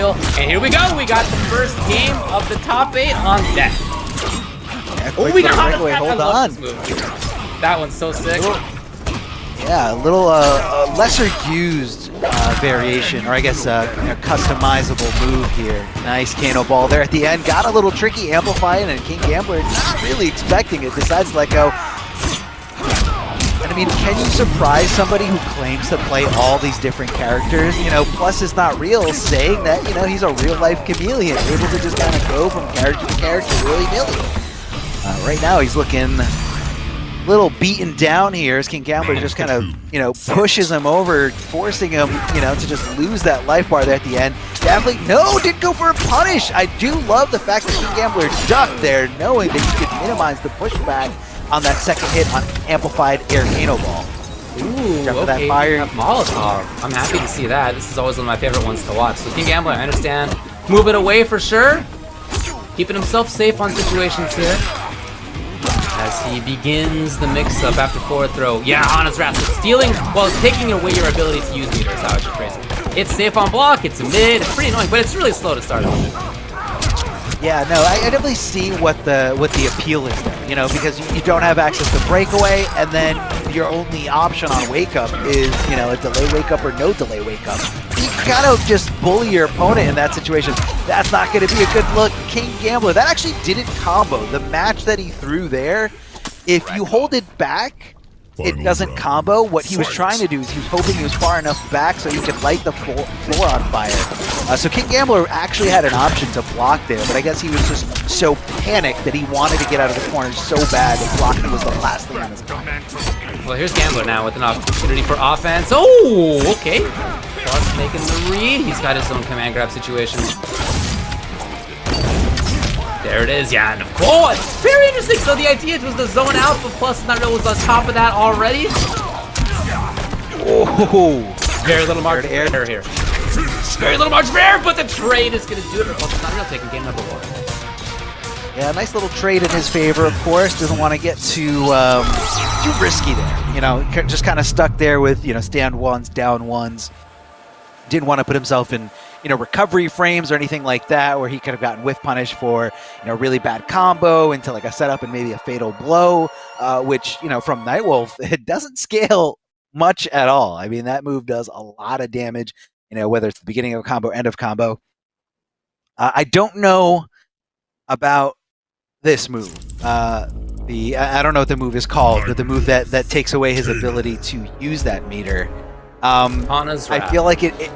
real. And here we go. We got the first game of the top 8 on deck. Yeah, Oh, we got breakaway. Hold on. That one's so sick. Yeah, a little lesser used variation, or I guess customizable move here. Nice Kano ball there at the end. Got a little tricky amplifying, and King Gambler not really expecting it. Decides to let go. And I mean, can you surprise somebody who claims to play all these different characters? You know, Plus is not real, saying that, you know, he's a real life chameleon, able to just kind of go from character to character willy-nilly. Right now, he's looking a little beaten down here as King Gambler just kind of, you know, pushes him over, forcing him, you know, to just lose that life bar there at the end. Definitely, no, didn't go for a punish. I do love the fact that King Gambler ducked there, knowing that he could minimize the pushback on that second hit on amplified air Kano ball. Ooh, okay, that fire. Molotov. I'm happy to see that. This is always one of my favorite ones to watch. So King Gambler, I understand. Moving away for sure. Keeping himself safe on situations here. As he begins the mix-up after forward throw. Yeah, on his wrath. So stealing, well, taking away your ability to use meter is how I should phrase it. It's safe on block, it's a mid, it's pretty annoying, but it's really slow to start off. Yeah, no, I definitely see what the appeal is there, you know, because you don't have access to breakaway, and then your only option on wake up is, you know, a delay wake up or no delay wake up. You kind of just bully your opponent in that situation. That's not going to be a good look. King Gambler, that actually didn't combo. The match that he threw there, if you hold it back, it doesn't combo. What he was trying to do is he was hoping he was far enough back so he could light the floor on fire. So King Gambler actually had an option to block there, but I guess he was just so panicked that he wanted to get out of the corner so bad that blocking was the last thing on his mind. Well, here's Gambler now with an opportunity for offense. Oh, okay. Plus making the read. He's got his own command grab situation. There it is, yeah, and of course, very interesting. So the idea was the zone out, but Plus not real was on top of that already. Oh, very little margin of error here. Very little margin of error, but the trade is going to do it. Plus not real taking game number 1. Yeah, nice little trade in his favor, of course. Doesn't want to get too risky there. You know, just kind of stuck there with, you know, stand ones, down ones. Didn't want to put himself in, you know, recovery frames or anything like that, where he could have gotten whiff punish for, you know, really bad combo into like a setup and maybe a fatal blow, which, you know, from Nightwolf, it doesn't scale much at all. I mean, that move does a lot of damage, you know, whether it's the beginning of a combo, end of combo. I don't know about this move. I don't know what the move is called, but the move that takes away his ability to use that meter. I feel like it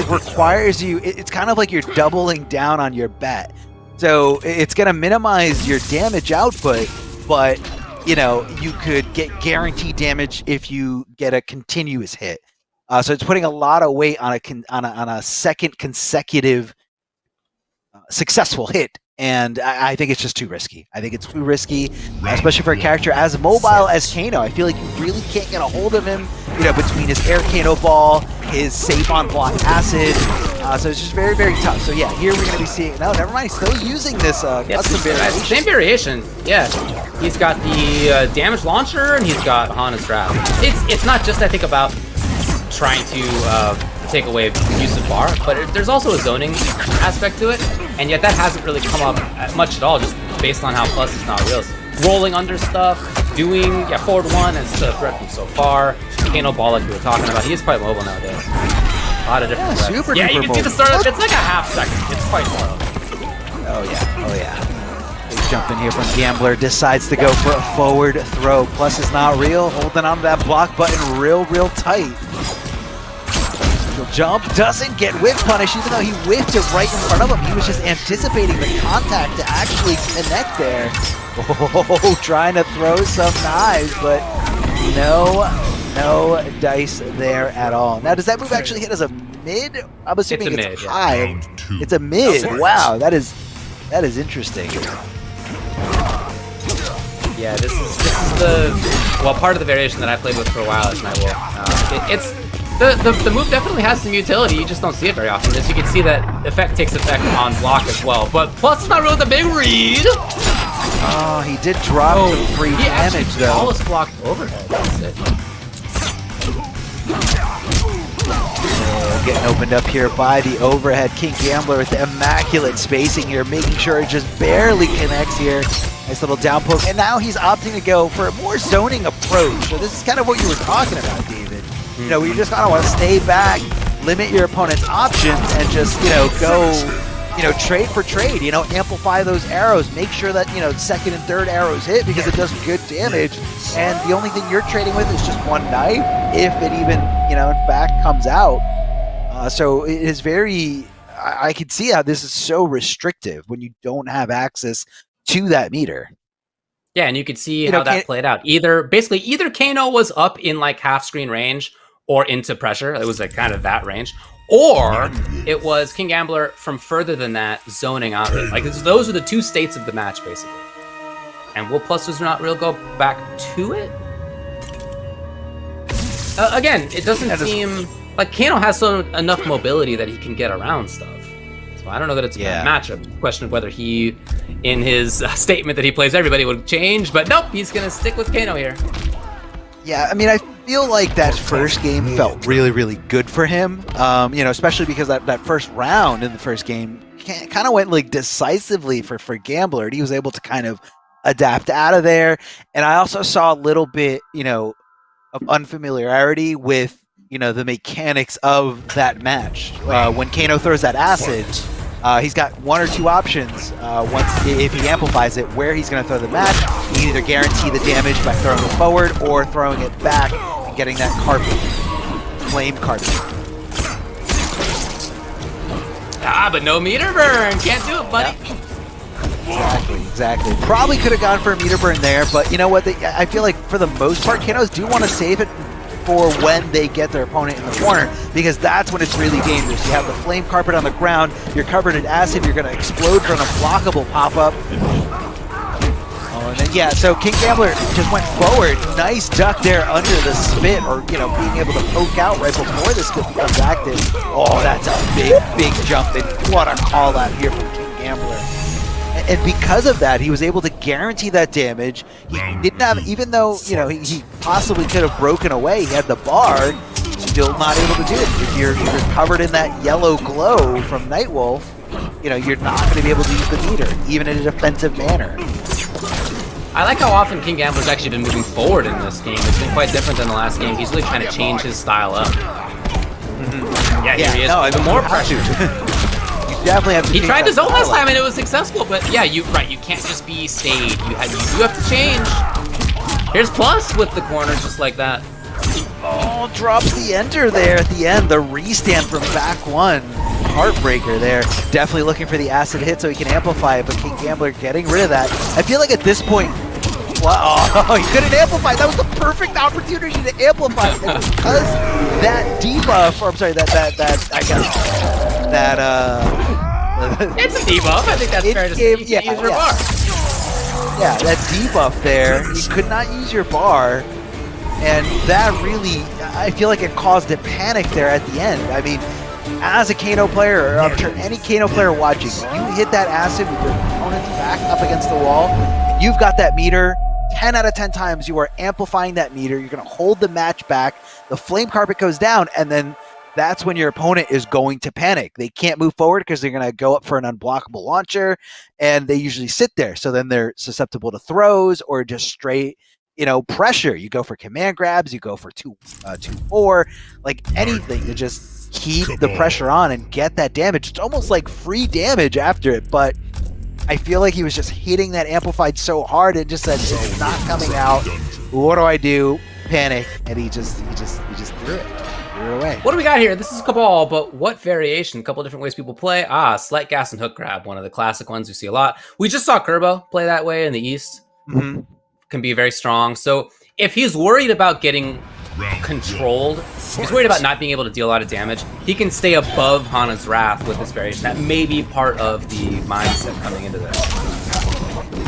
requires you, it's kind of like you're doubling down on your bet. So it's going to minimize your damage output, but, you know, you could get guaranteed damage if you get a continuous hit. So it's putting a lot of weight on a second consecutive successful hit. And I think it's just too risky. I think it's too risky, especially for a character as mobile as Kano. I feel like you really can't get a hold of him, you know, between his air Kano ball, his safe on block acid. So it's just very, very tough. So yeah, here we're going to be seeing, no, never mind, still using this custom variation. Same variation, yeah. He's got the damage launcher and he's got Hana's Wrath. It's not just, I think, about trying to take away use of bar, but there's also a zoning aspect to it, and yet that hasn't really come up much at all, just based on how Plus is not real. Rolling under stuff, doing forward one, and it's a threat from so far. Kano ball, like we were talking about, he is quite mobile nowadays. A lot of different threats. Super you can see the start. It's like a half second. It's quite slow. Oh yeah. Big jump in here from Gambler. Decides to go for a forward throw. Plus is not real. Holding on to that block button real tight. Jump doesn't get whiff punish, even though he whiffed it right in front of him. He was just anticipating the contact to actually connect there. Oh, trying to throw some knives, but no dice there at all. Now, does that move actually hit as a mid? I'm assuming it's high. Yeah. It's a mid. Wow, that is interesting. Yeah, this is the part of the variation that I played with for a while is Nightwolf. The move definitely has some utility, you just don't see it very often. As you can see, that effect takes effect on block as well. But Plus is not really the big read. Oh, he did drop some free damage though. He almost blocked overhead. That's it. Getting opened up here by the overhead. King Gambler with the immaculate spacing here, making sure it just barely connects here. Nice little down poke, and now he's opting to go for a more zoning approach. So this is kind of what you were talking about, David. You know, you just kind of want to stay back, limit your opponent's options, and just, you know, go, you know, trade for trade, you know, amplify those arrows, make sure that, you know, second and third arrows hit because it does good damage, and the only thing you're trading with is just one knife, if it even, you know, in fact comes out. So it is very, I can see how this is so restrictive when you don't have access to that meter. Yeah, and you could see how that played out. Either Kano was up in like half screen range or into pressure. It was like kind of that range. Or it was King Gambler from further than that zoning out. Like those are the two states of the match basically. And will plus does not really go back to it? Again, it doesn't seem like Kano has enough mobility that he can get around stuff. So I don't know that it's a bad matchup. Question of whether he, in his statement that he plays everybody, would change, but nope, he's gonna stick with Kano here. Yeah, I mean, I feel like that first game felt really, really good for him. You know, especially because that first round in the first game kind of went like decisively for Gambler, and he was able to kind of adapt out of there. And I also saw a little bit, you know, of unfamiliarity with, you know, the mechanics of that match. When Kano throws that acid, he's got one or two options if he amplifies it, where he's going to throw the match. He can either guarantee the damage by throwing it forward or throwing it back and getting that carpet, flame carpet. But no meter burn. Can't do it, buddy. Yep. Exactly. Probably could have gone for a meter burn there, but you know what? I feel like for the most part, Kanos do want to save it for when they get their opponent in the corner, because that's when it's really dangerous. You have the flame carpet on the ground, you're covered in acid, you're going to explode from a blockable pop-up. Oh, and then, yeah, so King Gambler just went forward. Nice duck there under the spit, or, you know, being able to poke out right before the spit becomes active. Oh, that's a big jump, and what a call out here from King Gambler. And because of that, he was able to guarantee that damage. He didn't have, even though, you know, he possibly could have broken away, he had the bar, still not able to do it. If you're covered in that yellow glow from Nightwolf, you know, you're not going to be able to use the meter, even in a defensive manner. I like how often King Gambler's actually been moving forward in this game. It's been quite different than the last game. He's really trying to change his style up. Yeah, here he is. No, the more pressure. Definitely have to. He tried to zone last time and it was successful, but yeah, you can't just be stayed. You do have to change. Here's plus with the corner just like that. Oh, drops the enter there at the end. The restand from back one. Heartbreaker there. Definitely looking for the acid hit so he can amplify it, but King Gambler getting rid of that. I feel like at this point, oh, he couldn't amplify. That was the perfect opportunity to amplify. And because that debuff, or I'm sorry, it's a debuff. I think that's fair to say. You can't use your bar. Yeah, that debuff there, you could not use your bar, and that really, I feel like it caused a panic there at the end. I mean, as a Kano player, or I'm sure any Kano player watching, you hit that acid with your opponent's back up against the wall, and you've got that meter. 10 out of 10 times you are amplifying that meter. You're going to hold the match back. The flame carpet goes down, and then that's when your opponent is going to panic. They can't move forward because they're going to go up for an unblockable launcher, and they usually sit there. So then they're susceptible to throws or just straight, you know, pressure. You go for command grabs, you go for 2-4, like anything to just keep the pressure on and get that damage. It's almost like free damage after it, but I feel like he was just hitting that amplified so hard it just said it's not coming out. What do I do? Panic, and he just threw it. Away. What do we got here? This is Cabal, but what variation? A couple different ways people play. Slight gas and hook grab, one of the classic ones we see a lot. We just saw Kerbo play that way in the East. Can be very strong. So if he's worried about getting controlled, he's worried about not being able to deal a lot of damage, he can stay above Hana's Wrath with this variation. That may be part of the mindset coming into this.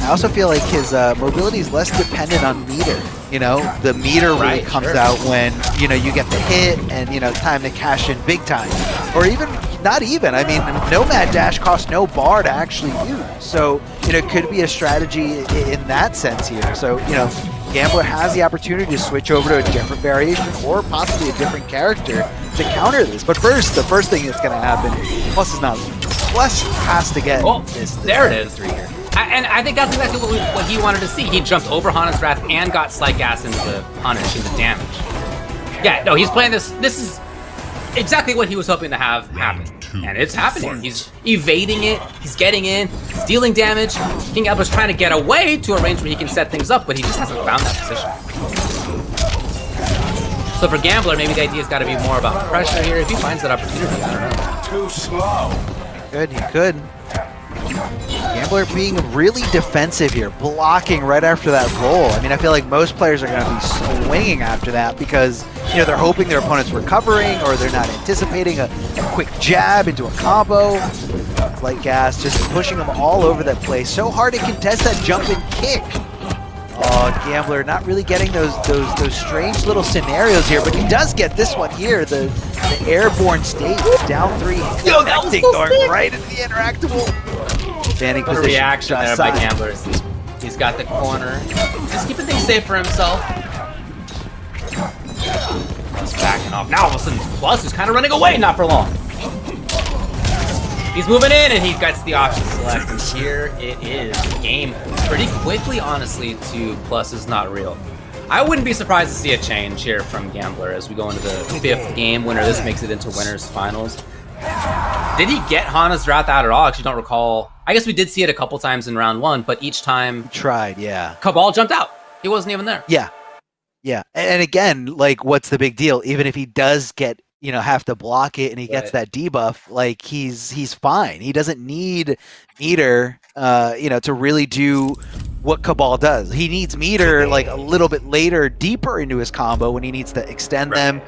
I also feel like his mobility is less dependent on meter. You know, the meter really comes out when, you know, you get the hit and, you know, time to cash in big time. Or even, not even, I mean, Nomad Dash costs no bar to actually use. So, you know, it could be a strategy in that sense here. So, you know, Gambler has the opportunity to switch over to a different variation or possibly a different character to counter this. But first, the first thing that's going to happen, Plus is not. Plus has to get this. There it is, 3 here. And I think that's exactly what he wanted to see. He jumped over Hana's Wrath and got Slight Gas into the punish, into damage. Yeah, no, he's playing this. This is exactly what he was hoping to have happen. And it's happening. He's evading it, he's getting in, he's dealing damage. King Gambler's trying to get away to a range where he can set things up, but he just hasn't found that position. So for Gambler, maybe the idea's got to be more about pressure here. If he finds that opportunity, I don't know. Too slow. He could. Gambler being really defensive here, blocking right after that roll. I mean, I feel like most players are going to be swinging after that because, you know, they're hoping their opponent's recovering or they're not anticipating a quick jab into a combo. Slight Gas just pushing them all over that place. So hard to contest that jump and kick. Oh, Gambler not really getting those strange little scenarios here, but he does get this one here, the airborne state, down 3, connecting, going right into the interactable. Standing Good position. reaction there by Gambler. He's got the corner. Just keeping things safe for himself. He's backing off. Now all of a sudden, Plus is kind of running away, not for long. He's moving in, and he gets the option select, and here it is. Game pretty quickly, honestly, to Plus is not real. I wouldn't be surprised to see a change here from Gambler as we go into the 5th game. Winner, this makes it into winners finals. Did he get Hana's Wrath out at all? I actually don't recall. I guess we did see it a couple times in round 1, but each time He tried, yeah. Cabal jumped out. He wasn't even there. Yeah. Yeah. And again, like, what's the big deal? Even if he does get, you know, have to block it and he gets that debuff, like, he's fine. He doesn't need meter, you know, to really do what Cabal does. He needs meter like a little bit later, deeper into his combo when he needs to extend them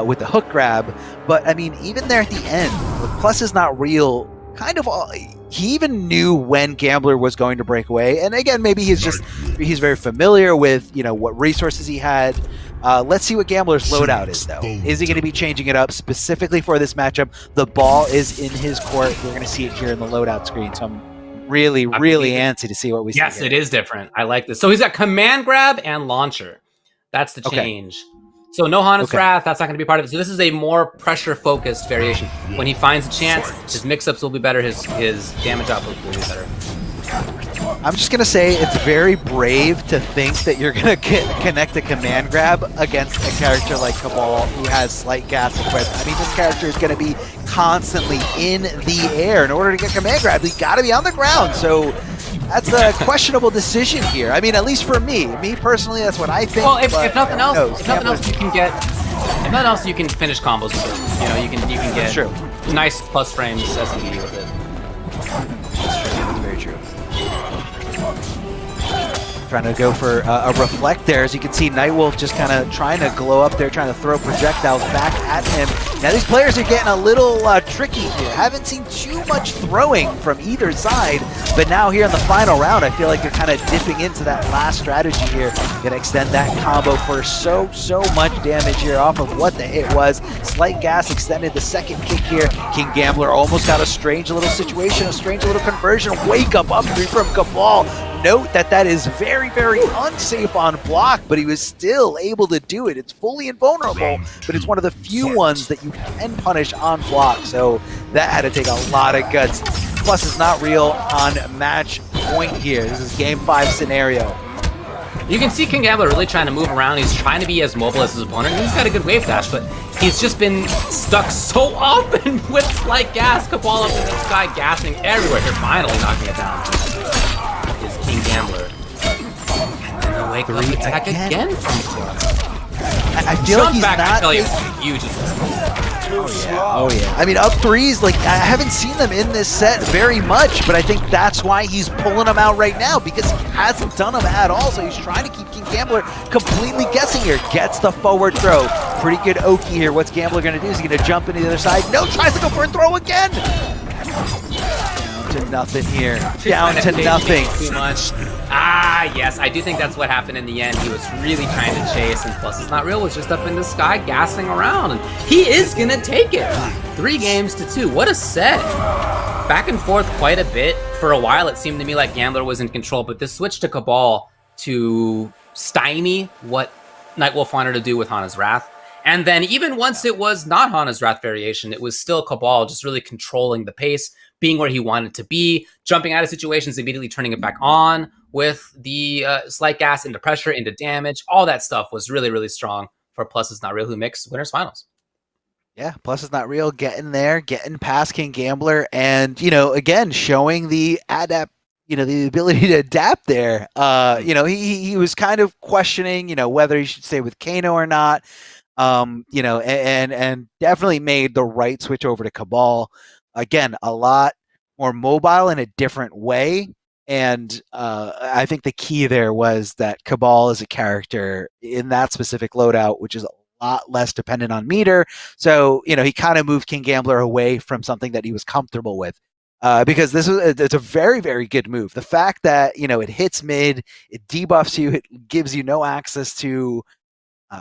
with the hook grab. But I mean, even there at the end, with Plus is not real, kind of all, he even knew when Gambler was going to break away. And again, maybe he's very familiar with, you know, what resources he had. Let's see what Gambler's loadout is, though. Is he going to be changing it up specifically for this matchup? The ball is in his court. We're going to see it here in the loadout screen. So I'm really antsy to see what we see. Yes, it is different. I like this. So he's got command grab and launcher. That's the change. So no Hana's Wrath, that's not going to be part of it. So this is a more pressure-focused variation. When he finds a chance, his mix-ups will be better, his damage output will be better. I'm just going to say it's very brave to think that you're going to connect a command grab against a character like Cabal who has Slight Gas equipped. I mean, this character is going to be constantly in the air. In order to get command grab, he's got to be on the ground. So that's a questionable decision here. I mean, at least for me. Me personally, that's what I think. Well, if nothing else, you can get. If nothing else, you can finish combos with it. You know, you can get nice plus frames SMD with it. That's true. That's very true. Trying to go for a reflect there. As you can see, Nightwolf just kind of trying to glow up there, trying to throw projectiles back at him. Now these players are getting a little tricky here. Haven't seen too much throwing from either side, but now here in the final round, I feel like they're kind of dipping into that last strategy here. Gonna extend that combo for so much damage here off of what the hit was. Slight Gas extended the second kick here. King Gambler almost got a strange little situation, a strange little conversion. Wake up three from Cabal. Note that is very unsafe on block, but he was still able to do it. It's fully invulnerable, but it's one of the few ones that you can punish on block, so that had to take a lot of guts. Plus is not real on match point here. This is game 5 scenario. You can see King Gambler really trying to move around. He's trying to be as mobile as his opponent. He's got a good wave dash, but he's just been stuck so often with Slight Gas. Cabal up in the sky, gassing everywhere. Here, finally knocking it down. Is King Gambler. And the wake up attack again from I feel like he's back, not... I tell you, huge. Oh yeah. I mean, up threes, like, I haven't seen them in this set very much, but I think that's why he's pulling them out right now, because he hasn't done them at all, so he's trying to keep King Gambler completely guessing here. Gets the forward throw. Pretty good Oki here. What's Gambler going to do? Is he going to jump into the other side? No, tries to go for a throw again! Down to nothing here. Down to nothing. Too much. Ah, yes, I do think that's what happened in the end. He was really trying to chase, and Plus is not real, was just up in the sky gassing around, and he is gonna take it. 3 games to 2. What a set. Back and forth quite a bit. For a while, it seemed to me like Gambler was in control, but this switch to Cabal to stymie what Nightwolf wanted to do with Hana's Wrath. And then even once it was not Hana's Wrath variation, it was still Cabal just really controlling the pace, being where he wanted to be, jumping out of situations, immediately turning it back on with the slight gas into pressure, into damage. All that stuff was really, really strong for Plus Is Not Real, who makes winners finals. Yeah, Plus Is Not Real, getting there, getting past King Gambler, and, you know, again, showing the the ability to adapt there. You know, he was kind of questioning, you know, whether he should stay with Kano or not. You know, and definitely made the right switch over to Cabal. Again, a lot more mobile in a different way. And I think the key there was that Cabal is a character in that specific loadout, which is a lot less dependent on meter. So, you know, he kind of moved King Gambler away from something that he was comfortable with. Because it's a very, very good move. The fact that, you know, it hits mid, it debuffs you, it gives you no access to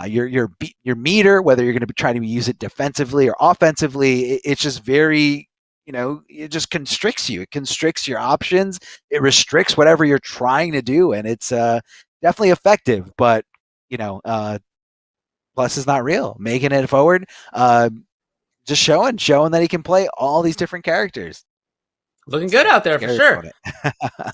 your meter, whether you're going to be trying to use it defensively or offensively. It's just very, you know, it just constricts you. It constricts your options. It restricts whatever you're trying to do, and it's definitely effective. But, you know, Plus Is Not Real, making it forward, just showing that he can play all these different characters. Looking good out there for sure.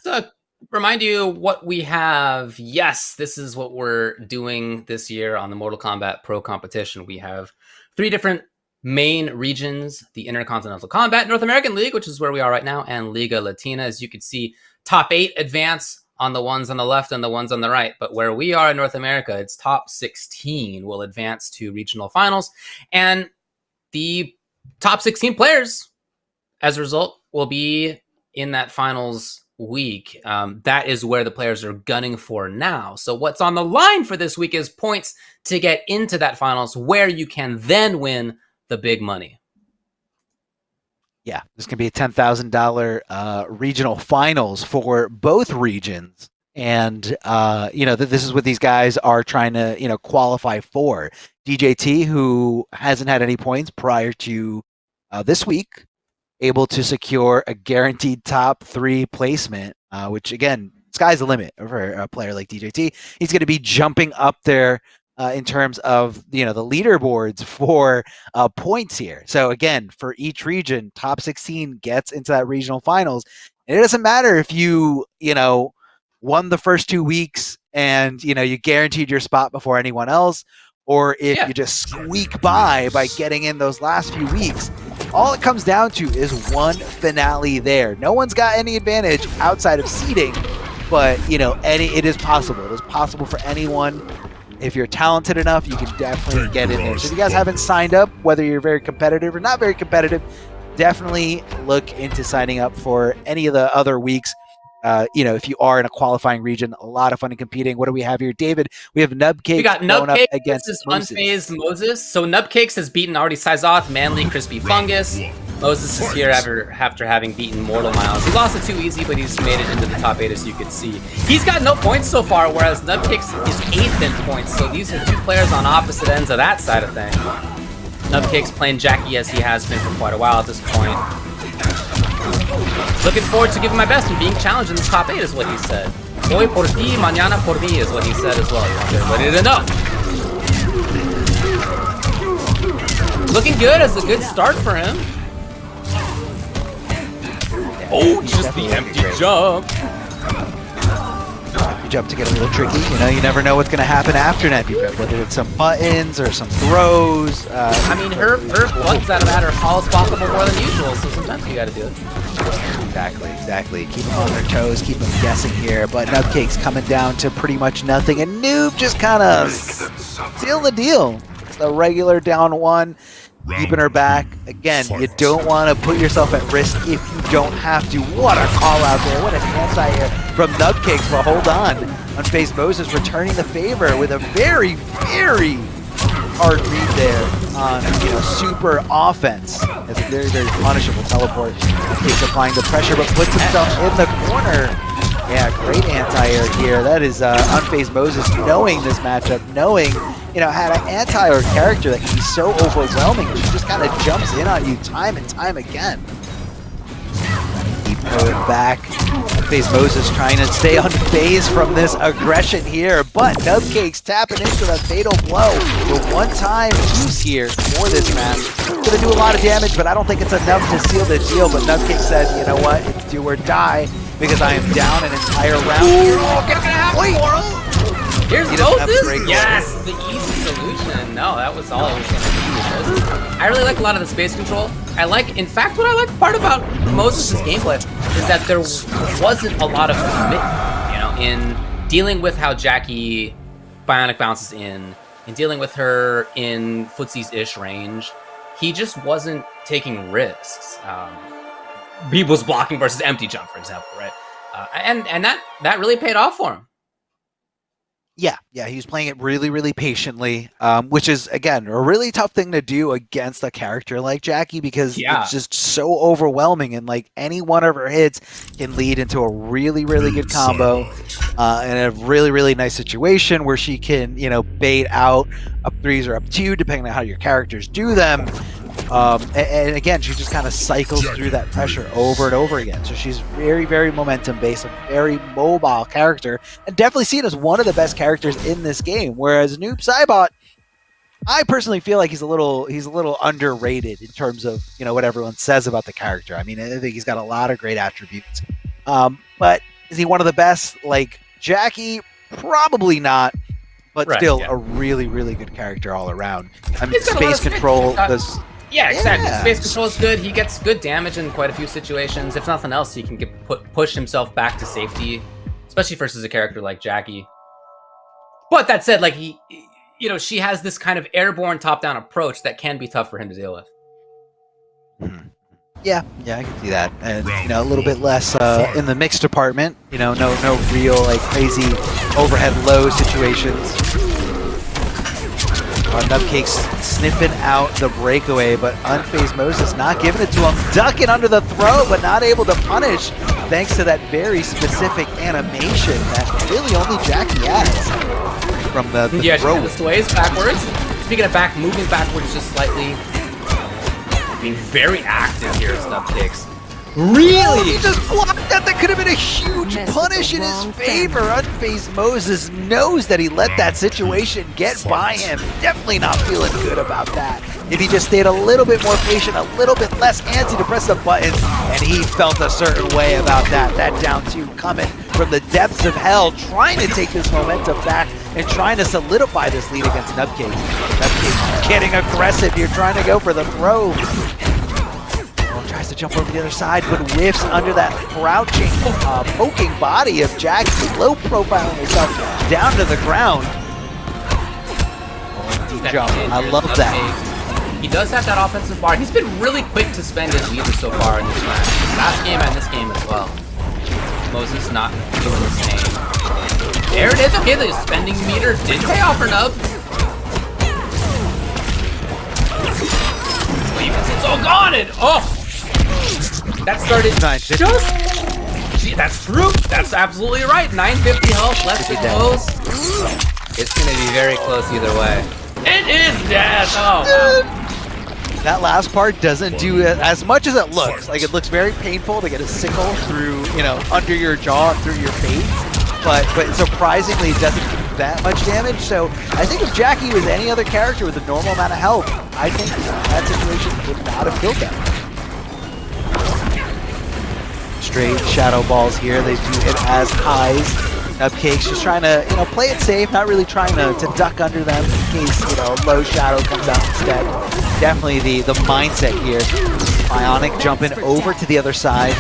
So, remind you what we have. Yes, this is what we're doing this year on the Mortal Kombat Pro competition. We have 3 different main regions: the Intercontinental Combat North American League, which is where we are right now, and Liga Latina. As you can see, top 8 advance on the ones on the left and the ones on the right. But where we are in North America, it's top 16 will advance to regional finals. And the top 16 players, as a result, will be in that finals week. That is where the players are gunning for now. So what's on the line for this week is points to get into that finals, where you can then win the big money. Yeah, there's going to be a $10,000 regional finals for both regions. And, you know, this is what these guys are trying to, you know, qualify for. DJT, who hasn't had any points prior to this week, able to secure a guaranteed top 3 placement, which, again, sky's the limit for a player like DJT. He's going to be jumping up there in terms of, you know, the leaderboards for points here. So, again, for each region, top 16 gets into that regional finals. And it doesn't matter if you know, won the first 2 weeks and, you know, you guaranteed your spot before anyone else, or if you just squeak by getting in those last few weeks. All it comes down to is one finale there. No one's got any advantage outside of seeding, but, you know, it is possible. It is possible for anyone. If you're talented enough, you can definitely get in there. So if you guys haven't signed up, whether you're very competitive or not very competitive, definitely look into signing up for any of the other weeks. You know, if you are in a qualifying region, a lot of fun in competing. What do we have here, David? We have Nubcakes. We got Nubcakes against Unfazed Moses. So Nubcakes has beaten already Sizoth, Manly, Crispy Fungus. Moses is here after having beaten Mortal Miles. He lost it too easy, but he's made it into the top 8, as you can see. He's got no points so far, whereas Nubcakes is 8th in points. So these are 2 players on opposite ends of that side of things. Nubcakes playing Jackie as he has been for quite a while at this point. Looking forward to giving my best and being challenged in the top 8 is what he said. Hoy por ti, mañana por mí is what he said as well. He wants everybody to know. Looking good as a good start for him. Oh, just the empty jump. Empty jump to get a little tricky. You know, you never know what's going to happen after an empty jump, whether it's some buttons or some throws. I mean, her buttons out of that are all spottable more than usual, so sometimes you got to do it. Exactly. Keep them on their toes, keep them guessing here. But Nubcake's coming down to pretty much nothing, and Noob just kind of sealed the deal. It's the regular down 1, keeping her back. Again, you don't want to put yourself at risk if you don't have to. What a call out there. What a anti-air from Nubcakes, but hold on. Unfazed Moses returning the favor with a very, very hard read there on, you know, super offense. It's a very, very punishable teleport. He's applying the pressure, but puts himself in the corner. Yeah, great anti-air here. That is Unfazed Moses knowing this matchup, knowing, you know, had an anti-air character that can be so overwhelming. She just kind of jumps in on you time and time again. Keep going back. Unfazed Moses trying to stay unfazed from this aggression here, but Nubcake's tapping into the fatal blow. The one-time use here for this match. Gonna do a lot of damage, but I don't think it's enough to seal the deal. But Nubcake said, you know what, it's do or die, because I am down an entire round here. Oh, gonna happen for him. Here's Moses. Yes, the easy solution. No, that was all I was gonna do with Moses. I really like a lot of the space control. In fact, what I like part about Moses' gameplay is that there wasn't a lot of commitment, you know, in dealing with how Jackie bionic bounces in dealing with her in footsies-ish range. He just wasn't taking risks. He was blocking versus empty jump, for example, right? And that really paid off for him. Yeah, he was playing it really, really patiently, which is, again, a really tough thing to do against a character like Jackie, because it's just so overwhelming, and like any one of her hits can lead into a really, really good combo and a really, really nice situation where she can, you know, bait out up threes or up two, depending on how your characters do them. And again, she just kind of cycles through that pressure over and over again. So she's very, very momentum-based, a very mobile character, and definitely seen as one of the best characters in this game. Whereas Noob Saibot, I personally feel like he's a little underrated in terms of, you know, what everyone says about the character. I mean, I think he's got a lot of great attributes. But is he one of the best like Jackie? Probably not. But still a really, really good character all around. I mean, space control does... Yeah, exactly. Yeah. Space control is good. He gets good damage in quite a few situations. If nothing else, he can push himself back to safety, especially versus a character like Jackie. But that said, like she has this kind of airborne top-down approach that can be tough for him to deal with. Yeah, I can see that, and you know, a little bit less in the mix department. You know, no real like crazy overhead low situations. Nubcake's sniffing out the breakaway, but Unfazed Moses not giving it to him. Ducking under the throw, but not able to punish, thanks to that very specific animation that really only Jackie has from the throw. The sways backwards. Speaking of moving backwards just slightly. Being very active here as Nubcake's. Really? He just blocked that. That could have been a huge punish in his favor. Unfazed Moses knows that he let that situation get by him. Definitely not feeling good about that. If he just stayed a little bit more patient, a little bit less antsy to press the buttons, and he felt a certain way about that. That down two coming from the depths of hell, trying to take this momentum back and trying to solidify this lead against Nubcake. Nubcake getting aggressive here, trying to go for the throw. Tries to jump over the other side, but whiffs under that crouching, poking body of Jackie, low profiling herself down to the ground. Deep jump. I love that. He does have that offensive bar. He's been really quick to spend his leader so far in this match. Last game and this game as well. Moses not doing the same. There it is. Okay, the spending meter did pay off for Nub. It's all gone and that started that's true. That's absolutely right. 950 health, less than close. It's gonna be very close either way. It is death. Oh, wow. That last part doesn't do it as much as it looks. Like, it looks very painful to get a sickle through, you know, under your jaw, through your face. But surprisingly, it doesn't do that much damage. So I think if Jackie was any other character with a normal amount of health, I think that situation would not have killed them. Straight shadow balls here. They do hit as highs. Nubcake's just trying to, you know, play it safe, not really trying to duck under them in case, you know, low shadow comes out instead. Definitely the mindset here. Bionic jumping over to the other side.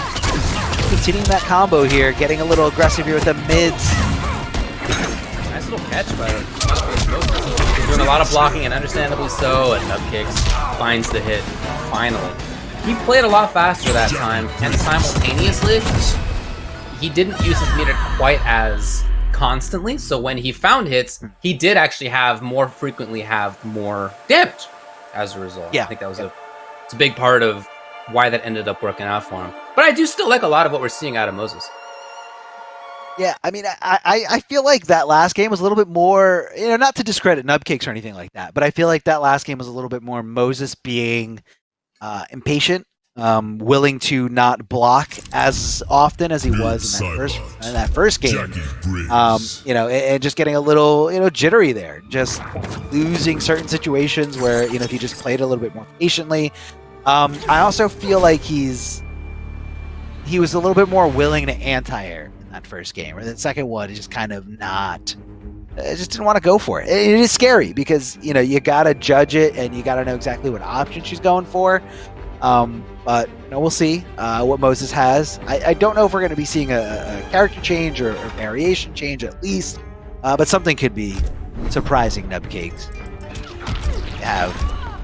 Continuing that combo here, getting a little aggressive here with the mids. Nice little catch by Nubcake. He's doing a lot of blocking, and understandably so, and Nubcake finds the hit finally. He played a lot faster that time, and simultaneously, he didn't use his meter quite as constantly, so when he found hits, he did actually more frequently have more damage as a result. Yeah. I think that was it's a big part of why that ended up working out for him. But I do still like a lot of what we're seeing out of Moses. Yeah, I mean, I feel like that last game was a little bit more, you know, not to discredit Nubcakes or anything like that, but I feel like that last game was a little bit more Moses being impatient willing to not block as often as he was in that first game. You know, and just getting a little, you know, jittery there, just losing certain situations where, you know, if he just played a little bit more patiently. I also feel like he was a little bit more willing to anti-air in that first game, or that second one is just kind of not. I just didn't want to go for it. It is scary because, you know, you gotta judge it and you gotta know exactly what option she's going for. But you know, we'll see what Moses has. I don't know if we're going to be seeing a character change or variation change at least, but something could be surprising. Nubcakes have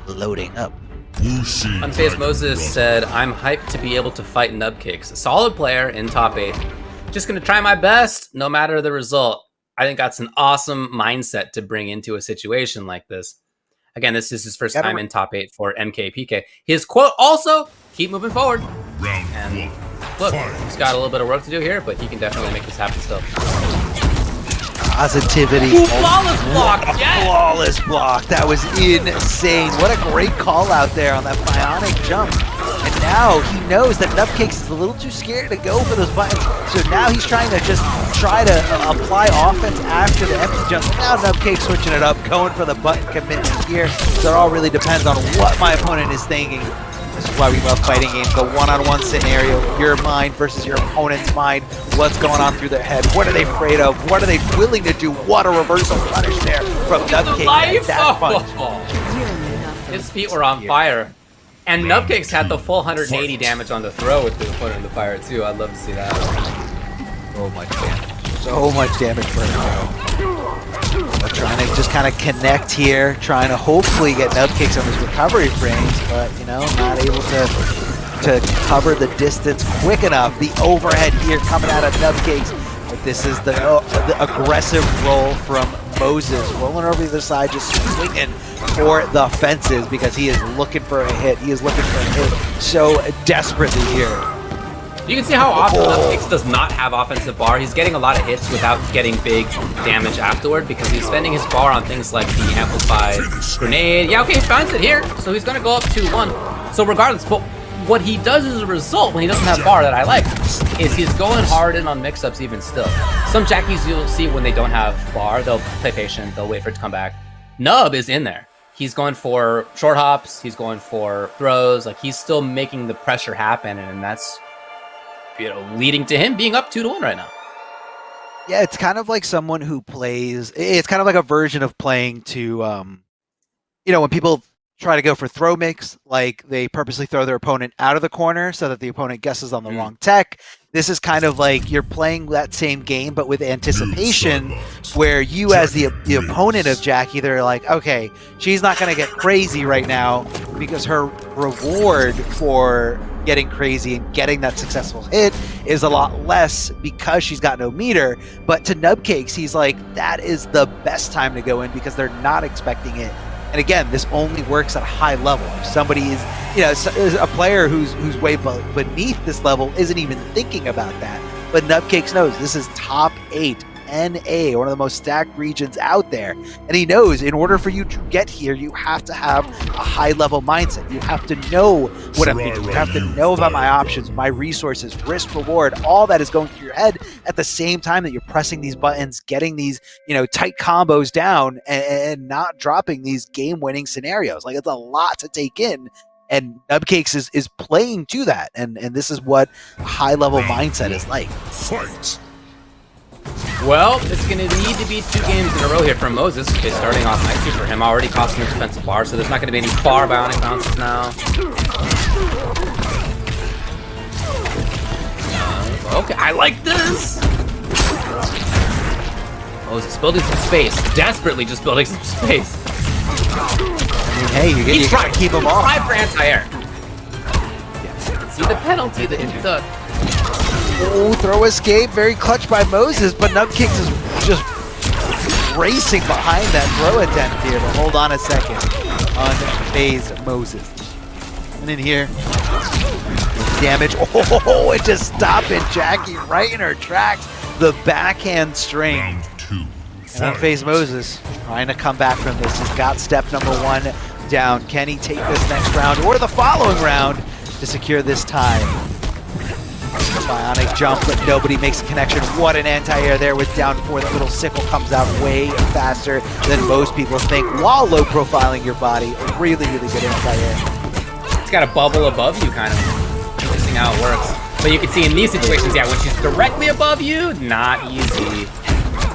loading up. Unfazed Moses said, "I'm hyped to be able to fight Nubcakes. A solid player in top 8. Just going to try my best, no matter the result." I think that's an awesome mindset to bring into a situation like this. Again, this is his first time in top 8 for MKPK. His quote also, keep moving forward. And look, he's got a little bit of work to do here, but he can definitely make this happen still. Positivity. Ooh, flawless block. Yes! Flawless block. That was insane. What a great call out there on that bionic jump. And now he knows that Nubcakes is a little too scared to go for those buttons. So now he's trying to just apply offense after the empty jump. Now Nubcakes switching it up, going for the button commitment here. So it all really depends on what my opponent is thinking. This is why we love fighting games. The one-on-one scenario, your mind versus your opponent's mind. What's going on through their head? What are they afraid of? What are they willing to do? What a reversal punish there from Nubcakes. His feet were on fire. And Nubcakes had the full 180 damage on the throw with the opponent in the fire too. I'd love to see that. So much damage. So much damage for him. But trying to just kind of connect here, trying to hopefully get Nubcakes on his recovery frames, but you know, not able to cover the distance quick enough. The overhead here coming out of Nubcakes. But this is the aggressive roll from Moses, rolling over to the other side, just swinging for the fences because he is looking for a hit. He is looking for a hit so desperately here. You can see how often Nubcakes does not have offensive bar. He's getting a lot of hits without getting big damage afterward because he's spending his bar on things like the amplified grenade. Yeah, okay, he finds it here, so he's going to go up 2-1. So regardless, but what he does as a result when he doesn't have bar that I like is he's going hard in on mix-ups even still. Some Jackies you'll see when they don't have bar, they'll play patient, they'll wait for it to come back. Nub is in there. He's going for short hops, he's going for throws, like he's still making the pressure happen, and that's, you know, leading to him being up 2-1 right now. Yeah, it's kind of like someone who plays, it's kind of like a version of playing to, you know, when people try to go for throw mix, like they purposely throw their opponent out of the corner so that the opponent guesses on the wrong tech. This is kind of like you're playing that same game, but with anticipation, where you as the opponent of Jackie, they're like, okay, she's not going to get crazy right now because her reward for getting crazy and getting that successful hit is a lot less because she's got no meter. But to Nubcakes, he's like, that is the best time to go in because they're not expecting it. And again, this only works at a high level. If somebody is, you know, a player who's way beneath this level isn't even thinking about that. But Nubcakes knows this is top 8 NA, one of the most stacked regions out there. And he knows in order for you to get here, you have to have a high level mindset. You have to know what I'm doing. You have to know about my options, my resources, risk, reward, all that is going through your head at the same time that you're pressing these buttons, getting these, you know, tight combos down and not dropping these game winning scenarios. Like, it's a lot to take in. And Nubcakes is playing to that. And this is what a high level mindset is like. Fight! Well, it's going to need to be 2 games in a row here from Moses. Okay, starting off nicely for him. Already costing him defensive bar, so there's not going to be any bar bionic bounces now. Okay, I like this! Moses building some space. Desperately just building some space. I mean, hey, you got to keep him off. Try for anti-air. See the penalty that he took. Oh, throw escape, very clutch by Moses, but Nubcakes is just racing behind that throw attempt here. But hold on a second. Unfazed Moses. And in here, damage. Oh, it just stopping Jackie right in her tracks. The backhand string. Round 2. And Unfazed Moses trying to come back from this. He's got step number 1 down. Can he take this next round or the following round? to secure this time. Bionic jump, but nobody makes a connection. What an anti-air there with down 4. That little sickle comes out way faster than most people think while low profiling your body. Really, really good anti-air. It's got a bubble above you, kind of. Interesting how it works. But you can see in these situations, yeah, when she's directly above you, not easy.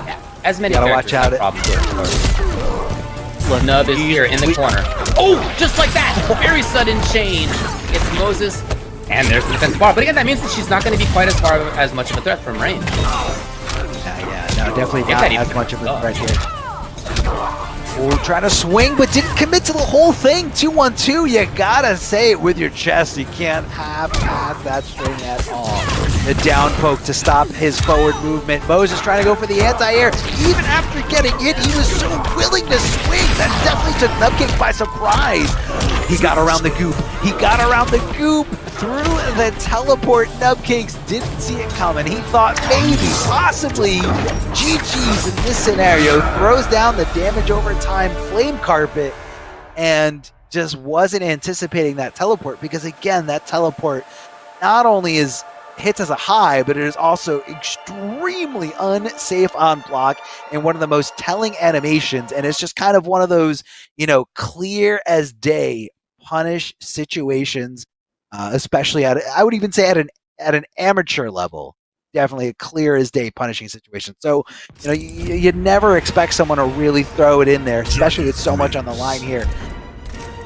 Yeah, as many gotta watch out. Problems with. Look, Nub is here in the corner. Oh, just like that! Very sudden change. It's Moses. And there's the defensive bar. But again, that means that she's not going to be quite as much of a threat from range. Yeah, no, definitely not as much of a threat here. Oh, trying to swing, but didn't commit to the whole thing. 2-1-2, you gotta say it with your chest. You can't have past that string at all. The down poke to stop his forward movement. Moses trying to go for the anti-air. Even after getting hit, he was so willing to swing. That definitely took Nubcake by surprise. He got around the goop. He got around the goop. Through the teleport, Nubcakes didn't see it coming. He thought maybe, possibly, GG's in this scenario. Throws down the damage over time flame carpet and just wasn't anticipating that teleport, because again, that teleport not only hits as a high, but it is also extremely unsafe on block and one of the most telling animations. And it's just kind of one of those, clear as day punish situations. Especially I would even say at an amateur level, definitely a clear as day punishing situation. So, you'd never expect someone to really throw it in there, especially with so much on the line here.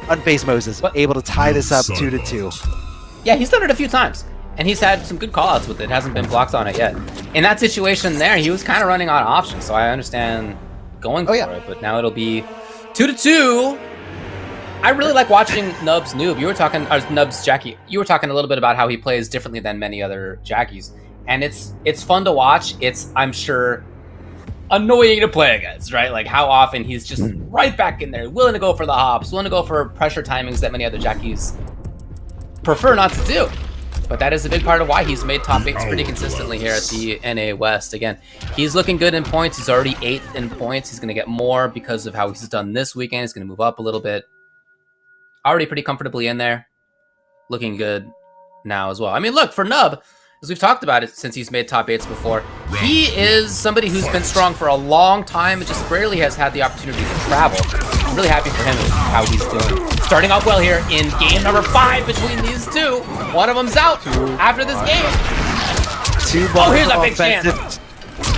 Unfazed Moses, able to tie this up 2-2. Yeah, he's done it a few times, and he's had some good callouts with it. Hasn't been blocked on it yet. In that situation there, he was kind of running out of options, so I understand going for it. But now it'll be 2-2. I really like watching Nub's noob. Nub's Jackie. You were talking a little bit about how he plays differently than many other Jackies, and it's fun to watch. It's, I'm sure, annoying to play against, right? Like how often he's just right back in there, willing to go for the hops, willing to go for pressure timings that many other Jackies prefer not to do. But that is a big part of why he's made top 8s pretty consistently here at the NA West. Again, he's looking good in points. He's already 8th in points. He's going to get more because of how he's done this weekend. He's going to move up a little bit. Already pretty comfortably in there. Looking good now as well. I mean, look, for Nub, as we've talked about it since he's made top 8s before, he is somebody who's been strong for a long time and just rarely has had the opportunity to travel. I'm really happy for him and how he's doing. Starting off well here in game number 5 between these two. One of them's out after this game. 2 bars here's of a big chance.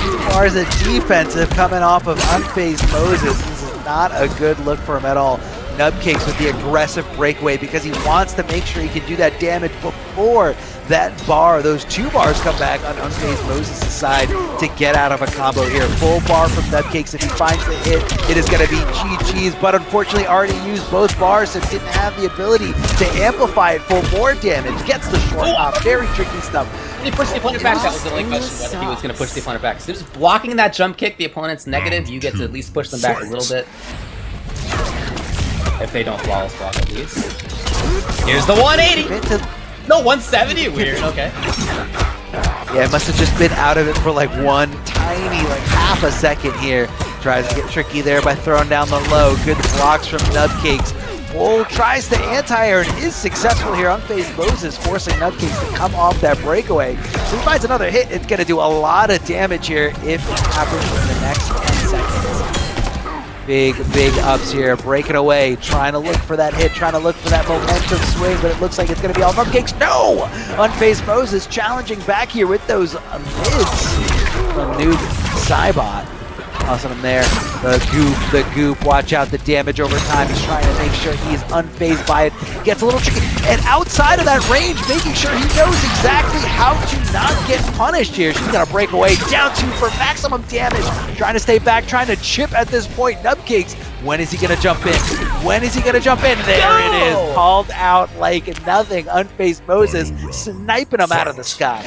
2 bars of defensive coming off of Unfazed Moses. This is not a good look for him at all. Nubcakes with the aggressive breakaway because he wants to make sure he can do that damage before that bar. Those 2 bars come back on Unfazed Moses' side to get out of a combo here. Full bar from Nubcakes. If he finds the hit, it is going to be GG's, but unfortunately already used both bars, so didn't have the ability to amplify it for more damage. Gets the short hop. Very tricky stuff. He pushed the opponent back. That was the only question, whether he was going to push the opponent back. So just blocking that jump kick, the opponent's negative. You get to at least push them back a little bit. If they don't flawless block at least. Here's the 180! No, 170? Weird, okay. Yeah, it must have just been out of it for like one tiny, half a second here. Tries to get tricky there by throwing down the low. Good blocks from Nubcakes. Bull tries to anti-air and is successful here. Unfazed Moses forcing Nubcakes to come off that breakaway. So he finds another hit. It's going to do a lot of damage here if it happens in the next 10 seconds. Big ups here, breaking away, trying to look for that hit, trying to look for that momentum swing, but it looks like it's going to be all Nubcakes. No! Unfazed Moses challenging back here with those mids from Noob Cybot. Tossing him there. The goop. Watch out, the damage over time. He's trying to make sure he's unfazed by it. Gets a little tricky. And outside of that range, making sure he knows exactly how to not get punished here. She's going to break away. Down 2 for maximum damage. Trying to stay back, trying to chip at this point. Nubcakes, when is he going to jump in? When is he going to jump in? There it is. Called out like nothing. Unfazed Moses sniping him out of the sky.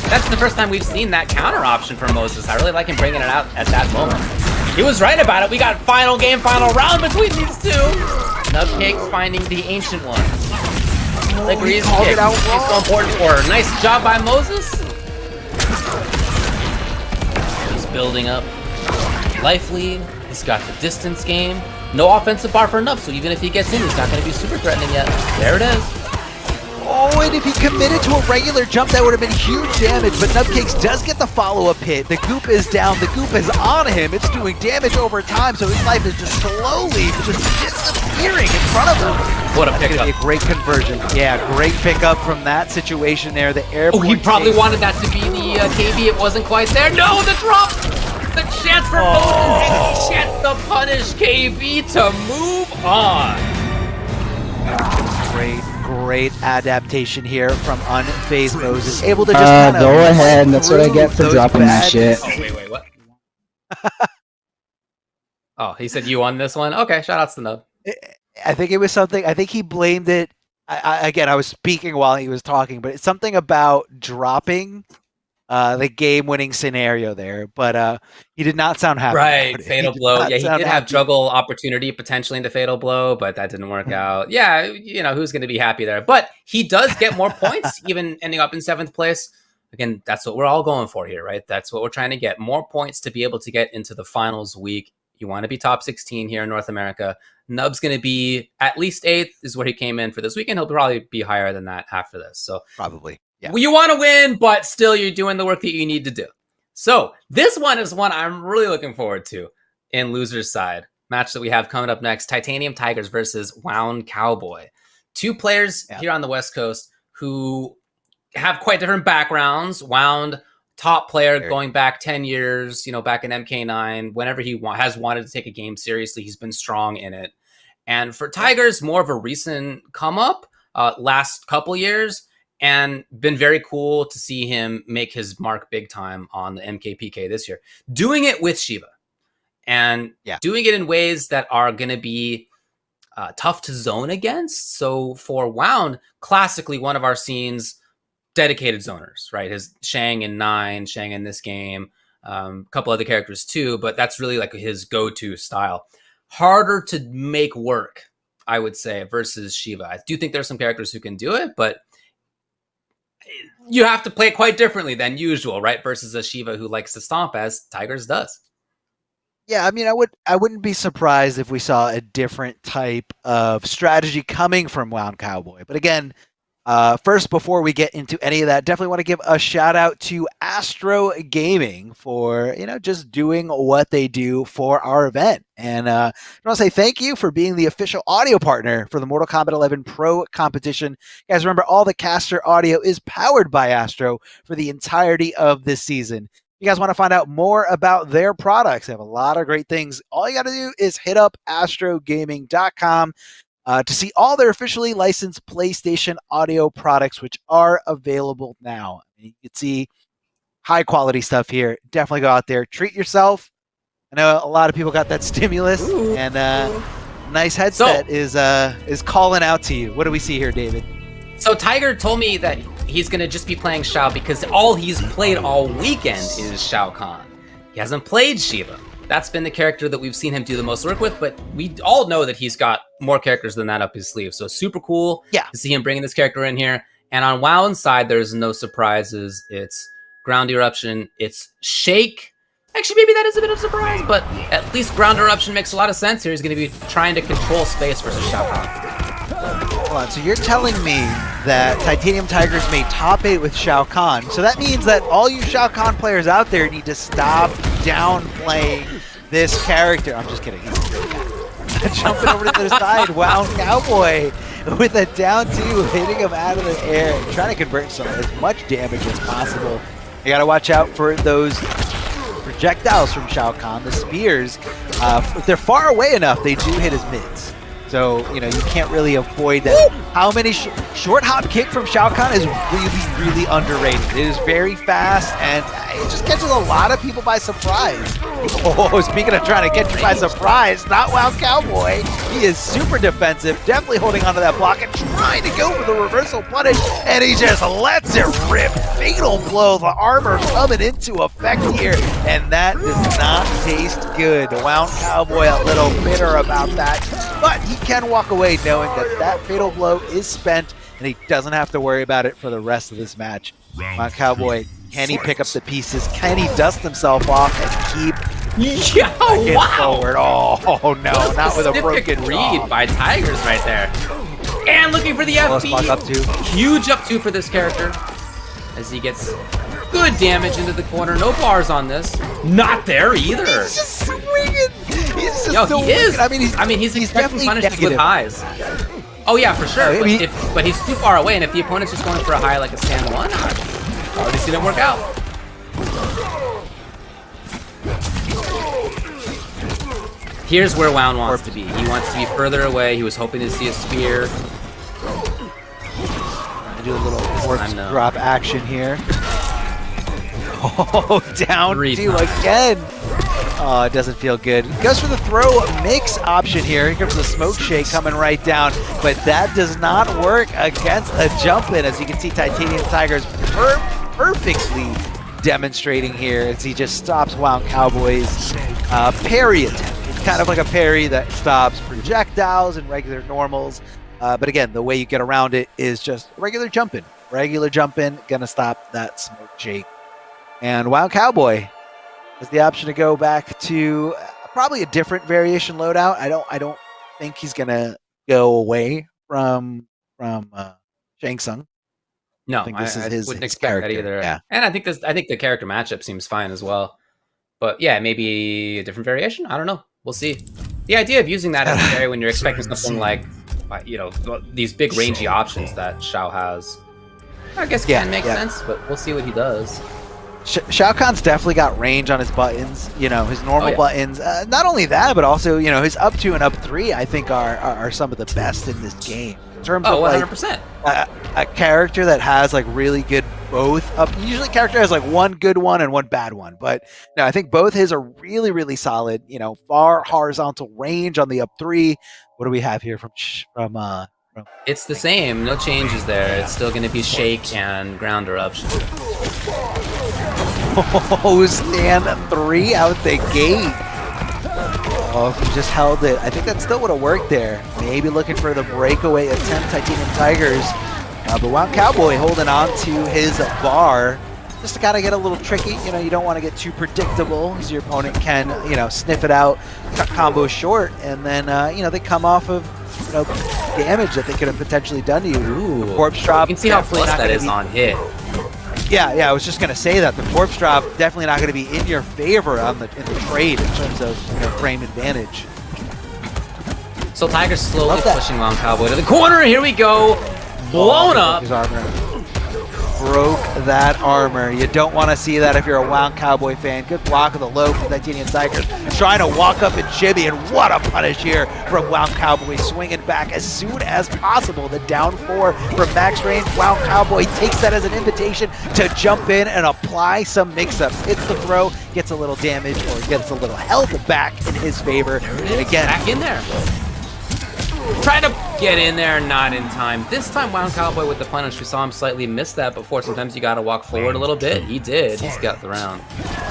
That's the first time we've seen that counter option from Moses. I really like him bringing it out at that moment. He was right about it. We got final game, final round between these two. Nubcakes finding the ancient one. Like Ree's kick. It's so important for her. Nice job by Moses. He's building up life lead. He's got the distance game. No offensive bar for Nub, so even if he gets in, he's not going to be super threatening yet. There it is. Oh, and if he committed to a regular jump, that would have been huge damage, but Nubcakes does get the follow-up hit. The goop is down, the goop is on him. It's doing damage over time, so his life is just slowly just disappearing in front of him. What a That's pickup. gonna be a great conversion. Yeah, great pickup from that situation there. The air. Oh, he probably wanted that to be the KB. It wasn't quite there. No, the drop! The chance for Bowden, and the chance to punish KB to move on. Great adaptation here from Unfazed Moses. Able to just kind of go ahead. That's what I get for dropping that shit. Oh, wait, what? Oh, he said you won this one? Okay, shout outs to Nub. I think it was something, I think he blamed it. Again, I was speaking while he was talking, but it's something about dropping the game-winning scenario there, but he did not sound happy. Right, Fatal Blow. Yeah, he did have juggle opportunity potentially into Fatal Blow, but that didn't work out. Yeah, you know, who's going to be happy there? But he does get more points, even ending up in 7th place. Again, that's what we're all going for here, right? That's what we're trying to get. More points to be able to get into the finals week. You want to be top 16 here in North America. Nub's going to be at least 8th is where he came in for this weekend. He'll probably be higher than that after this. So probably. Yeah. Well, you want to win, but still you're doing the work that you need to do. So this one is one I'm really looking forward to in loser's side. Match that we have coming up next, Titanium Tigers versus Wound Cowboy. 2 players here on the West Coast who have quite different backgrounds. Wound, top player going back 10 years, you know, back in MK9, whenever he has wanted to take a game seriously, he's been strong in it. And for Tigers, more of a recent come up, last couple years, and been very cool to see him make his mark big time on the MKPK this year. Doing it with Shiva and doing it in ways that are going to be tough to zone against. So for Wound, classically one of our scenes, dedicated zoners, right? His Shang in 9, Shang in this game, a couple other characters too, but that's really like his go-to style. Harder to make work, I would say, versus Shiva. I do think there's some characters who can do it, but you have to play it quite differently than usual, right? Versus a Shiva who likes to stomp as Tigers does. Yeah, I mean, I wouldn't be surprised if we saw a different type of strategy coming from Wound Cowboy. But again, first, before we get into any of that, definitely want to give a shout out to Astro Gaming for, you know, just doing what they do for our event. And I want to say thank you for being the official audio partner for the Mortal Kombat 11 Pro competition. Guys, remember, all the caster audio is powered by Astro for the entirety of this season. If you guys want to find out more about their products, they have a lot of great things. All you got to do is hit up astrogaming.com. To see all their officially licensed PlayStation audio products, which are available now. You can see high quality stuff here. Definitely go out there, treat yourself. I know a lot of people got that stimulus, and nice headset is calling out to you. What do we see here, David? So Tiger told me that he's going to just be playing Shao because all he's played all weekend is Shao Kahn. He hasn't played Shiva. That's been the character that we've seen him do the most work with, but we all know that he's got more characters than that up his sleeve. So super cool to see him bringing this character in here. And on Wound's side, there's no surprises. It's Ground Eruption, it's Shake. Actually, maybe that is a bit of a surprise, but at least Ground Eruption makes a lot of sense here. He's going to be trying to control space versus Shao Kahn. Hold on, so you're telling me that Titanium Tigers made top 8 with Shao Kahn. So that means that all you Shao Kahn players out there need to stop downplaying this character. I'm just kidding. Jumping over to the side, Wound Cowboy with a down 2, hitting him out of the air, trying to convert some as much damage as possible. You got to watch out for those projectiles from Shao Kahn, the spears. If they're far away enough, they do hit his mids. So, you know, you can't really avoid that. How many short hop kick from Shao Kahn is really, really underrated. It is very fast, and it just catches a lot of people by surprise. Oh, speaking of trying to catch you by surprise, not Wound Cowboy. He is super defensive, definitely holding onto that block and trying to go for the reversal punish, and he just lets it rip. Fatal blow, the armor coming into effect here, and that does not taste good. Wound Cowboy a little bitter about that, but he can walk away knowing that that fatal blow is spent, and he doesn't have to worry about it for the rest of this match. Wound Cowboy, can he pick up the pieces? Can he dust himself off and keep forward? Oh no, not with a broken read by Tigers right there. And looking for the FP. Block up two. Huge up two for this character. As he gets good damage into the corner. No bars on this. Not there either. He's just swinging. He's just Yo, he is. I mean, he's expecting definitely punishes negative. with highs. Oh yeah, for sure. Yeah, But he's too far away, and if the opponent's just going for a high like a stand one, already seen it work out. Here's where Wound wants to be. He wants to be further away. He was hoping to see a spear. Do a little corpse drop action here. Oh, down two again. Oh, it doesn't feel good. Goes for the throw mix option here. Here comes the smoke shake coming right down, but that does not work against a jump in. As you can see, Titanium Tiger's perfectly demonstrating here as he just stops Wound Cowboy's parry attempt. It's kind of like a parry that stops projectiles and regular normals. But again, the way you get around it is just regular jumping. Regular jumping, gonna stop that smoke shake. And Wound Cowboy has the option to go back to probably a different variation loadout. I don't think he's gonna go away from Shang Tsung. No, I think this is wouldn't his expect character. that either. Yeah. And I think the character matchup seems fine as well. But yeah, maybe a different variation. I don't know. We'll see. The idea of using that as a carry when you're expecting something like, you know, these big rangy options that Shao has, I guess can make sense. But we'll see what he does. Shao Kahn's definitely got range on his buttons, you know, his normal buttons. Not only that, but also, you know, his up 2 and up 3, I think are some of the best in this game. In terms of 100%. Like, a character that has like really good both up. Usually character has like one good one and one bad one, but no, I think both his are really, really solid. You know, far horizontal range on the up 3. What do we have here from It's the same, no changes there. It's still going to be shake and ground eruption. Oh, stand 3 out the gate. Oh, if he just held it, I think that still would have worked there. Maybe looking for the breakaway attempt, Titanium Tigers. But Wound Cowboy holding on to his bar. Just to kind of get a little tricky. You know, you don't want to get too predictable, as your opponent can, you know, sniff it out, cut combos short, and then, you know, they come off of, you know, damage that they could have potentially done to you. Ooh. Corpse drop. You can see how close that is on hit. Yeah, I was just gonna say that the corpse drop definitely not gonna be in your favor in the trade in terms of, you know, frame advantage. So Tiger's slowly pushing Wound Cowboy to the corner. Here we go, blown up. His armor. Broke that armor. You don't want to see that if you're a Wound Cowboy fan. Good block of the low from Titanium Tiger. Trying to walk up and shimmy, and what a punish here from Wound Cowboy. Swinging back as soon as possible. The down 4 from max range. Wound Cowboy takes that as an invitation to jump in and apply some mix-ups. Hits the throw, gets a little damage, or gets a little health back in his favor. And again, back in there. Trying to get in there, not in time. This time, Wound Cowboy with the punish. We saw him slightly miss that before. Sometimes you gotta walk forward a little bit. He did. He's got the round.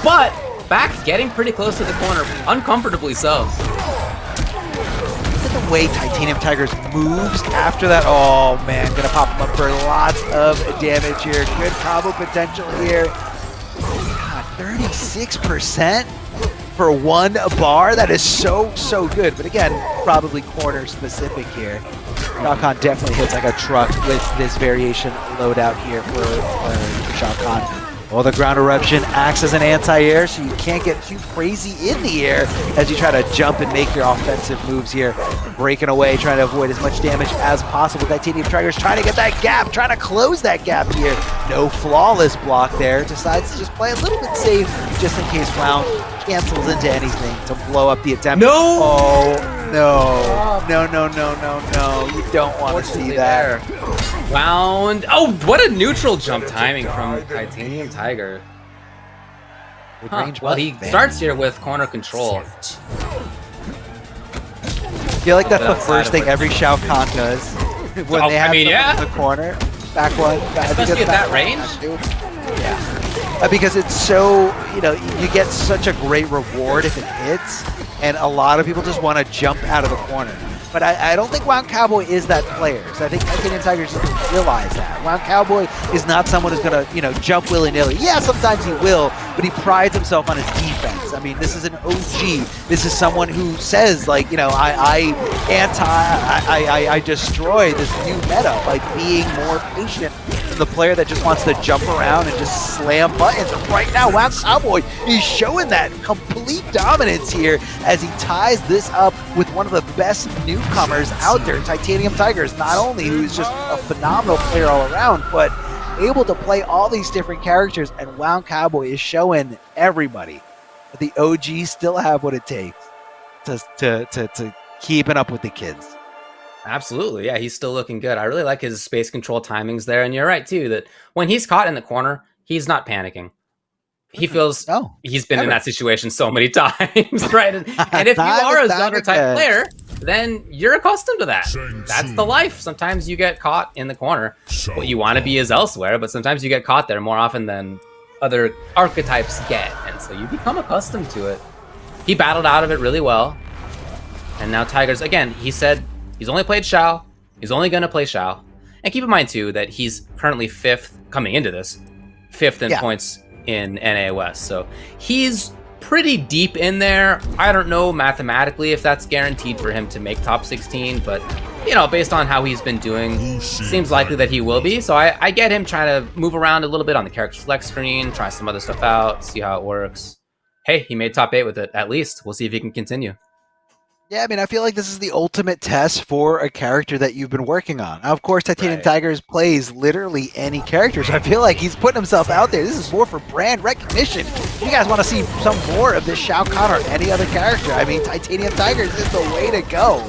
But back getting pretty close to the corner, uncomfortably so. Look at the way Titanium Tigers moves after that. Oh man, gonna pop him up for lots of damage here. Good combo potential here. God, 36%. For one bar, that is so good. But again, probably corner specific here. Shao Kahn definitely hits like a truck with this variation loadout here for Shao Kahn. Well, the ground eruption acts as an anti-air, so you can't get too crazy in the air as you try to jump and make your offensive moves here. Breaking away, trying to avoid as much damage as possible. Titanium Tigers trying to get that gap, trying to close that gap here. No flawless block there. Decides to just play a little bit safe just in case Wound cancels into anything to blow up the attempt. No! Oh, no. No. You don't want to see that. Wound. Oh, what a neutral jump timing from Titanium Tiger. Well, he starts here with corner control. I feel like that's the first thing every Shao Kahn does when they have in the corner. Back one. Especially at that range? Yeah. Because it's so, you know, you get such a great reward if it hits. and a lot of people just want to jump out of the corner. But I don't think Wound Cowboy is that player. So I think Titanium Tigers just realize that. Wound Cowboy is not someone who's going to, jump willy-nilly. Yeah, sometimes he will, but he prides himself on his defense. I mean, this is an OG. This is someone who says, like, I destroy this new meta by being more patient than the player that just wants to jump around and just slam buttons. And right now, Wound Cowboy is showing that complete dominance here as he ties this up with one of the best newcomers out there, Titanium Tigers. Not only who's just a phenomenal player all around, but able to play all these different characters. And Wound Cowboy is showing everybody that the OGs still have what it takes to keeping up with the kids. Absolutely, yeah, he's still looking good. I really like his space control timings there, and you're right too that when he's caught in the corner, he's not panicking. He feels he's been in that situation so many times, right? And if you are a zoner type player, then you're accustomed to that. That's the life. Sometimes you get caught in the corner. What you want to be is elsewhere, but sometimes you get caught there more often than other archetypes get, and so you become accustomed to it. He battled out of it really well, and now Tigers, again, he said he's only played Shao. He's only going to play Shao. And keep in mind, too, that he's currently 5th, coming into this, 5th in points in NA West. So he's pretty deep in there. I don't know mathematically if that's guaranteed for him to make top 16, but, based on how he's been doing, seems likely that he will be. So I get him trying to move around a little bit on the character select screen, try some other stuff out, see how it works. Hey, he made top 8 with it, at least. We'll see if he can continue. Yeah, I mean, I feel like this is the ultimate test for a character that you've been working on. Now, of course, Titanium Tigers plays literally any character, so I feel like he's putting himself out there. This is more for brand recognition. You guys want to see some more of this Shao Kahn or any other character. I mean, Titanium Tigers is the way to go.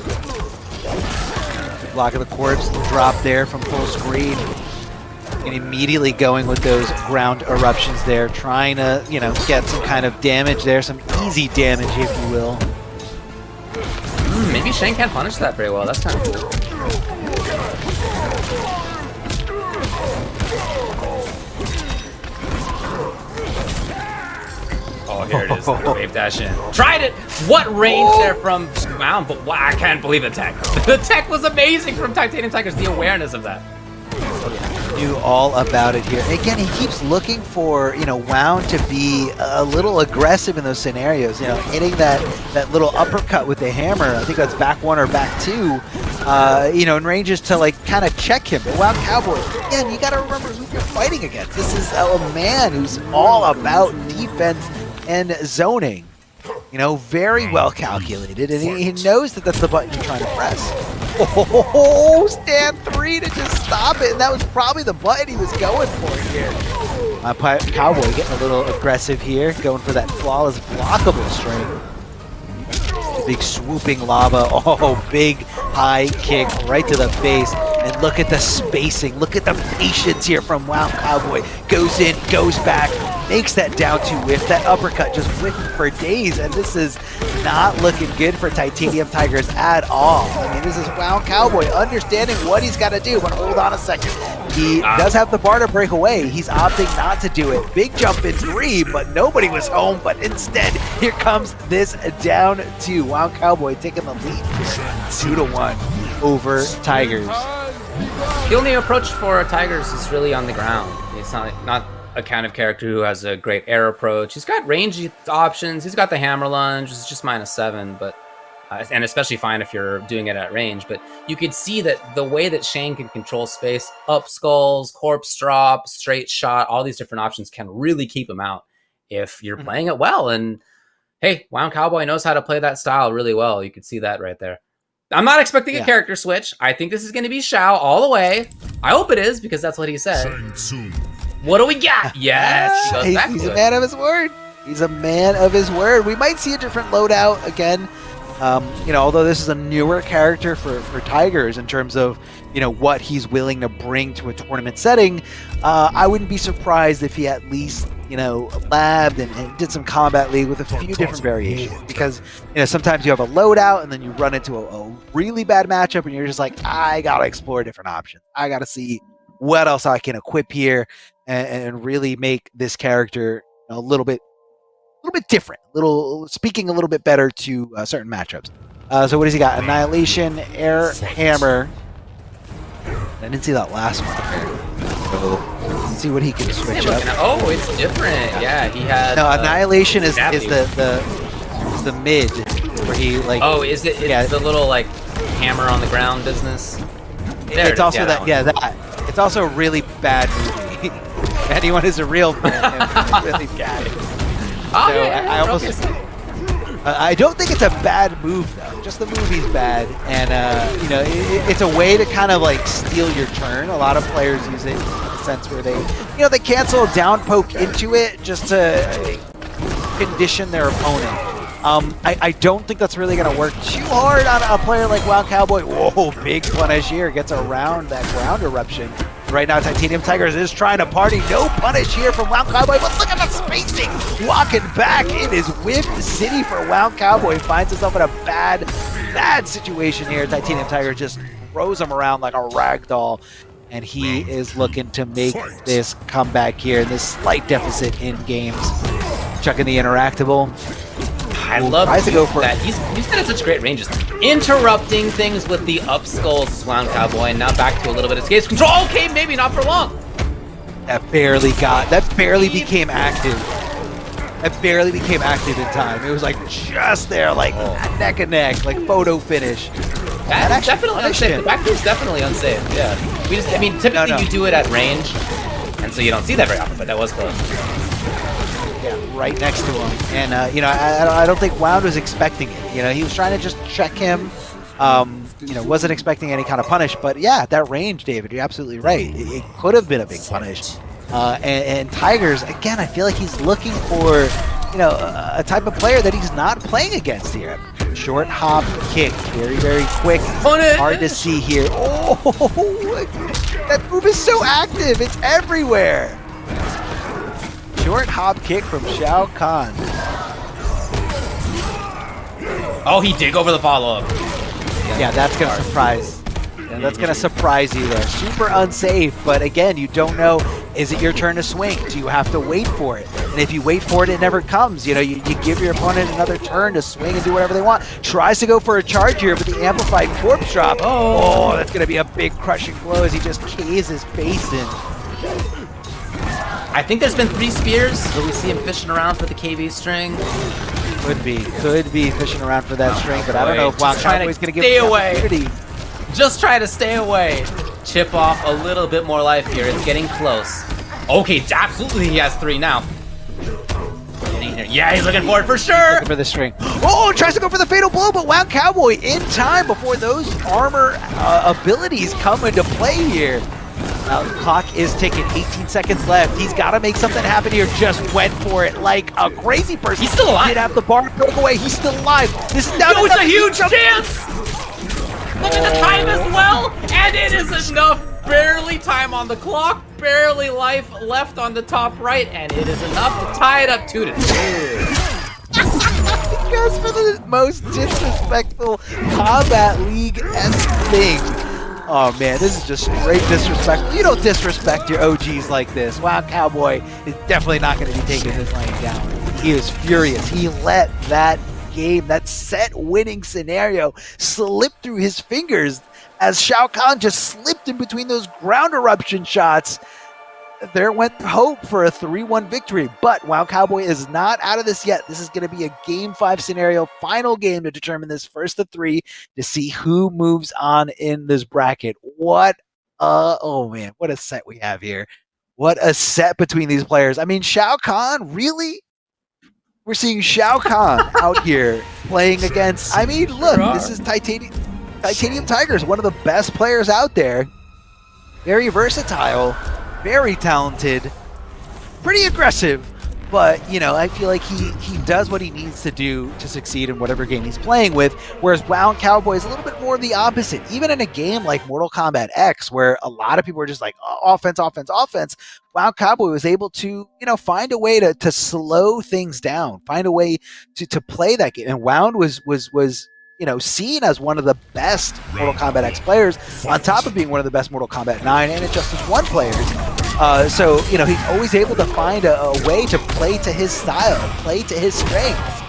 Block of the corpse drop there from full screen. And immediately going with those ground eruptions there, trying to, get some kind of damage there, some easy damage, if you will. Maybe Shane can't punish that very well. That's kind of cool. Oh, here it is. Wave dash in. Tried it! What range there from Wound, but I can't believe the tech. The tech was amazing from Titanium Tigers, the awareness of that. Knew all about it here. Again, he keeps looking for, Wound to be a little aggressive in those scenarios, hitting that little uppercut with the hammer. I think that's back 1 or back 2, in ranges to, kind of check him. But Wound Cowboy, again, you got to remember who you're fighting against. This is a man who's all about defense and zoning. Very well calculated, and he knows that that's the button you're trying to press. Oh, stand 3 to just stop it, and that was probably the button he was going for here. Cowboy getting a little aggressive here, going for that flawless blockable string. Big swooping lava, big high kick right to the face. And look at the spacing, look at the patience here from Wound Cowboy. Goes in, goes back, makes that down 2 whiff. That uppercut just whipping for days, and this is not looking good for Titanium Tigers at all. I mean, this is Wound Cowboy understanding what he's got to do, but hold on a second. He does have the bar to break away. He's opting not to do it. Big jump in 3, but nobody was home, but instead, here comes this down 2. Wound Cowboy taking the lead 2-1 over Tigers. The only approach for Tigers is really on the ground. It's not a kind of character who has a great air approach. He's got range options. He's got the hammer lunge. It's just -7, but and especially fine if you're doing it at range. But you could see that the way that Shane can control space, up skulls, corpse drop, straight shot, all these different options can really keep him out if you're playing it well. And hey, Wound Cowboy knows how to play that style really well. You could see that right there. I'm not expecting a character switch. I think this is going to be Shao all the way. I hope it is, because that's what he said. What do we got? Yes, he's a man of his word. He's a man of his word. We might see a different loadout again. Although this is a newer character for Tigers in terms of, what he's willing to bring to a tournament setting, I wouldn't be surprised if he at least, labbed and did some Combat League with a few different variations. Because, sometimes you have a loadout and then you run into a really bad matchup and you're just like, I got to explore different options. I got to see what else I can equip here and really make this character a little bit little bit different, speaking a little bit better to certain matchups. So what does he got? Annihilation, Air Hammer. I didn't see that last one there. So let's see what he can switch up. Oh, it's different. Yeah, he had. No, Annihilation is the mid where he like. Oh, is it? It's the little like hammer on the ground business. There it's also that. It's also a really bad movie. Anyone who's a real fan is really bad. Oh, so yeah, I don't think it's a bad move though. Just the movie's bad, and it's a way to kind of like steal your turn. A lot of players use it in the sense where they cancel a down poke into it just to condition their opponent. I don't think that's really going to work too hard on a player like Wild Cowboy. Whoa, big punish here. Gets around that ground eruption. Right now, Titanium Tigers is trying to party. No punish here from Wild Cowboy, but look at the spacing. Walking back. It is Whip City for Wild Cowboy. Finds himself in a bad situation here. Titanium Tiger just throws him around like a rag doll. And he is looking to make this comeback here. This slight deficit in games. Chucking the interactable. I love that. He's got such great ranges. Interrupting things with the up skulls, Wound Cowboy, and now back to a little bit of escape control. Okay, maybe not for long. That barely became active. That barely became active in time. It was like just there, like neck and neck, like photo finish. That's definitely unsafe. The back three is definitely unsafe. Yeah. Typically you do it at range, and so you don't see that very often, but that was close. Yeah, right next to him, and I don't think Wound was expecting it. He was trying to just check him. Wasn't expecting any kind of punish, but yeah, that range, David, you're absolutely right. It could have been a big punish. And Tigers, again, I feel like he's looking for a type of player that he's not playing against here. Short hop kick, very, very quick. Hard to see here. Oh, that move is so active. It's everywhere. Short hop kick from Shao Kahn. Oh, he did go for the follow-up. Yeah, that's going to surprise. Yeah, that's going to surprise you there. Super unsafe, but again, you don't know, is it your turn to swing? Do you have to wait for it? And if you wait for it, it never comes. You give your opponent another turn to swing and do whatever they want. Tries to go for a charge here, but the amplified corpse drop. Oh, that's going to be a big crushing blow as he just keys his face in. I think there's been 3 spears, so we see him fishing around for the KB string. Could be fishing around for that string, but I don't know if Wild Cowboy's going to give him the opportunity. Just try to stay away. Chip off a little bit more life here. It's getting close. Okay, absolutely he has 3 now. Yeah, he's looking for it for sure. Looking for the string. Oh, tries to go for the fatal blow, but Wild Cowboy in time before those armor abilities come into play here. Now the clock is ticking, 18 seconds left. He's got to make something happen here. Just went for it like a crazy person. He's still alive. Did have the bar broke away. He's still alive. This is now it's a huge chance. Look at the time as well, and it is enough. Barely time on the clock, barely life left on the top right, and it is enough to tie it up 2-2. Because for the most disrespectful Combat League-esque thing. Oh man, this is just straight disrespectful. You don't disrespect your OGs like this. Wild Cowboy is definitely not going to be taking this lane down. He is furious. He let that game, that set-winning scenario, slip through his fingers as Shao Kahn just slipped in between those ground eruption shots. There went hope for a 3-1 victory, but Wild Cowboy is not out of this yet. This is going to be a Game 5 scenario, final game to determine this first of 3 to see who moves on in this bracket. Oh man, what a set we have here. What a set between these players. I mean, Shao Kahn, really? We're seeing Shao Kahn out here playing against, look, this is Titanium Tigers, one of the best players out there. Very versatile. Very talented, pretty aggressive, but I feel like he does what he needs to do to succeed in whatever game he's playing with, whereas Wound Cowboy is a little bit more of the opposite. Even in a game like Mortal Kombat X, where a lot of people are just like, offense, Wound Cowboy was able to, find a way to slow things down, find a way to play that game, and Wound was seen as one of the best Mortal Kombat X players, on top of being one of the best Mortal Kombat 9 and Injustice 1 players. So, you know, he's always able to find a way to play to his style, play to his strengths.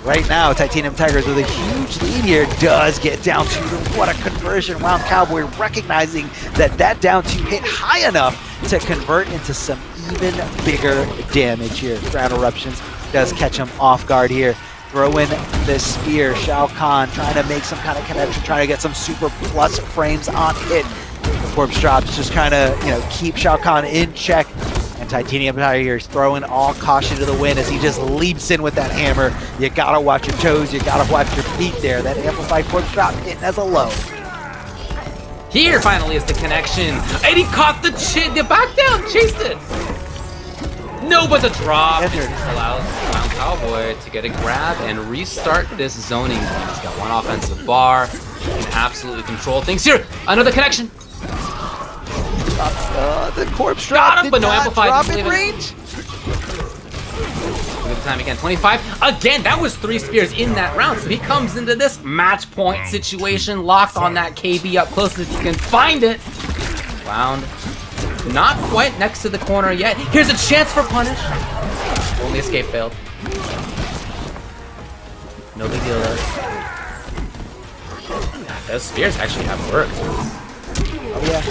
Right now, Titanium Tigers with a huge lead here does get down two. What a conversion. Wound Cowboy recognizing that that down two hit high enough to convert into some even bigger damage here. Ground Eruptions does catch him off guard here. Throw in the spear. Shao Kahn trying to make some kind of connection, trying to get some super plus frames on it. The Corpse Drops just trying to, you know, keep Shao Kahn in check. And Titanium Tigers throwing all caution to the wind as he just leaps in with that hammer. You gotta watch your toes, you gotta watch your feet there. That amplified Corpse Drop hitting as a low. Here finally is the connection. And he caught the back down, chased it. No, but the drop just allows Wound Cowboy to get a grab and restart this zoning game. He's got one offensive bar. He can absolutely control things. Here, another connection. The Corpse Drop but no amplified. Drop in range. Look at the time again, 25. Again, that was 3 spears in that round, so he comes into this match point situation, locked on that KB up close as he can find it. Wound. Not quite next to the corner yet. Here's a chance for punish. Only escape failed. No big deal though. Those spears actually have worked. Oh yeah,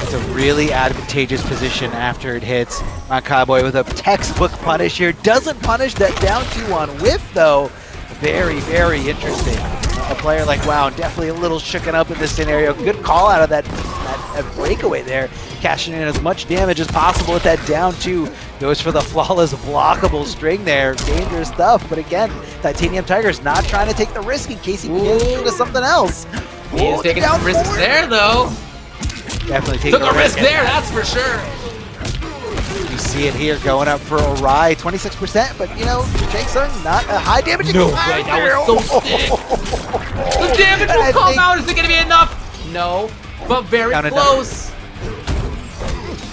it's a really advantageous position after it hits. Wound Cowboy with a textbook punish here. Doesn't punish that down 2 on whiff though. Very, very interesting. A player like Wound definitely a little shooken up in this scenario. Good call out of that breakaway there. Cashing in as much damage as possible with that down 2. Goes for the flawless blockable string there. Dangerous stuff. But again, Titanium Tigers not trying to take the risk in case he gets into something else. He is taking some risks there though. Definitely taking a risk there, that's for sure. You see it here going up for a ride, 26%, but you know, Jake's not a high damage. No way, that was so sick. The damage will come out. Is it going to be enough? No, but very close.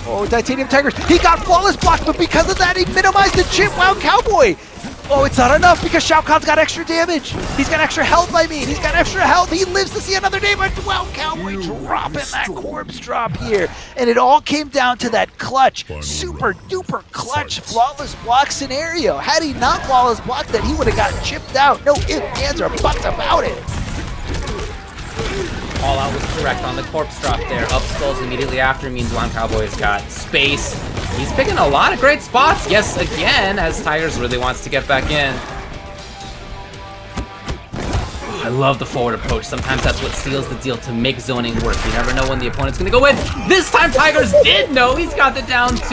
Oh, Titanium Tigers, he got flawless block, but because of that, he minimized the chip. Wound Cowboy. Oh, it's not enough because Shao Kahn's got extra damage. He's got extra health, I mean. He's got extra health. He lives to see another damage. Wound Cowboy dropping that Corpse Drop here. And it all came down to that clutch, super duper clutch flawless block scenario. Had he not flawless blocked that, he would have gotten chipped out. No ifs, ands, or buts about it. All out was correct on the Corpse Drop there. Up skulls immediately after means Wound Cowboy's got space. He's picking a lot of great spots. Yes, again, as Tigers really wants to get back in. I love the forward approach. Sometimes that's what seals the deal to make zoning work. You never know when the opponent's going to go in. This time Tigers did know. He's got the down 2.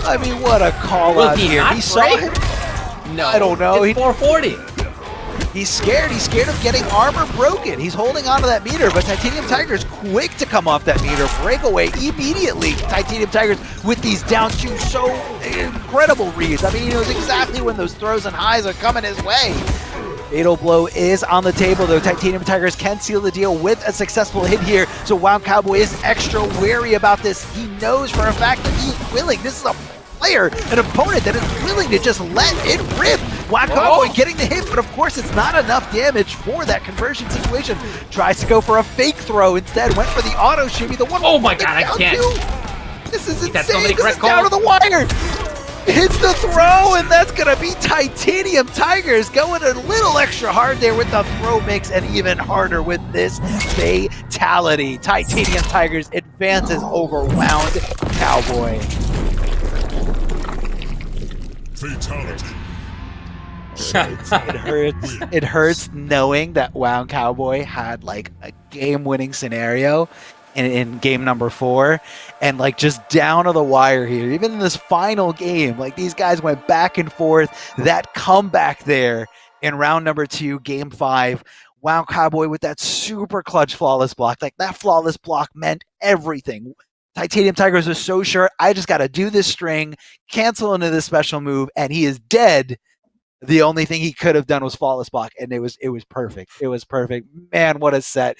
I mean, what a call out here. He saw him. No, I don't know. It's 440. He's scared. He's scared of getting armor broken. He's holding onto that meter, but Titanium Tigers quick to come off that meter. Breakaway immediately. Titanium Tigers with these down 2 so incredible reads. I mean, he knows exactly when those throws and highs are coming his way. Fatal blow is on the table, though. Titanium Tigers can seal the deal with a successful hit here, so Wound Cowboy is extra wary about this. He knows for a fact that he's willing. This is a player, an opponent that is willing to just let it rip. Wound Cowboy getting the hit, but of course it's not enough damage for that conversion situation. Tries to go for a fake throw instead, went for the auto shimmy. The one. Oh my god, I can't. This is insane. That's so many this is down to the wire. Hits the throw, and that's gonna be Titanium Tigers going a little extra hard there with the throw mix, and even harder with this fatality. Titanium Tigers advances over Wound Cowboy. Fatality. It hurts. It hurts knowing that Wound Cowboy had like a game-winning scenario in game number 4, and like just down to the wire here. Even in this final game, like these guys went back and forth. That comeback there in round number 2, game 5. Wound Cowboy with that super clutch flawless block. Like that flawless block meant everything. Titanium Tigers was so sure, I just got to do this string, cancel into this special move, and he is dead. The only thing he could have done was flawless block, and it was perfect. It was perfect. Man, what a set.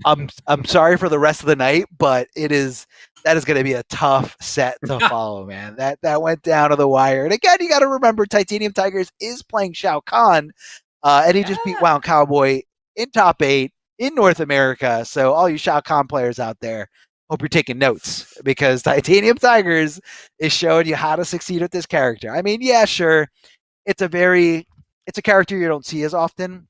I'm sorry for the rest of the night, but that is going to be a tough set to follow, man. That went down to the wire. And again, you got to remember Titanium Tigers is playing Shao Kahn, and he just beat Wound Cowboy in top 8 in North America. So all you Shao Kahn players out there, hope you're taking notes, because Titanium Tigers is showing you how to succeed with this character. I mean, yeah, sure, it's a character you don't see as often.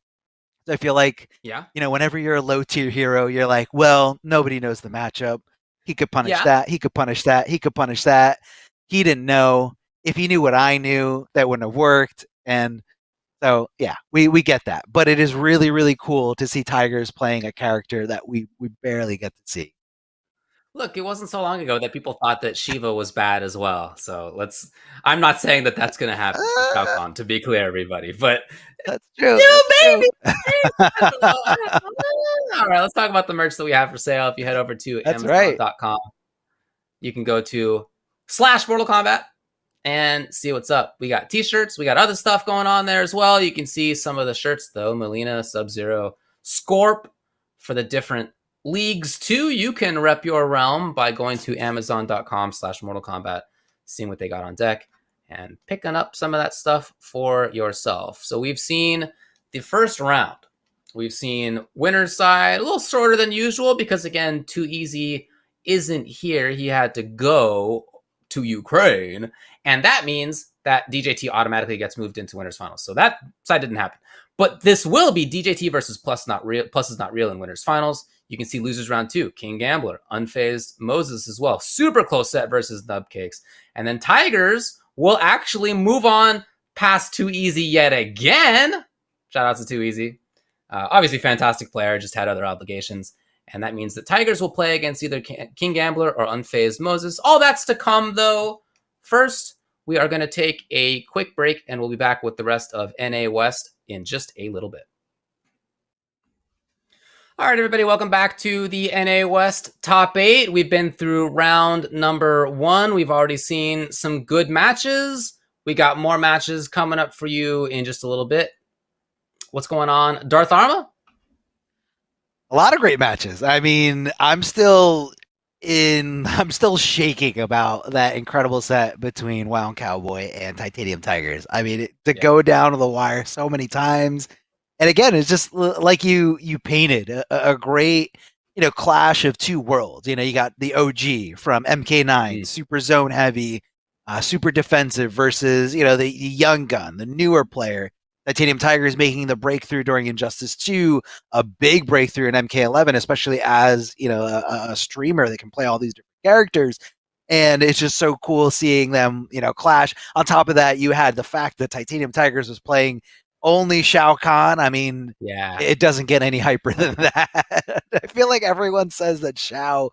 I feel like, Yeah. whenever you're a low tier hero, you're like, well, nobody knows the matchup. He could punish Yeah. that. He could punish that. He could punish that. He didn't know. If he knew what I knew, that wouldn't have worked. And so, yeah, we get that. But it is really, really cool to see Tigers playing a character that we barely get to see. Look, it wasn't so long ago that people thought that Shiva was bad as well. So I'm not saying that that's going to happen for Shao Kahn, to be clear, everybody. But That's true. baby. That's true. All right, let's talk about the merch that we have for sale. If you head over to That's right. Amazon.com, you can go to /Mortal Kombat and see what's up. We got t-shirts. We got other stuff going on there as well. You can see some of the shirts, though. Melina, Sub-Zero, Scorp for the different leagues, too. You can rep your realm by going to Amazon.com/Mortal Kombat, seeing what they got on deck, and picking up some of that stuff for yourself. So we've seen the first round. We've seen winner's side, a little shorter than usual because, again, Too Easy isn't here. He had to go to Ukraine, and that means that DJT automatically gets moved into winner's finals. So that side didn't happen. But this will be DJT versus Plus is not real in winner's finals. You can see losers round 2, King Gambler, Unfazed Moses as well. Super close set versus Nubcakes. And then Tigers will actually move on past Too Easy yet again. Shout out to Too Easy. Obviously, fantastic player, just had other obligations. And that means that Tigers will play against either King Gambler or Unfazed Moses. All that's to come, though. First, we are going to take a quick break, and we'll be back with the rest of NA West in just a little bit. All right, everybody, welcome back to the NA West Top 8. We've been through round number 1. We've already seen some good matches. We got more matches coming up for you in just a little bit. What's going on, Darth Arma? A lot of great matches. I mean, I'm still shaking about that incredible set between Wound Cowboy and Titanium Tigers. I mean, go down to the wire so many times. And again, it's just like you painted a great, clash of two worlds. You got the OG from MK9, super zone heavy, super defensive versus, the young gun, the newer player. Titanium Tigers making the breakthrough during Injustice 2, a big breakthrough in MK11, especially as, a streamer that can play all these different characters. And it's just so cool seeing them, clash. On top of that, you had the fact that Titanium Tigers was playing only Shao Kahn. I mean, it doesn't get any hyper than that. I feel like everyone says that Shao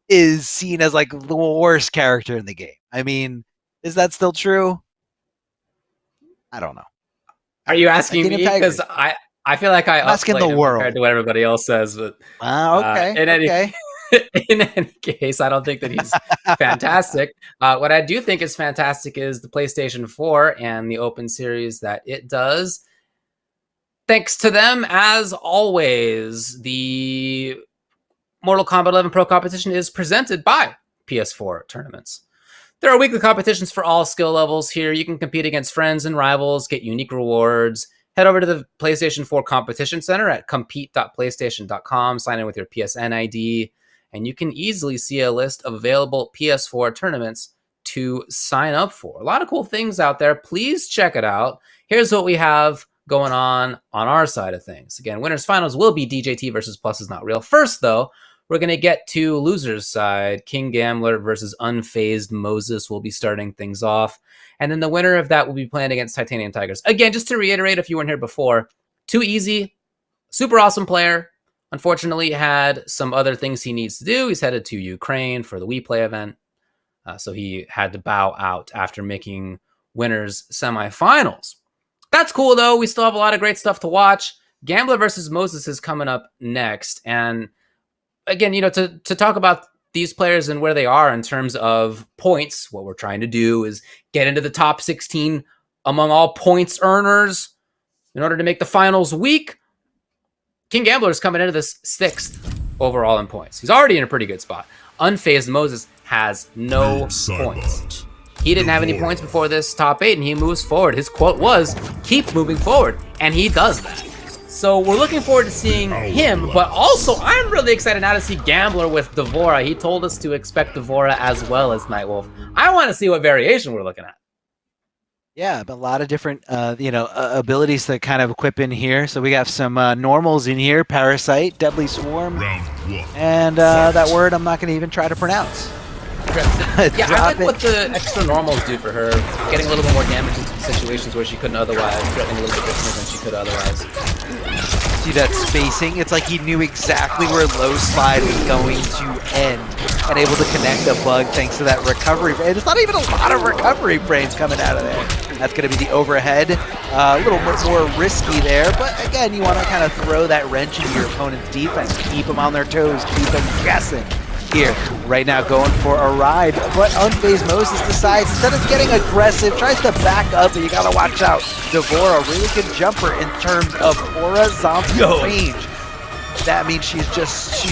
is seen as like the worst character in the game. I mean, is that still true? I don't know. Are you asking me? Because I feel like I'm asking the world compared to what everybody else says. But okay. In any case, I don't think that he's fantastic. What I do think is fantastic is the PlayStation 4 and the open series that it does. Thanks to them, as always, the Mortal Kombat 11 Pro competition is presented by PS4 Tournaments. There are weekly competitions for all skill levels here. You can compete against friends and rivals, get unique rewards. Head over to the PlayStation 4 Competition Center at compete.playstation.com, sign in with your PSN ID, and you can easily see a list of available PS4 tournaments to sign up for. A lot of cool things out there. Please check it out. Here's what we have going on our side of things. Again, winners finals will be DJT versus Plus is not real. First, though, we're going to get to losers side. King Gambler versus Unfazed Moses will be starting things off. And then the winner of that will be playing against Titanium Tigers. Again, just to reiterate, if you weren't here before, Too Easy, super awesome player. Unfortunately, had some other things he needs to do. He's headed to Ukraine for the We Play event. So he had to bow out after making winners semifinals. That's cool, though. We still have a lot of great stuff to watch. Gambler versus Moses is coming up next. And again, to talk about these players and where they are in terms of points, what we're trying to do is get into the top 16 among all points earners in order to make the finals week. King Gambler is coming into this 6th overall in points. He's already in a pretty good spot. Unfazed Moses has no points. He didn't have any points before this top 8, and he moves forward. His quote was, keep moving forward, and he does that. So we're looking forward to seeing him, but also I'm really excited now to see Gambler with Devora. He told us to expect Devora as well as Nightwolf. I want to see what variation we're looking at. Yeah, but a lot of different, abilities to kind of equip in here. So we got some normals in here: Parasite, Deadly Swarm, and that word I'm not going to even try to pronounce. Yeah, I like what the extra normals do for her. Getting a little bit more damage in situations where she couldn't otherwise, threatening a little bit different than she could otherwise. See that spacing? It's like he knew exactly where low slide was going to end and able to connect the bug thanks to that recovery. And it's not even a lot of recovery frames coming out of there. That's going to be the overhead. A little bit more risky there, but again, you want to kind of throw that wrench into your opponent's defense. Keep them on their toes, keep them guessing. Here, right now going for a ride, but Unfazed Moses decides, instead of getting aggressive, tries to back up, and you gotta watch out. Devora, really good jumper in terms of horizontal range. That means she's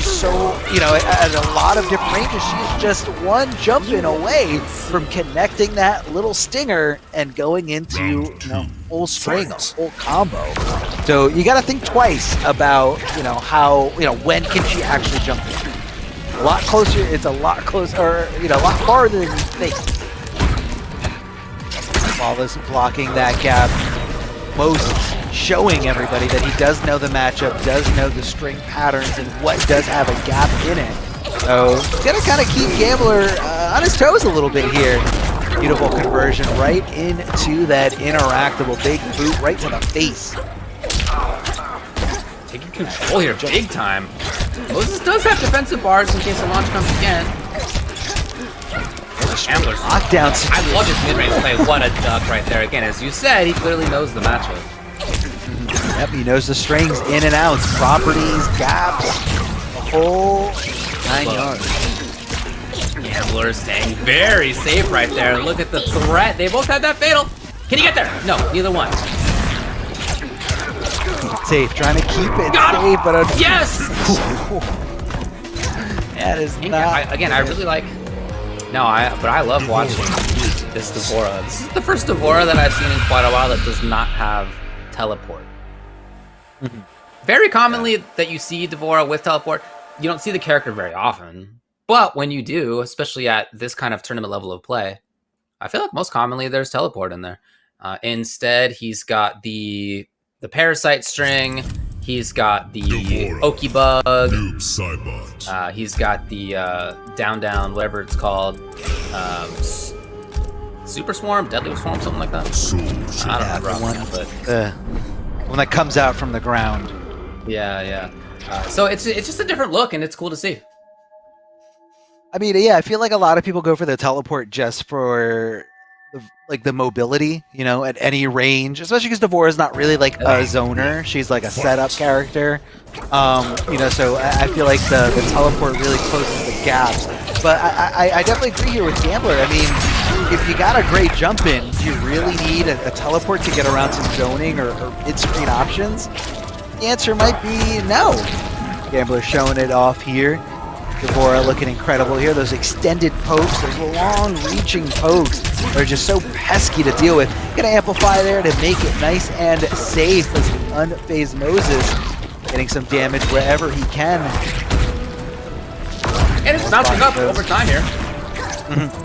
so, at a lot of different ranges, she's just one jump in away from connecting that little stinger and going into, full string, a full combo. So you gotta think twice about, how, when can she actually jump in. A lot closer, it's a lot closer, or, a lot farther than you think. Flawless blocking that gap. Moses showing everybody that he does know the matchup, does know the string patterns, and what does have a gap in it. So, he's gonna kind of keep Gambler on his toes a little bit here. Beautiful conversion right into that interactable big boot right to the face. Taking control here, big time. Moses does have defensive bars in case the launch comes again. Gambler's lockdown. I love his mid-range play. What a duck right there. Again, as you said, he clearly knows the matchup. Yep, he knows the strings in and outs, properties, gaps, the whole 9 yards. Gambler staying very safe right there. Look at the threat. They both had that fatal. Can he get there? No, neither one. Safe, trying to keep it safe, but yes. That is not. I really like. No, but I love watching this Devora. This is the first Devora that I've seen in quite a while that does not have teleport. Very commonly that you see Devora with teleport, you don't see the character very often. But when you do, especially at this kind of tournament level of play, I feel like most commonly there's teleport in there. Instead, he's got the Parasite string. He's got the Oki bug. He's got the down, whatever it's called. Super Swarm, Deadly Swarm, something like that. I don't remember, but one that comes out from the ground. Yeah. So it's just a different look, and it's cool to see. I mean, yeah, I feel like a lot of people go for the teleport just for the mobility, at any range, especially because Devora is not really like a zoner. She's like a setup character. So I feel like the teleport really closes the gaps. But I definitely agree here with Gambler. I mean, if you got a great jump in, do you really need a teleport to get around some zoning or mid-screen options? The answer might be no. Gambler showing it off here. Devora looking incredible here. Those extended pokes, those long-reaching pokes are just so pesky to deal with. Gonna amplify there to make it nice and safe as Unfazed Moses getting some damage wherever he can. And it's bouncing up over time here.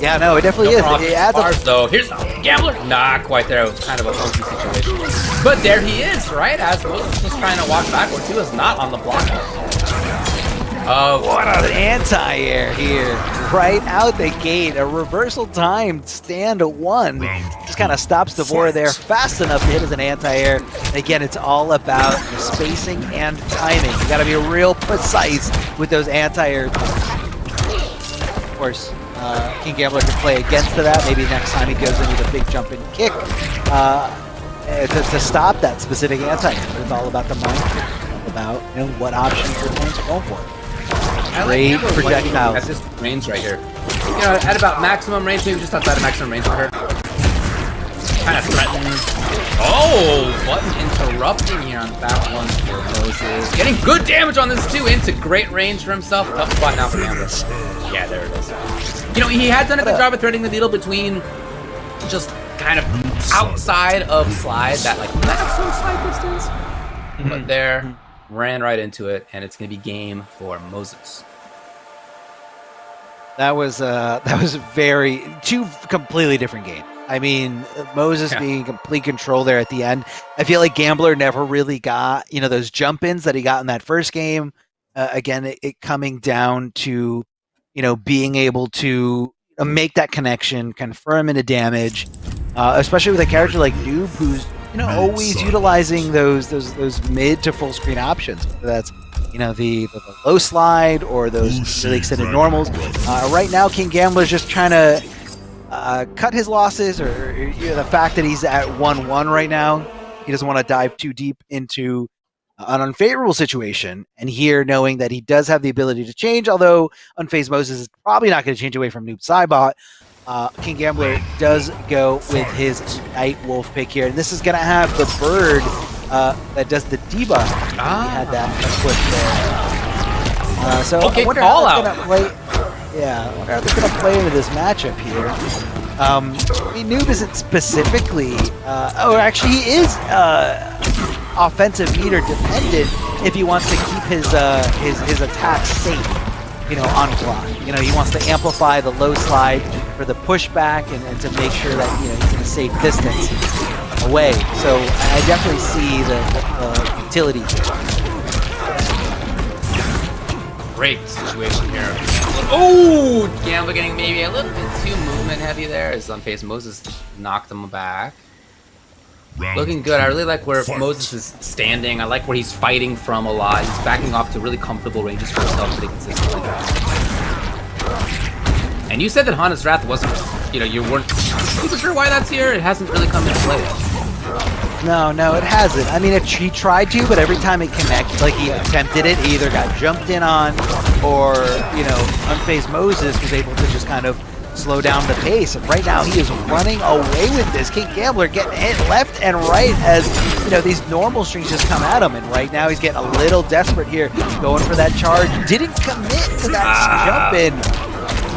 Yeah, no, it definitely is. It adds bars, though. Here's Gambler. Not quite there. It was kind of a funky situation. But there he is, right? As Moses was trying to walk backwards. He was not on the block. What an anti-air here. Right out the gate. A reversal timed stand 1. Just kind of stops Devora there fast enough to hit as an anti-air. Again, it's all about the spacing and timing. You got to be real precise with those anti-air. Of course, King Gambler can play against that. Maybe next time he goes in with a big jump and kick to stop that specific anti-air. It's all about the mind, about what options your opponents are going for. Great projectiles. At this range right here. At about maximum range, maybe just outside of maximum range for her. Kind of threatened. Oh, button interrupting here on that one for Moses. Getting good damage on this too, into great range for himself. Tough spot now for Gambler. Yeah, there it is. He had done a good job of threading the needle between just kind of outside of slide, that like maximum slide distance. But there, ran right into it, and it's going to be game for Moses. That was very two completely different games. I mean, Moses being in complete control there at the end. I feel like Gambler never really got, those jump ins that he got in that first game. Again, it coming down to, being able to make that connection, confirm into damage, especially with a character like Noob, who's always utilizing those mid to full screen options. Whether that's the low slide or those really extended normals. Right now, King Gambler's just trying to cut his losses, or the fact that he's at 1-1 right now. He doesn't want to dive too deep into an unfavorable situation. And here, knowing that he does have the ability to change, although Unfazed Moses is probably not going to change away from Noob Saibot, King Gambler does go with his Night Wolf pick here. And this is going to have the bird that does the debuff. He had that equipped there. So I wonder how that's going to play. Yeah, I wonder how they're going to play into this matchup here. I mean, Noob isn't specifically. Actually, he is offensive meter dependent if he wants to keep his attacks safe. On block. He wants to amplify the low slide for the pushback and to make sure that he's in a safe distance away. So I definitely see the utility here. Great situation here. Oh, Gambler getting maybe a little bit too movement heavy there as Unfazed Moses knocked him back. Looking good. I really like where Moses is standing. I like where he's fighting from a lot. He's backing off to really comfortable ranges for himself pretty consistently. And you said that Hana's Wrath wasn't, you weren't super sure why that's here. It hasn't really come into play yet. No, it hasn't. I mean, he tried to, but every time it connected, like he attempted it, he either got jumped in on, or, Unfazed Moses was able to just kind of slow down the pace. And right now he is running away with this. King Gambler getting hit left and right as these normal strings just come at him, and right now he's getting a little desperate here, going for that charge. Didn't commit to that jump in.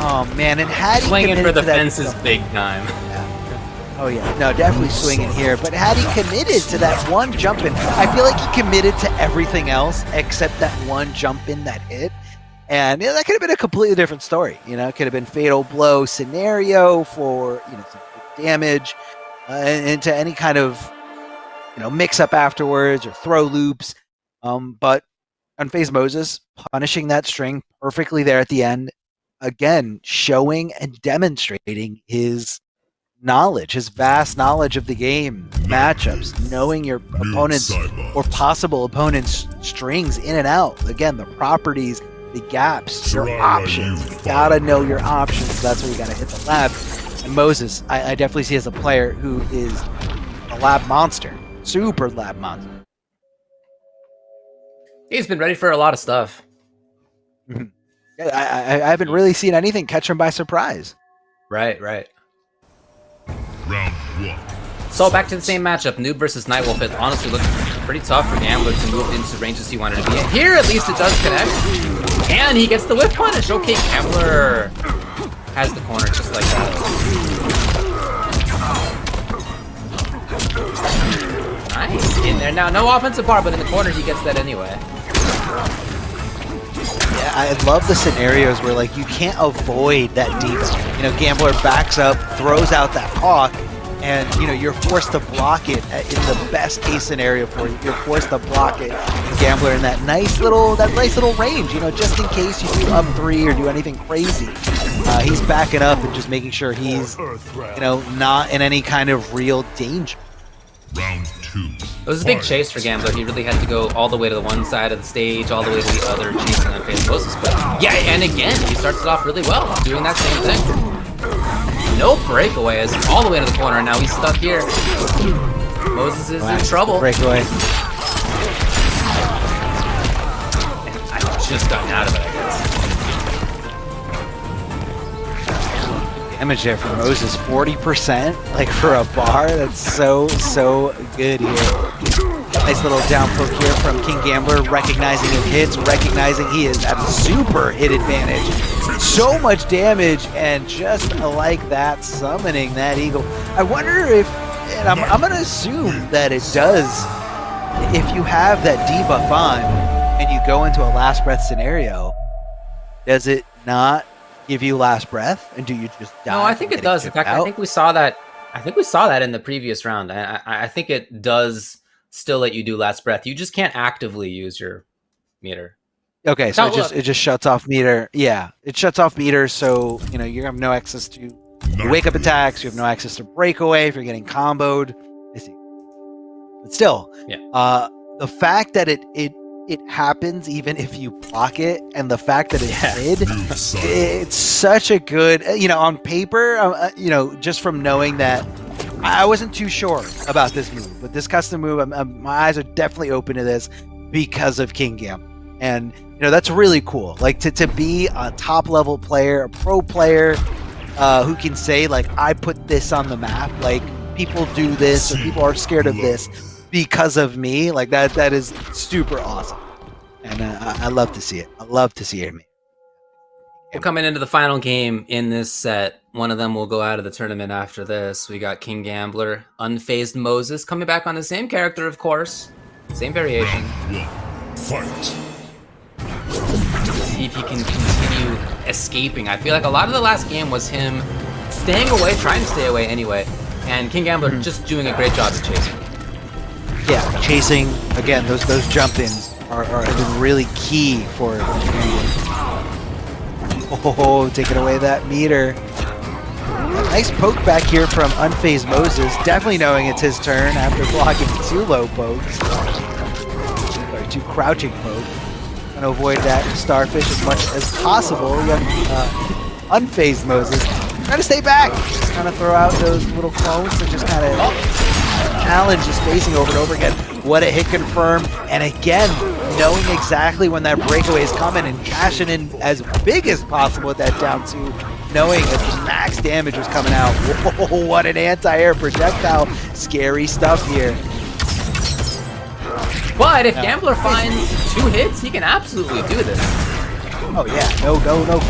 Oh man, and had he swinging for the to that, fences big time. Oh yeah, no, definitely swinging here. But had he committed to that one jump in, I feel like he committed to everything else except that one jump in that hit. And that could have been a completely different story. It could have been fatal blow scenario for some big damage into any kind of mix up afterwards or throw loops. But Unfazed Moses punishing that string perfectly there at the end, again showing and demonstrating his knowledge, his vast knowledge of the game, matchups, knowing your opponent's or possible opponent's strings in and out. Again, the properties, the gaps, your options. You gotta know your options. That's where you gotta hit the lab. And Moses, I definitely see as a player who is a lab monster, super lab monster. He's been ready for a lot of stuff. I haven't really seen anything catch him by surprise. Right. Round 1. So back to the same matchup, Noob versus Nightwolf. It honestly looked pretty tough for Gambler to move into ranges he wanted to be in. Here, at least it does connect. And he gets the whiff punish. Okay, Gambler has the corner just like that. Nice. In there now. No offensive bar, but in the corner he gets that anyway. Yeah, I love the scenarios where you can't avoid that deep. Gambler backs up, throws out that hawk, and you're forced to block it in the best case scenario for you. You're forced to block it. And Gambler in that nice little range, just in case you do up 3 or do anything crazy. He's backing up and just making sure he's not in any kind of real danger. Round 2. It was a big chase for Gambler. He really had to go all the way to the one side of the stage, all the way to the other, chasing Unfazed Moses. But yeah, and again, he starts it off really well, doing that same thing. No breakaway as all the way to the corner. Now he's stuck here. Moses is in trouble. Breakaway. I just gotten out of it, I guess. Damage there for Moses, 40%, for a bar. That's so good here. Nice little down poke here from King Gambler, recognizing his hits, recognizing he is at a super hit advantage. So much damage, and just like that, summoning that eagle. I wonder if, and I'm going to assume that it does if you have that debuff on and you go into a last breath scenario, does it not give you last breath, and do you just die? No, I think it does. In fact, I think we saw that. I think we saw that in the previous round. I think it does still let you do last breath. You just can't actively use your meter. Okay, so it just shuts off meter. Yeah, it shuts off meter, so you have no access to wake up attacks. You have no access to breakaway if you're getting comboed. I see, but still, yeah. The fact that it happens even if you block it, and the fact that it did, it's such a good, on paper, just from knowing that, I wasn't too sure about this move, but this custom move, my eyes are definitely open to this because of King Gam. And, that's really cool. Like, to be a top level player, a pro player, who can say, like, I put this on the map, like, people do this, or people are scared of this because of me, like, that is super awesome. And I love to see it. I love to see it. We're coming into the final game in this set. One of them will go out of the tournament after this. We got King Gambler, Unfazed Moses, coming back on the same character, of course. Same variation. Fight. See if he can continue escaping. I feel like a lot of the last game was him staying away, trying to stay away anyway, and King Gambler just doing a great job of chasing. Yeah, chasing, again, those jump-ins have been really key for Oh, taking away that meter. A nice poke back here from Unfazed Moses, definitely knowing it's his turn after blocking 2 low pokes. Or 2 crouching pokes. Trying to avoid that starfish as much as possible. Young Unfazed Moses trying to stay back. Just kind of throw out those little clones and just kind of challenge the spacing over and over again. What a hit confirm. And again, knowing exactly when that breakaway is coming and cashing in as big as possible with that down 2, knowing that the max damage was coming out. Whoa, what an anti-air projectile. Scary stuff here. But if Gambler finds 2 hits, he can absolutely do this. Oh yeah, no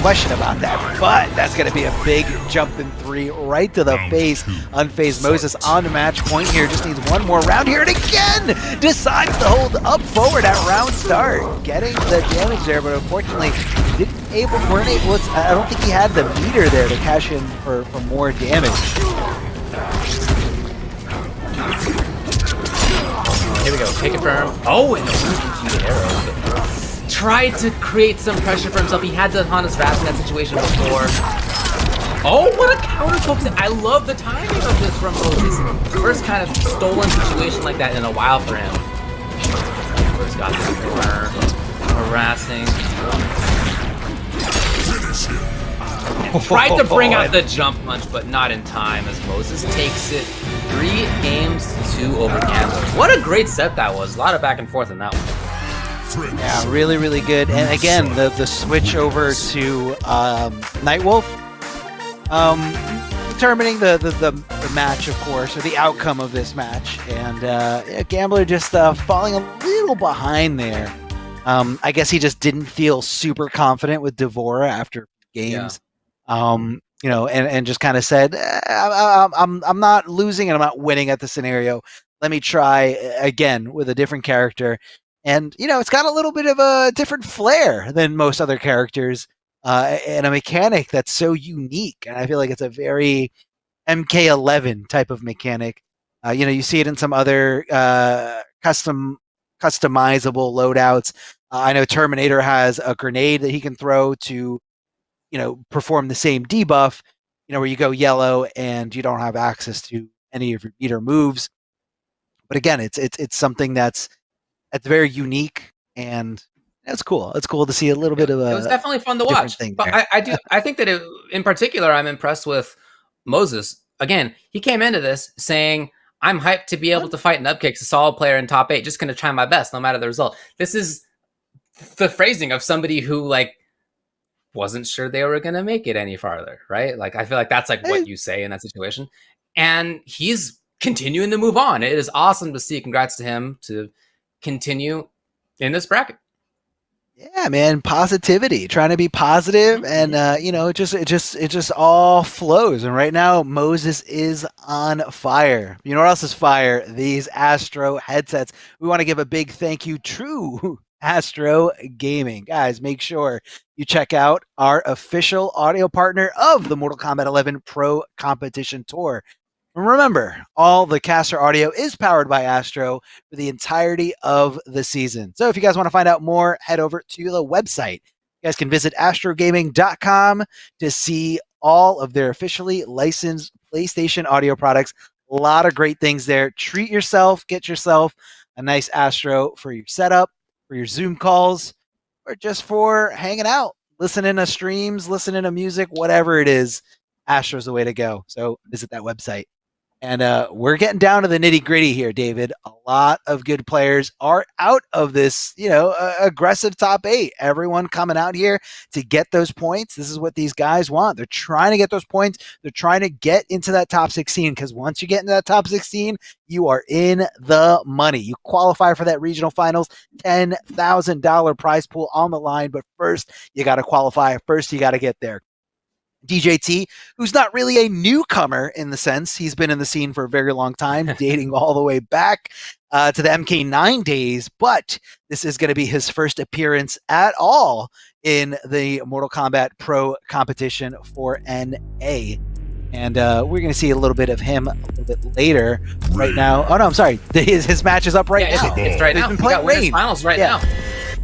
question about that. But that's going to be a big jumping 3 right to the face. Unfazed Moses on the match point here. Just needs one more round here, and again decides to hold up forward at round start, getting the damage there. But unfortunately, I don't think he had the meter there to cash in for more damage. Here we go, take it firm. Oh, and the arrow. Tried to create some pressure for himself. He had the Hannes Wrath in that situation before. Oh, what a counter poke! I love the timing of this from Moses. First kind of stolen situation like that in a while for him. First got the corner, harassing. Tried to bring out the jump punch, but not in time as Moses takes it 3 games to 2 over Gambler. What a great set that was. A lot of back and forth in that one. Yeah, really, really good. And again, the switch over to Nightwolf, determining the match, of course, or the outcome of this match. And Gambler just falling a little behind there. I guess he just didn't feel super confident with Devora after games. Yeah. And just kind of said, I'm not losing and I'm not winning at the scenario. Let me try again with a different character. And, it's got a little bit of a different flair than most other characters, and a mechanic that's so unique. And I feel like it's a very MK11 type of mechanic. You see it in some other customizable loadouts. I know Terminator has a grenade that he can throw to, perform the same debuff, where you go yellow and you don't have access to any of your meter moves. But again, it's something that's very unique, and it's cool. It's cool to see a little bit of a. It was definitely fun to watch. But I think that in particular, I'm impressed with Moses. Again, he came into this saying, "I'm hyped to be able to fight an upkick, a solid player in top 8. Just going to try my best, no matter the result." This is the phrasing of somebody who wasn't sure they were going to make it any farther, right? I feel like that's what you say in that situation, and he's continuing to move on. It is awesome to see. Congrats to him to continue in this bracket. Yeah, man, positivity. Trying to be positive, and you know, it just all flows. And right now, Moses is on fire. You know what else is fire? These Astro headsets. We want to give a big thank you, True Astro Gaming, guys. Make sure you check out our official audio partner of the Mortal Kombat 11 Pro Competition Tour. Remember, all the caster audio is powered by Astro for the entirety of the season. So if you guys want to find out more, head over to the website. You guys can visit astrogaming.com to see all of their officially licensed PlayStation audio products. A lot of great things there. Treat yourself, get yourself a nice Astro for your setup, for your Zoom calls, or just for hanging out, listening to streams, listening to music, whatever it is. Astro's the way to go. So visit that website. And we're getting down to the nitty gritty here, David. A lot of good players are out of this, you know, aggressive top 8. Everyone coming out here to get those points. This is what these guys want. They're trying to get those points. They're trying to get into that top 16, because once you get into that top 16, you are in the money. You qualify for that regional finals, $10,000 prize pool on the line. But first, you got to qualify. First, you got to get there. DJT, who's not really a newcomer in the sense he's been in the scene for a very long time, dating all the way back to the MK9 days, but this is going to be his first appearance at all in the Mortal Kombat Pro competition for NA. And we're going to see a little bit of him a little bit later. Right now, oh no, I'm sorry, his match is up right now. It's right now. He's got winners finals right now.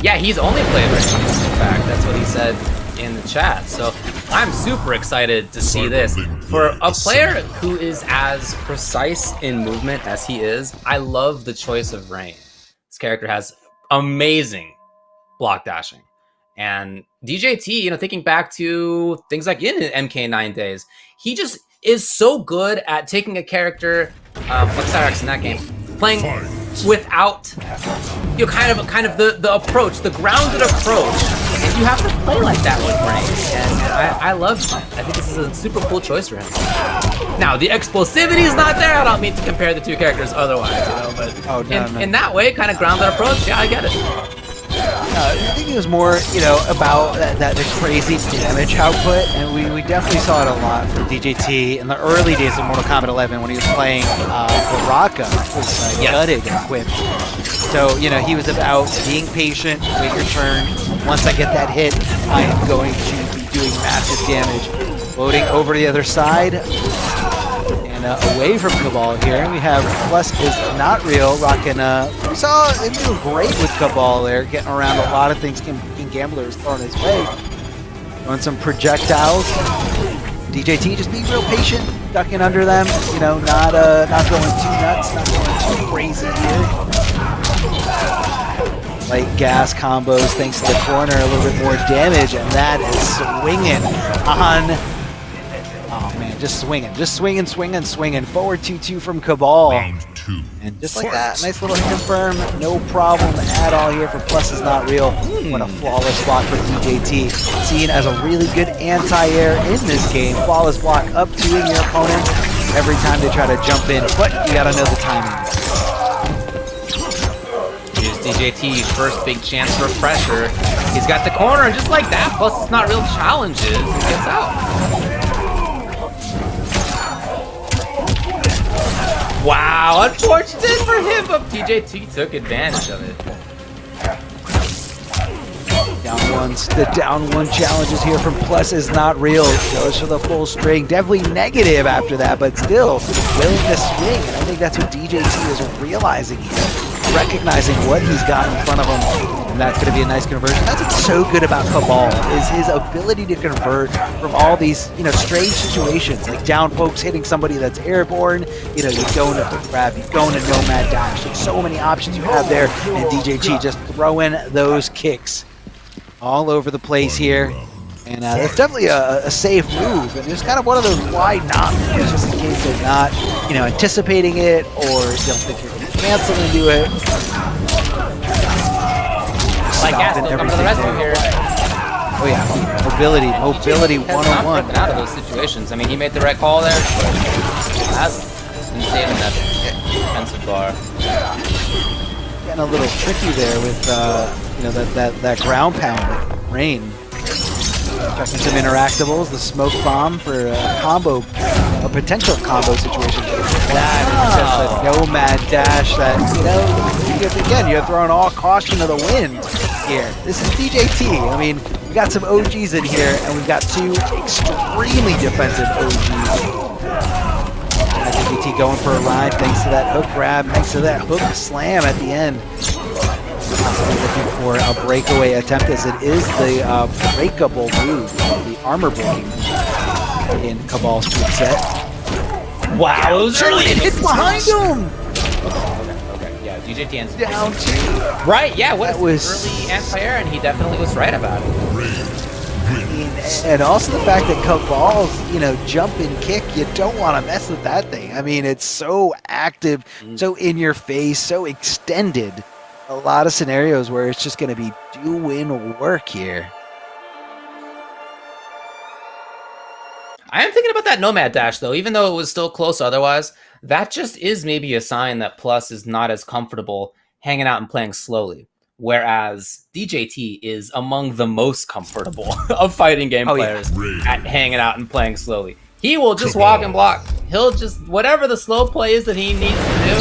Yeah, he's only played Rain, in fact. That's what he said in the chat. So I'm super excited to see this. For a player who is as precise in movement as he is, I love the choice of Rain. This character has amazing block dashing. And DJT, you know, thinking back to things like in MK9 days, he just is so good at taking a character, like Cyrax in that game, playing without, you know, kind of the approach, the grounded approach. And you have to play like that with Rain. And I love it. I think this is a super cool choice for him. Now, the explosivity is not there. I don't mean to compare the two characters otherwise, you know, but in that way, kind of grounded approach, yeah, I get it. I think it was more, you know, about the crazy damage output, and we definitely saw it a lot from DJT in the early days of Mortal Kombat 11 when he was playing Baraka, was gutted and whipped. So, you know, he was about being patient, wait your turn. Once I get that hit, I am going to be doing massive damage. Loading over to the other side. Away from Cabal here, we have Plus is not real, rocking, we saw him doing great with Cabal there, getting around a lot of things King Gambler is throwing his way. Throwing some projectiles. DJT just being real patient, ducking under them, you know, not going too nuts, not going too crazy here. Light gas combos thanks to the corner, a little bit more damage, and that is swinging on. Oh man, just swinging, swinging. Forward 2-2 from Cabal. Round 2. And just like that, nice little hit confirm. No problem at all here for Plus is not real. What a flawless block for DJT. Seen as a really good anti-air in this game. Flawless block up to your opponent every time they try to jump in, but you gotta know the timing. Here's DJT's first big chance for pressure. He's got the corner, and just like that, Plus it's not real challenges, he gets out. Wow, unfortunate for him, but DJT took advantage of it. The down one challenges here from Plus is not real. Goes for the full string. Definitely negative after that, but still willing to swing. And I think that's what DJT is realizing here. Recognizing what he's got in front of him. And that's going to be a nice conversion. That's what's so good about Cabal, is his ability to convert from all these, you know, strange situations, like down pokes hitting somebody that's airborne. You know, you go into quick grab, you go into nomad dash. There's so many options you have there, and DJT just throwing those kicks all over the place here. And it's definitely a safe move, and it's kind of one of those why not moves, just in case they're not, you know, anticipating it or don't think you're going to cancel into it. Like gas, they'll come to the rescue here. Oh yeah, mobility 101. Out of those situations. I mean, he made the right call there. Has been saving that defensive bar. Yeah, getting a little tricky there with you know, that ground pound rain. Checking some interactables, the smoke bomb for a combo, a potential combo situation. That is just a nomad dash that, you know, again, you're throwing all caution to the wind here. This is DJT. I mean, we got some OGs in here, and we've got two extremely defensive OGs. DJT going for a ride thanks to that hook grab, thanks to that hook slam at the end. Looking for a breakaway attempt, as it is the breakable move, the armor breaking in Cabal's quick set. Wow, it was Surely it hit behind him! Okay, yeah, DJ Tian's Down two. right, yeah, what That was early anti-air, and he definitely was right about it. And also the fact that Cabal's, you know, jump and kick, you don't want to mess with that thing. I mean, it's so active, so in your face, so extended. A lot of scenarios where it's just going to be doing work here. I am thinking about that Nomad dash, though, even though it was still close otherwise. That just is maybe a sign that Plus is not as comfortable hanging out and playing slowly. Whereas DJT is among the most comfortable of fighting game players at hanging out and playing slowly. He will just walk and block. He'll just, whatever the slow play is that he needs to do,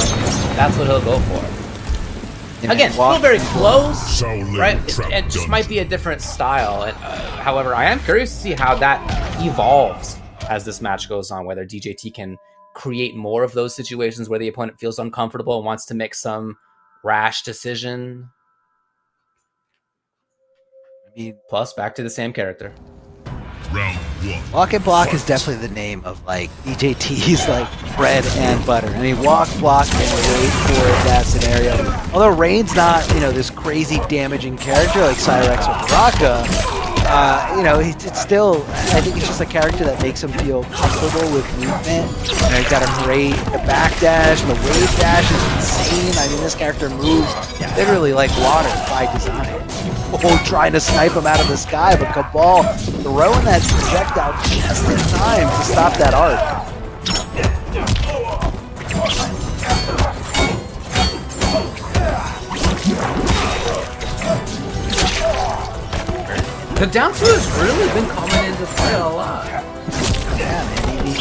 that's what he'll go for. Again, still very close, right? It just might be a different style. However, I am curious to see how that evolves as this match goes on, whether DJT can create more of those situations where the opponent feels uncomfortable and wants to make some rash decision. I mean, Plus, back to the same character. Round one. Walk and block is definitely the name of like DJT's like bread and butter. I mean, walk, block, and wait for that scenario. Although Rain's not, you know, this crazy damaging character like Cyrex or Baraka, you know, it's still, I think it's just a character that makes him feel comfortable with movement. You know, he's got a great backdash, and the wave dash is insane. I mean, this character moves literally like water by design. Trying to snipe him out of the sky, but Cabal throwing that projectile just in time to stop that arc. The down two has really been coming into play a lot. Yeah, man, he's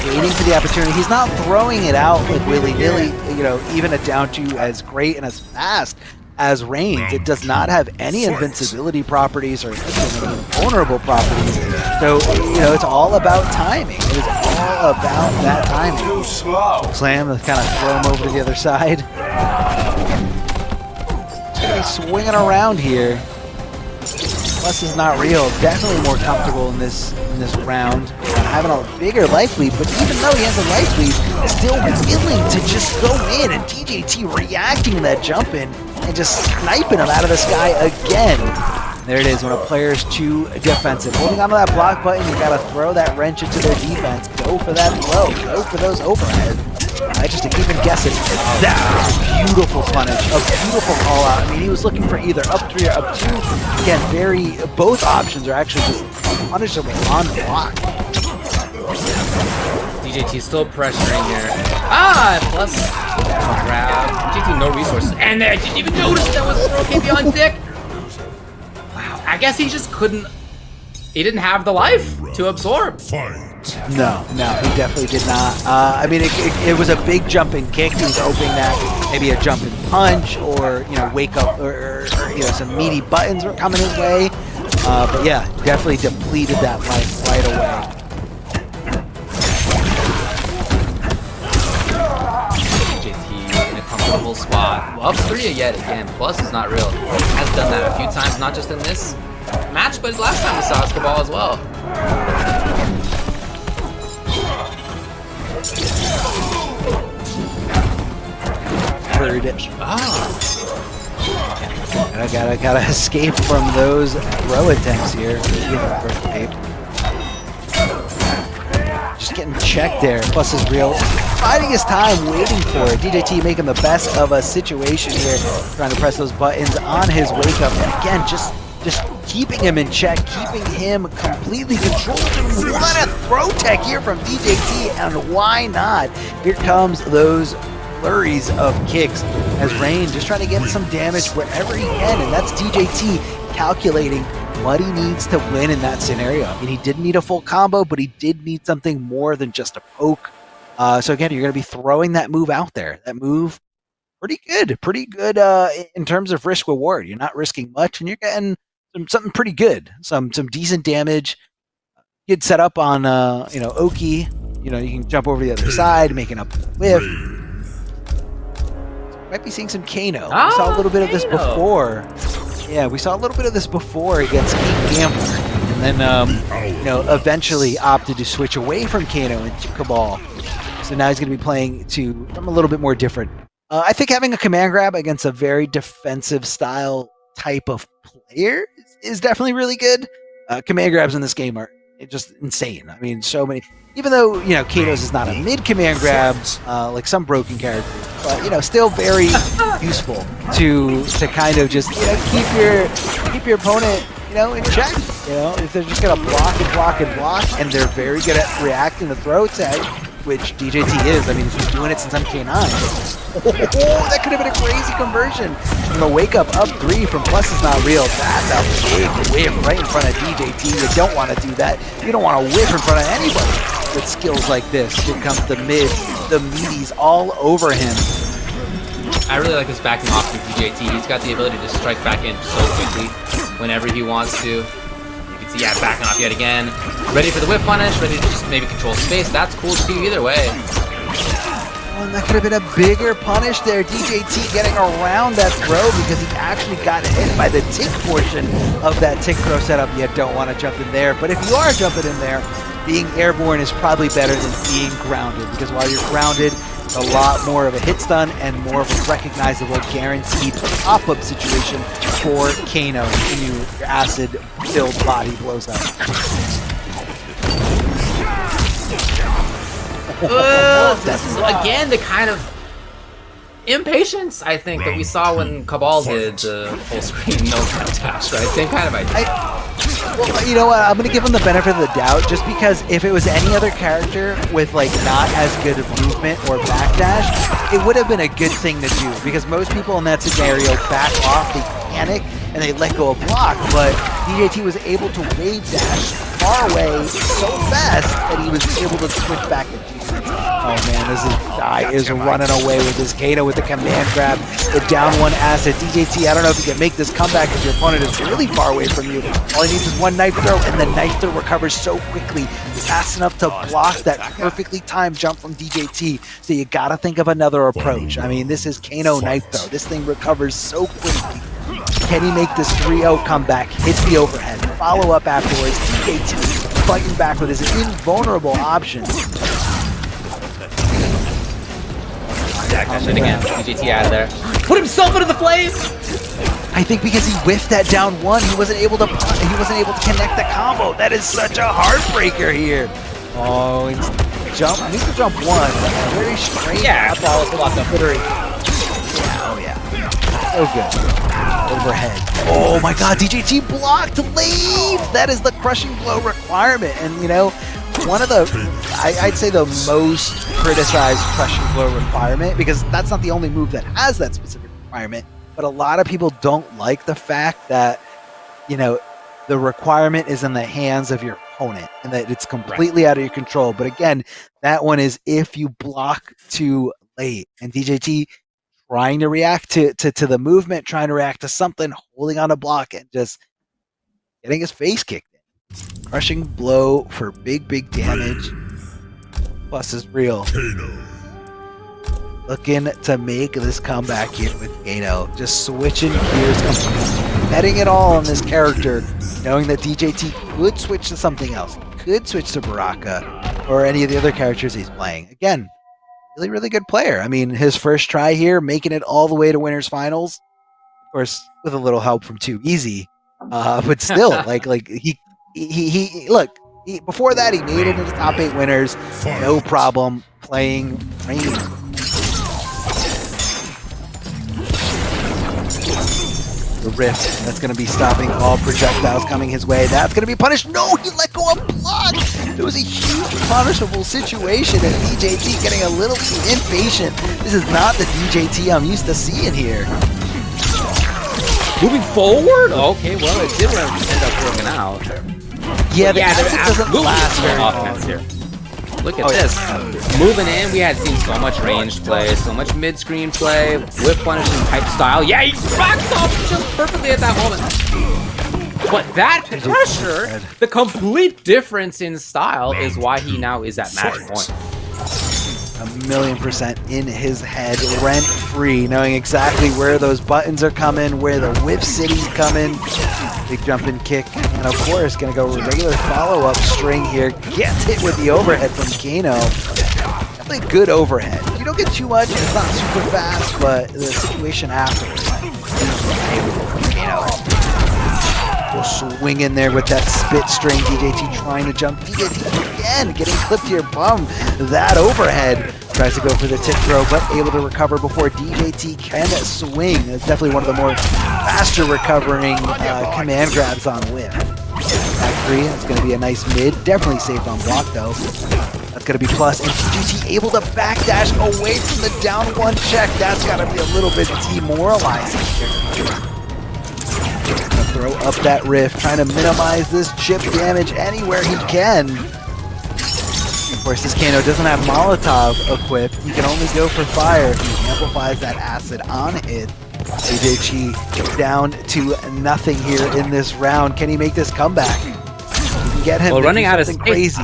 waiting for the opportunity. He's not throwing it out like willy-nilly, you know, even a down two as great and as fast as Reigns. It does not have any invincibility properties or any vulnerable properties. So, you know, it's all about timing. It is all about that timing. Too slow. Slam to kind of throw him over to the other side. He's swinging around here. Plus is not real. Definitely more comfortable in this round. Having a bigger life lead, but even though he has a life lead, still willing to just go in, and DJT reacting to that jump in and just sniping him out of the sky again. There it is, when a player's too defensive. Holding onto that block button, you gotta throw that wrench into their defense. Go for that throw. Go for those overhead. Just to keep him guessing. That was a beautiful punish. A beautiful call out. I mean, he was looking for either up 3 or up 2. Again, both options are actually just punishable on the block. DJT still pressuring here. Plus grab. DJT no resources. And I didn't even notice that was throw KP on Dick. Wow, I guess he just couldn't. He didn't have the life to absorb. No, he definitely did not. I mean, it was a big jump and kick. He was hoping that maybe a jump and punch, or you know, wake up, or you know, some meaty buttons were coming his way. But yeah, definitely depleted that life right away. DJT in a comfortable spot. Up 3 yet again. Plus is not real. Has done that a few times, not just in this match, but last time we saw Escobar as well. Heard it. Gotta escape from those throw attempts here. Just getting checked there. Plus is real. Finding his time, waiting for it. DJT making the best of a situation here, trying to press those buttons on his wake up. And again, just keeping him in check, keeping him completely controlled. And what a throw tech here from DJT, and why not? Here comes those flurries of kicks as Rain just trying to get some damage wherever he can, and that's DJT calculating what he needs to win in that scenario. I mean, he didn't need a full combo, but he did need something more than just a poke. So again, you're going to be throwing that move out there. That move, pretty good in terms of risk reward. You're not risking much, and you're getting something pretty good, some decent damage. Good setup on Oki. You can jump over the other side, making up whiff. Might be seeing some Kano. We saw a little bit of this before. Yeah, we saw a little bit of this before against King Gambler, and then eventually opted to switch away from Kano into Cabal. So now he's going to be playing from a little bit more different. I think having a command grab against a very defensive style type of player is definitely really good. Command grabs in this game are just insane. I mean, so many. Even though Kato's is not a mid command grab like some broken characters, but still very useful to kind of just keep your opponent in check. If they're just gonna block and block and block, and they're very good at reacting to throw tag, which DJT is. I mean, he's been doing it since MK9. That could have been a crazy conversion. From a wake up 3 from Plus Is Not Real. That's a big whiff right in front of DJT. You don't want to do that. You don't want to whiff in front of anybody with skills like this. Here comes the mid, the meaties all over him. I really like this backing off from DJT. He's got the ability to strike back in so quickly whenever he wants to. You can see, backing off yet again. Ready for the whip punish, ready to just maybe control space. That's cool too, either way. And that could have been a bigger punish there. DJT getting around that throw because he actually got hit by the tick portion of that tick throw setup. You don't want to jump in there. But if you are jumping in there, being airborne is probably better than being grounded, because while you're grounded, it's a lot more of a hit stun and more of a recognizable guaranteed pop-up situation for Kano when your acid-filled body blows up. This is again the kind of impatience I think that we saw when Cabal did the full screen no dash, right? Same kind of idea. Well, you know what? I'm gonna give him the benefit of the doubt, just because if it was any other character with not as good of movement or backdash, it would have been a good thing to do, because most people in that scenario back off, they panic, and they let go of block, but DJT was able to wave dash far away so fast that he was able to switch back into defense. Oh man, this guy is running away with this Kano with the command grab, the down 1 acid. DJT, I don't know if you can make this comeback if your opponent is really far away from you. All he needs is one knife throw, and the knife throw recovers so quickly, fast enough to block that perfectly timed jump from DJT. So you gotta think of another approach. I mean, this is Kano knife throw. This thing recovers so quickly. Can he make this 3-0 comeback, hit the overhead, follow up afterwards? DJT fighting back with his invulnerable options. Dash it again. DJT out of there. Put himself into the flames! I think because he whiffed that down 1, he wasn't able to connect the combo. That is such a heartbreaker here. Oh, he's needs to jump 1. Very strange. Yeah, ball is locked up. Yeah, oh yeah. So good. Overhead. Oh my god, DJT blocked leave! That is the crushing blow requirement. And one of the, I'd say the most criticized crushing blow requirement, because that's not the only move that has that specific requirement, but a lot of people don't like the fact that, the requirement is in the hands of your opponent and that it's completely out of your control. But again, that one is if you block too late, and DJT trying to react to the movement, trying to react to something, holding on to block, and just getting his face kicked in. Crushing blow for big damage. Plus is real. Looking to make this comeback here with Kano. Just switching gears completely. Betting it all on this character, knowing that DJT could switch to something else. Could switch to Baraka or any of the other characters he's playing. Again, really good player. I mean, his first try here, making it all the way to winners finals. Of course, with a little help from Too Easy. But still, before that, he made it into top 8 winners, no problem playing Rain. The rift that's going to be stopping all projectiles coming his way. That's going to be punished. No, he let go of block. It was a huge punishable situation, and DJT getting a little too impatient. This is not the DJT I'm used to seeing here. Moving forward? Okay, well, it did end up working out. Yeah, the there doesn't last very long. Here. Look at this. Moving in, we had seen so much ranged play, so much mid-screen play, whip punishing type style. Yeah, he backs off just perfectly at that moment. But that pressure, the complete difference in style is why he now is at match point. 1,000,000% in his head, rent-free, knowing exactly where those buttons are coming, where the whip city's coming. Big jumping kick, and of course, gonna go regular follow-up string here. Gets hit with the overhead from Kano. Definitely good overhead. You don't get too much, it's not super fast, but the situation afterwards. Kano will swing in there with that spit string. DJT trying to jump. DJT again getting clipped here. Bum. That overhead. Tries to go for the tip throw, but able to recover before DJT can swing. That's definitely one of the more faster recovering command grabs on whip. Back three, that's going to be a nice mid. Definitely safe on block though. That's going to be plus. And DJT able to backdash away from the down one check. That's got to be a little bit demoralizing here. Gonna throw up that rift, trying to minimize this chip damage anywhere he can. Of course, this Kano doesn't have Molotov equipped. He can only go for fire if he amplifies that acid on it. DJT down to nothing here in this round. Can he make this comeback? You can get him running out of space. Crazy.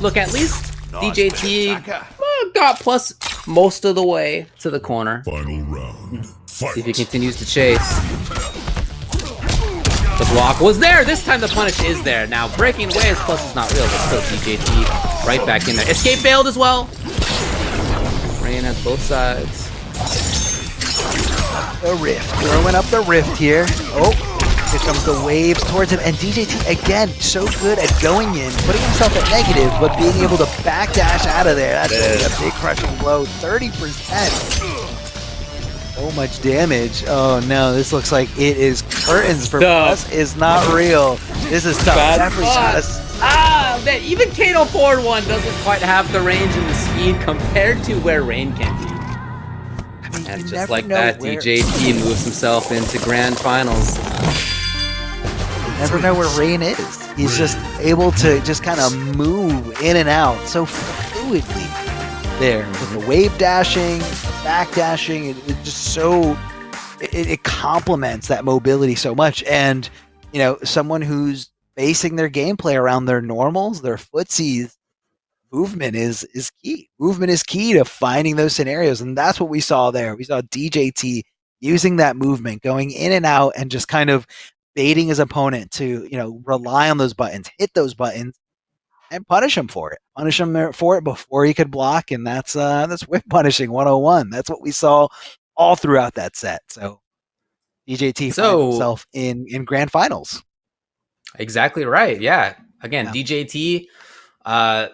Look, at least DJT got plus most of the way to the corner. Final round. Fight. See if he continues to chase. The block was there. This time the punish is there. Now breaking away, his plus is not real, but still DJT right back in there. Escape failed as well. Rain has both sides. The rift, throwing up the rift here. Oh, here comes the waves towards him, and DJT again so good at going in, putting himself at negative, but being able to backdash out of there. That's really a big crushing blow. 30%. So much damage. Oh no, this looks like it is curtains for Plus is not real. This is tough. That even Kano forward one doesn't quite have the range and the speed compared to where Rain can be. I mean, and just like that, DJT moves himself into grand finals. You never know where Rain is. He's just able to just kind of move in and out so fluidly there with the wave dashing, back dashing. It just so it complements that mobility so much. And you know, someone who's basing their gameplay around their normals, their footsies, movement is key. Movement is key to finding those scenarios, and that's what we saw there. We saw DJT using that movement, going in and out, and just kind of baiting his opponent to, you know, rely on those buttons, hit those buttons, and punish him for it. Punish him for it before he could block, and that's whip punishing 101. That's what we saw all throughout that set. So DJT found himself in grand finals. Exactly right. Yeah. Again, yeah. DJT. I'm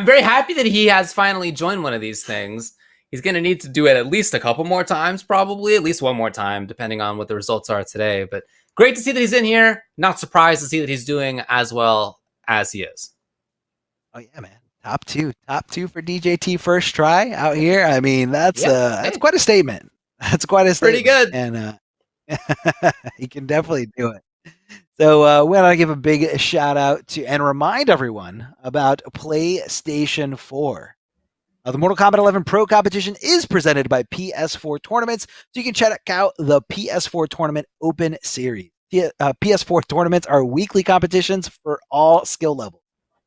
very happy that he has finally joined one of these things. He's going to need to do it at least a couple more times, probably at least one more time, depending on what the results are today. But great to see that he's in here. Not surprised to see that he's doing as well as he is. Oh yeah, man. Top two for DJT first try out here. I mean, that's quite a statement. That's quite a statement. Pretty good. And he can definitely do it. So we want to give a big shout out to and remind everyone about PlayStation 4. The Mortal Kombat 11 Pro competition is presented by PS4 Tournaments, so you can check out the PS4 Tournament Open Series. PS4 tournaments are weekly competitions for all skill levels.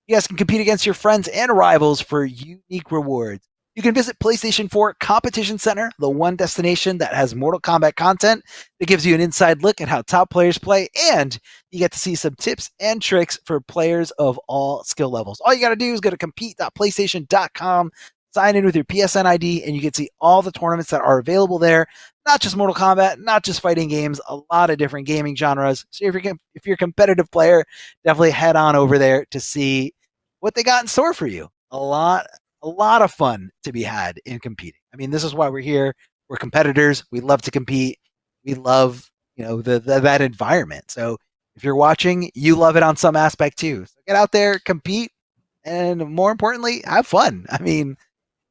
You guys can compete against your friends and rivals for unique rewards. You can visit PlayStation 4 Competition Center, the one destination that has Mortal Kombat content that gives you an inside look at how top players play, and you get to see some tips and tricks for players of all skill levels. All you got to do is go to compete.playstation.com, sign in with your PSN ID, and you can see all the tournaments that are available there. Not just Mortal Kombat, not just fighting games, a lot of different gaming genres. So if you're a competitive player, definitely head on over there to see what they got in store for you. A lot of fun to be had in competing. I mean, this is why we're here. We're competitors. We love to compete. we love, you know, that environment. So if you're watching, you love it on some aspect too. So get out there, compete, and more importantly, have fun. I mean,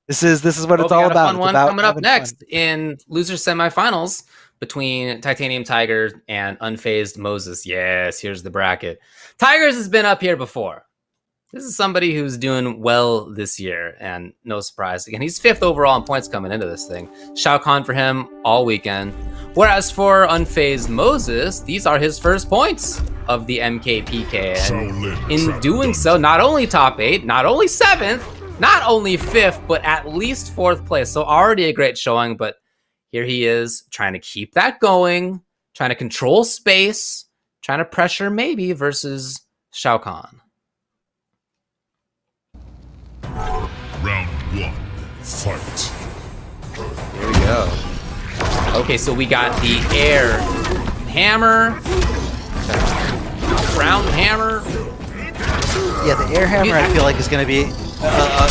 this is what it's all We got a about. fun It's one about coming up having next fun. in loser semifinals between Titanium Tiger and Unfazed Moses. Yes, here's the bracket. Tigers has been up here before. This is somebody who's doing well this year, and no surprise. Again, he's 5th overall in points coming into this thing. Shao Kahn for him all weekend. Whereas for Unfazed Moses, these are his first points of the MKPK. And in doing so, not only top 8, not only 7th, not only 5th, but at least 4th place. So already a great showing, but here he is trying to keep that going, trying to control space, trying to pressure maybe versus Shao Kahn. Round 1. Fight. Here we go. Okay, so we got the air hammer, ground hammer. Yeah, the air hammer I feel like is going to be a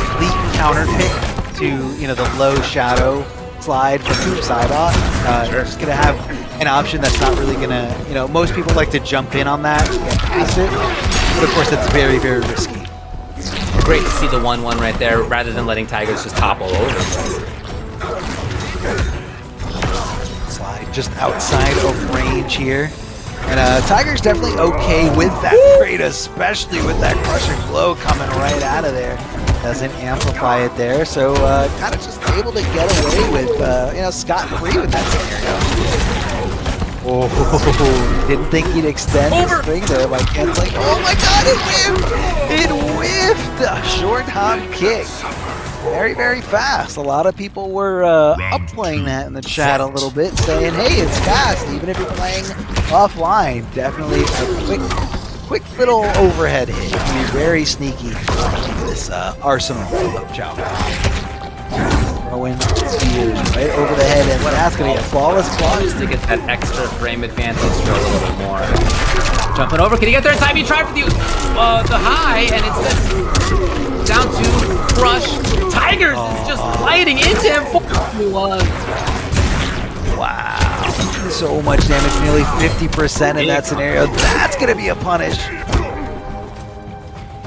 complete counter pick to, you know, the low shadow slide from TOP8. Sure. Just going to have an option that's not really going to, you know, most people like to jump in on that and get past it. But of course, that's very, very risky. Great to see the 1-1 right there, rather than letting Tigers just topple over. Slide just outside of range here. And Tiger's definitely okay with that trade, especially with that crushing blow coming right out of there. Doesn't amplify it there, so kind of just able to get away with, you know, scot-free with that scenario. Oh, didn't think he'd extend the string there by canceling. Oh my god, it whiffed! It whiffed! A short hop kick. Very, very fast. A lot of people were upplaying that in the chat a little bit, saying, hey, it's fast, even if you're playing offline. Definitely a quick little overhead hit. Be very sneaky. This arsenal of Chao. Throwing spears right over the head, and that's going to be a flawless block. Just to get that extra frame advantage for a little bit more. Jumping over, can he get there in time? He tried for the high, and it's down to crush. Tigers is just gliding into him. Wow. So much damage, nearly 50% in that scenario. That's going to be a punish.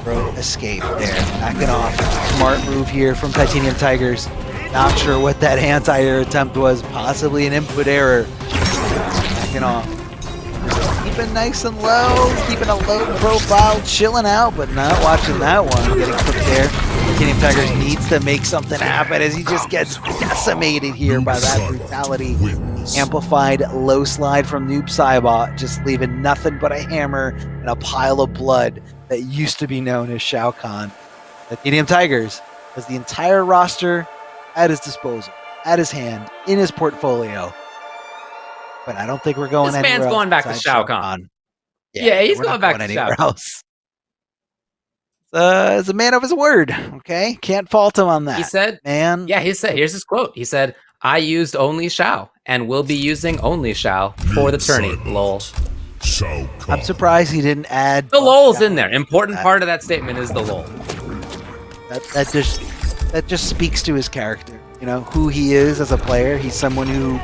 Bro, escape there. Backing off. Smart move here from Titanium Tigers. Not sure what that anti-air attempt was. Possibly an input error. Backing off. Just keeping nice and low. Keeping a low profile. Chilling out, but not watching that one. Getting cooked there. Titanium Tigers needs to make something happen as he just gets decimated here by that brutality. Amplified low slide from Noob Saibot, just leaving nothing but a hammer and a pile of blood that used to be known as Shao Kahn. Titanium Tigers has the entire roster at his disposal, at his hand, in his portfolio. But I don't think we're going anywhere else. This man's going back to Shao Kahn. Yeah, he's going back to Shao Kahn. Is a man of his word, okay? Can't fault him on that. He said, man. Yeah, he said, here's his quote. He said, I used only Shao and will be using only Shao for the tourney. Lol. I'm surprised he didn't add the lol's in there. Important part of that statement is the lol. That just speaks to his character, you know, who he is as a player. He's someone who,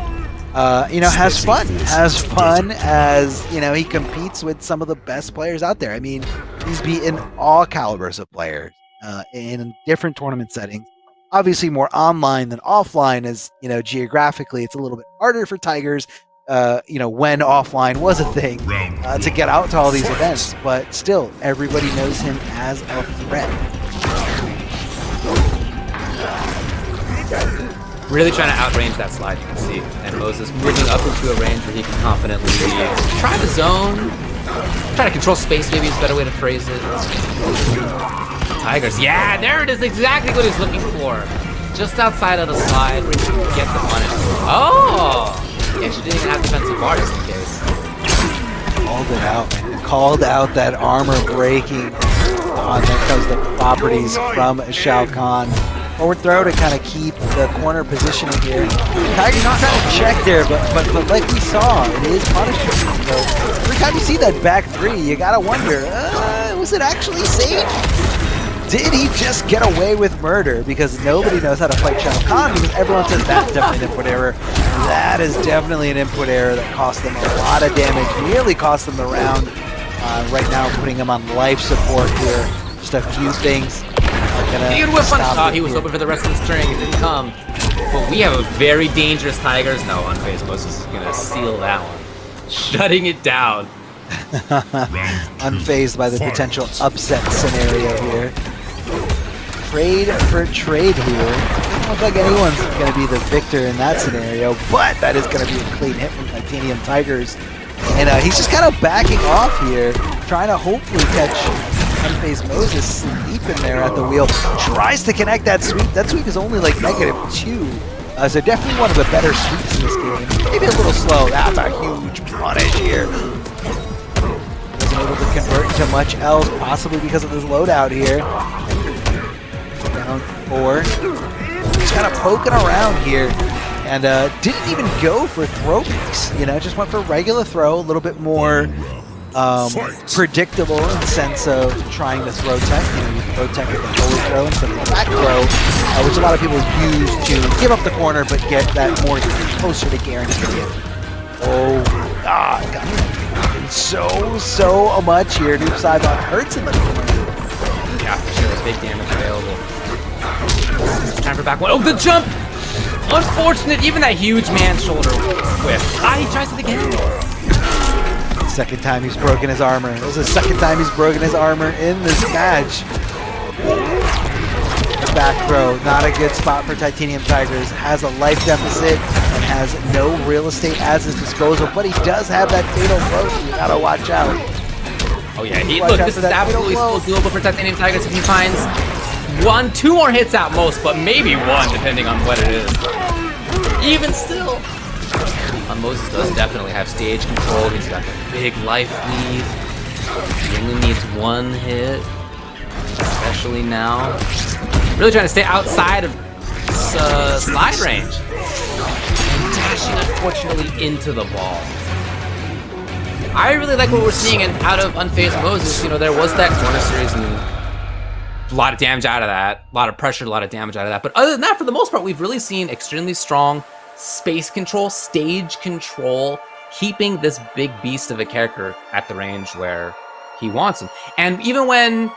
you know, has fun as, you know, he competes with some of the best players out there. I mean, he's beaten all calibers of players in different tournament settings. Obviously more online than offline, as, you know, geographically it's a little bit harder for Tigers, you know, when offline was a thing, to get out to all these events. But still, everybody knows him as a threat. Really trying to outrange that slide, you can see. And Moses moving up into a range where he can confidently try the zone, try to control space, maybe is a better way to phrase it. Tigers, yeah, there it is, exactly what he's looking for. Just outside of the slide where he can get the punish. Oh! He actually didn't even have defensive bar just in case. Called it out, man. Called out that armor breaking on that comes the properties from Shao Kahn. Forward throw to kind of keep the corner positioning here. Tiger's not trying to check there, but like we saw, it is punishment. So every time you see that back three, you gotta wonder, was it actually safe? Did he just get away with murder? Because nobody knows how to fight Shao Kahn, because everyone says that's definitely an input error. That is definitely an input error that cost them a lot of damage. Nearly cost them the round. Right now, putting him on life support here. Just a few things are gonna. He could whip one stop shot. him He was here. hoping for the rest of the string. It didn't come. But we have a very dangerous Tigers. No, Unfazed Moses is gonna seal that one, shutting it down. Unfazed by the potential upset scenario here. Trade for trade here. Doesn't look like anyone's going to be the victor in that scenario, but that is going to be a clean hit from Titanium Tigers. And he's just kind of backing off here, trying to hopefully catch Unfazed Moses sleeping there at the wheel. Tries to connect that sweep. That sweep is only like -2. So definitely one of the better sweeps in this game. Maybe a little slow. That's a huge punish here. Wasn't able to convert into much else, possibly because of this loadout here. Down 4. Just kind of poking around here. And didn't even go for throw picks, you know, just went for regular throw, a little bit more predictable in the sense of trying to throw tech. You know, you throw tech with the forward throw instead of the back throw, which a lot of people use to give up the corner but get that more closer to guaranteed. Oh God, got so much here. Noob Sidebot hurts in the corner. Yeah, for sure. Big damage available. Time for back one. Oh, the jump! Unfortunate, even that huge man's shoulder whiff. He tries it again. Second time he's broken his armor. This is the second time he's broken his armor in this match. The back throw, not a good spot for Titanium Tigers. Has a life deficit and has no real estate at his disposal, but he does have that fatal blow, so you gotta watch out. Oh yeah, look, this is absolutely still doable for Titanium Tigers if he finds 2 more hits at most, but maybe 1 depending on what it is. Even still. Moses does definitely have stage control. He's got a big life lead. He only needs 1 hit, especially now. Really trying to stay outside of slide range. And dashing, unfortunately, into the ball. I really like what we're seeing out of Unfazed Moses. You know, there was that corner series and a lot of damage out of that. A lot of pressure, a lot of damage out of that. But other than that, for the most part, we've really seen extremely strong space control, stage control, keeping this big beast of a character at the range where he wants him. And even when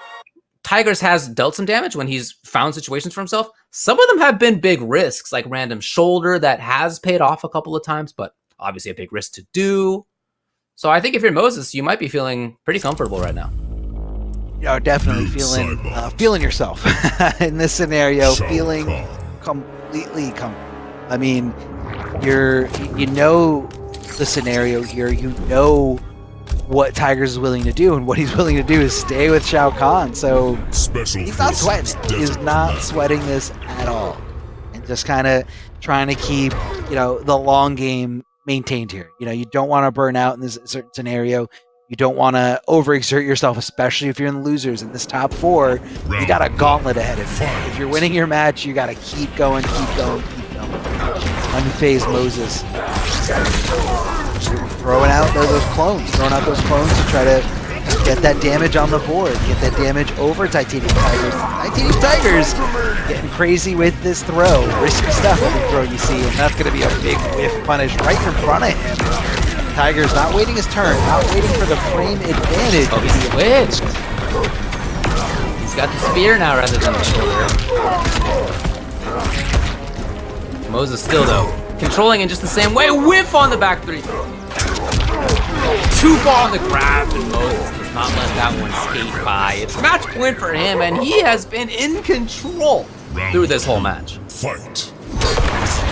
Tigers has dealt some damage, when he's found situations for himself, some of them have been big risks, like random shoulder that has paid off a couple of times, but obviously a big risk to do. So I think if you're Moses, you might be feeling pretty comfortable right now. You're definitely feeling yourself in this scenario, feeling completely I mean, you know the scenario here. You know what Tigers is willing to do, and what he's willing to do is stay with Shao Kahn. So he's not sweating it. He's not sweating this at all, and just kind of trying to keep, you know, the long game maintained here. You know, you don't want to burn out in this certain scenario. You don't want to overexert yourself, especially if you're in the losers. In this top 4, you got a gauntlet ahead of you. If you're winning your match, you got to keep going, keep going, keep going. Unfazed Moses. Throwing out those clones to try to get that damage on the board, get that damage over Titanium Tigers. Titanium Tigers getting crazy with this throw. Risky stuff, every throw you see, and that's going to be a big whiff punish right in front of him. Tigers not waiting his turn, not waiting for the frame advantage. Oh, he switched. He's got the spear now rather than the shoulder. Moses still, though, controlling in just the same way. Whiff on the back 3. Too far on the grab, and Moses does not let that one skate by. It's match point for him, and he has been in control through this whole match. Fight.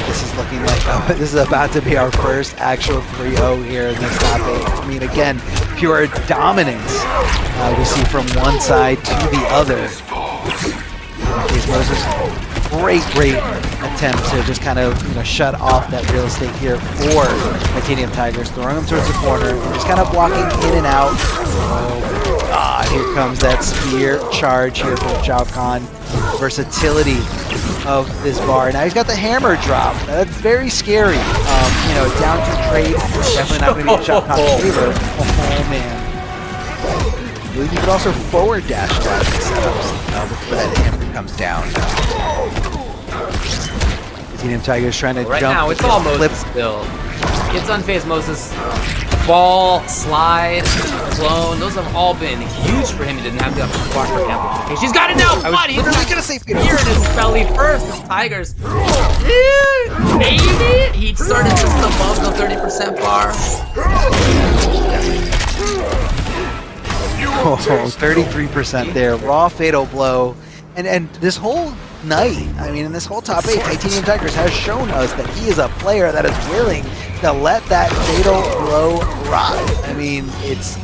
This is looking like this is about to be our first actual 3-0 here in this top 8. I mean, again, pure dominance we see from one side to the other. Great attempt to just kind of, you know, shut off that real estate here for Titanium Tigers, throwing them towards the corner, just kind of blocking in and out. Oh God, here comes that spear charge here from Shao Kahn. Versatility of this bar. Now he's got the hammer drop. That's very scary. You know, down to trade, definitely not going to be in Shao Kahn's favor. Oh man. I believe you could also forward dash that setups before that hammer comes down. He's Titanium Tiger's trying to Right jump. now, it's all flip. Moses' build. It's unfazed Moses. Ball, slide, clone, those have all been huge for him. He didn't have to block for amplification. He's got it now, but he's literally gonna say here in his belly first. This Tigers. Maybe he started just above the 30% bar. Oh, 33% there. Raw fatal blow. And this whole night, I mean, in this whole top 8, Titanium Tigers has shown us that he is a player that is willing to let that fatal blow ride. I mean, it's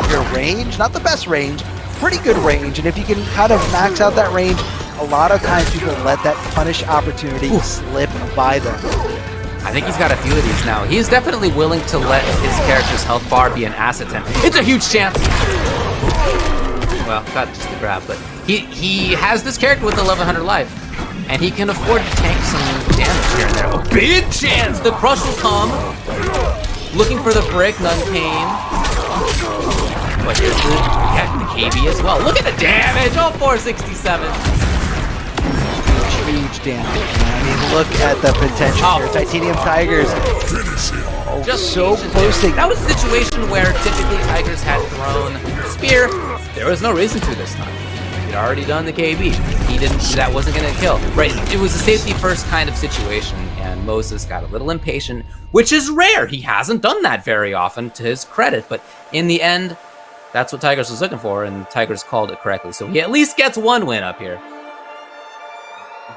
your range, not the best range, pretty good range. And if you can kind of max out that range, a lot of times people let that punish opportunity slip by them. I think he's got a few of these now. He's definitely willing to let his character's health bar be an asset to him. It's a huge chance. Well, got just the grab, but he has this character with 1100 life, and he can afford to tank some damage here and there. A big chance! The crush will come. Looking for the brick, none came. But here's the KB as well. Look at the damage! Oh, 467. Huge damage. I mean, look at the potential here. Titanium Tigers. Oh, Just so close to. That was a situation where typically Tigers had thrown spear. There was no reason to this time. He'd already done the KB. He didn't. That wasn't gonna kill. Right. It was a safety first kind of situation, and Moses got a little impatient, which is rare. He hasn't done that very often, to his credit. But in the end, that's what Tigers was looking for, and Tigers called it correctly. So he at least gets one win up here.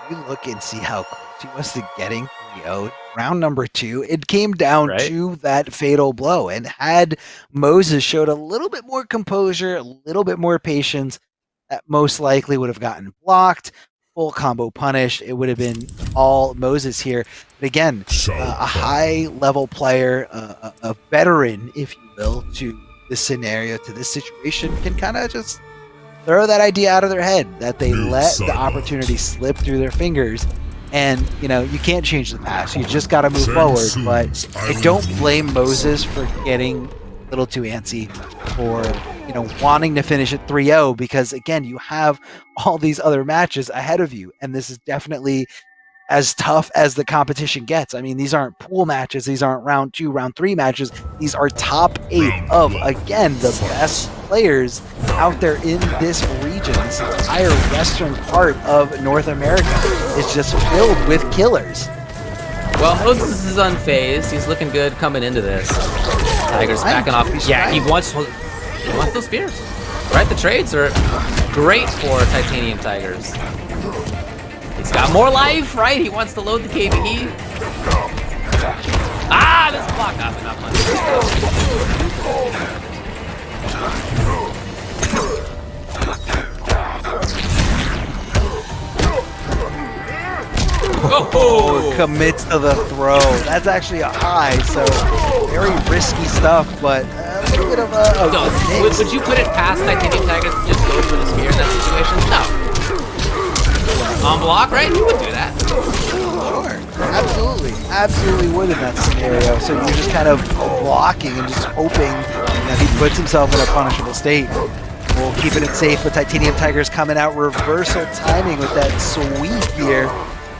You look and see how close he was to getting 3-0. Round number 2, it came down to that fatal blow. And had Moses showed a little bit more composure, a little bit more patience, that most likely would have gotten blocked, full combo punished. It would have been all Moses here. But again, a high-level player, a veteran, if you will, to this scenario, to this situation, can kind of just throw that idea out of their head, that they let the opportunity slip through their fingers. And, you know, you can't change the past. You just got to move forward. But I don't blame Moses for getting a little too antsy or, you know, wanting to finish at 3-0 because, again, you have all these other matches ahead of you. And this is definitely as tough as the competition gets. I mean, these aren't pool matches. These aren't round 2, round 3 matches. These are top 8 of, again, the best players out there in this region. This entire western part of North America is just filled with killers. Well, Moses is unfazed. He's looking good coming into this. Tigers backing off. Yeah, he wants those spears. Right, the trades are great for Titanium Tigers. He's got more life, right? He wants to load the KB. Ah, this block up enough money. Oh, commits to the throw. That's actually a high, so very risky stuff, but a little bit of a mix. Would you put it past Titanium Tigers to just go for the spear in that situation? No. On block, right? You would do that. Sure. Absolutely would in that scenario. So you're just kind of blocking and just hoping that he puts himself in a punishable state. Well, keeping it safe, but Titanium Tigers coming out reversal timing with that sweep here.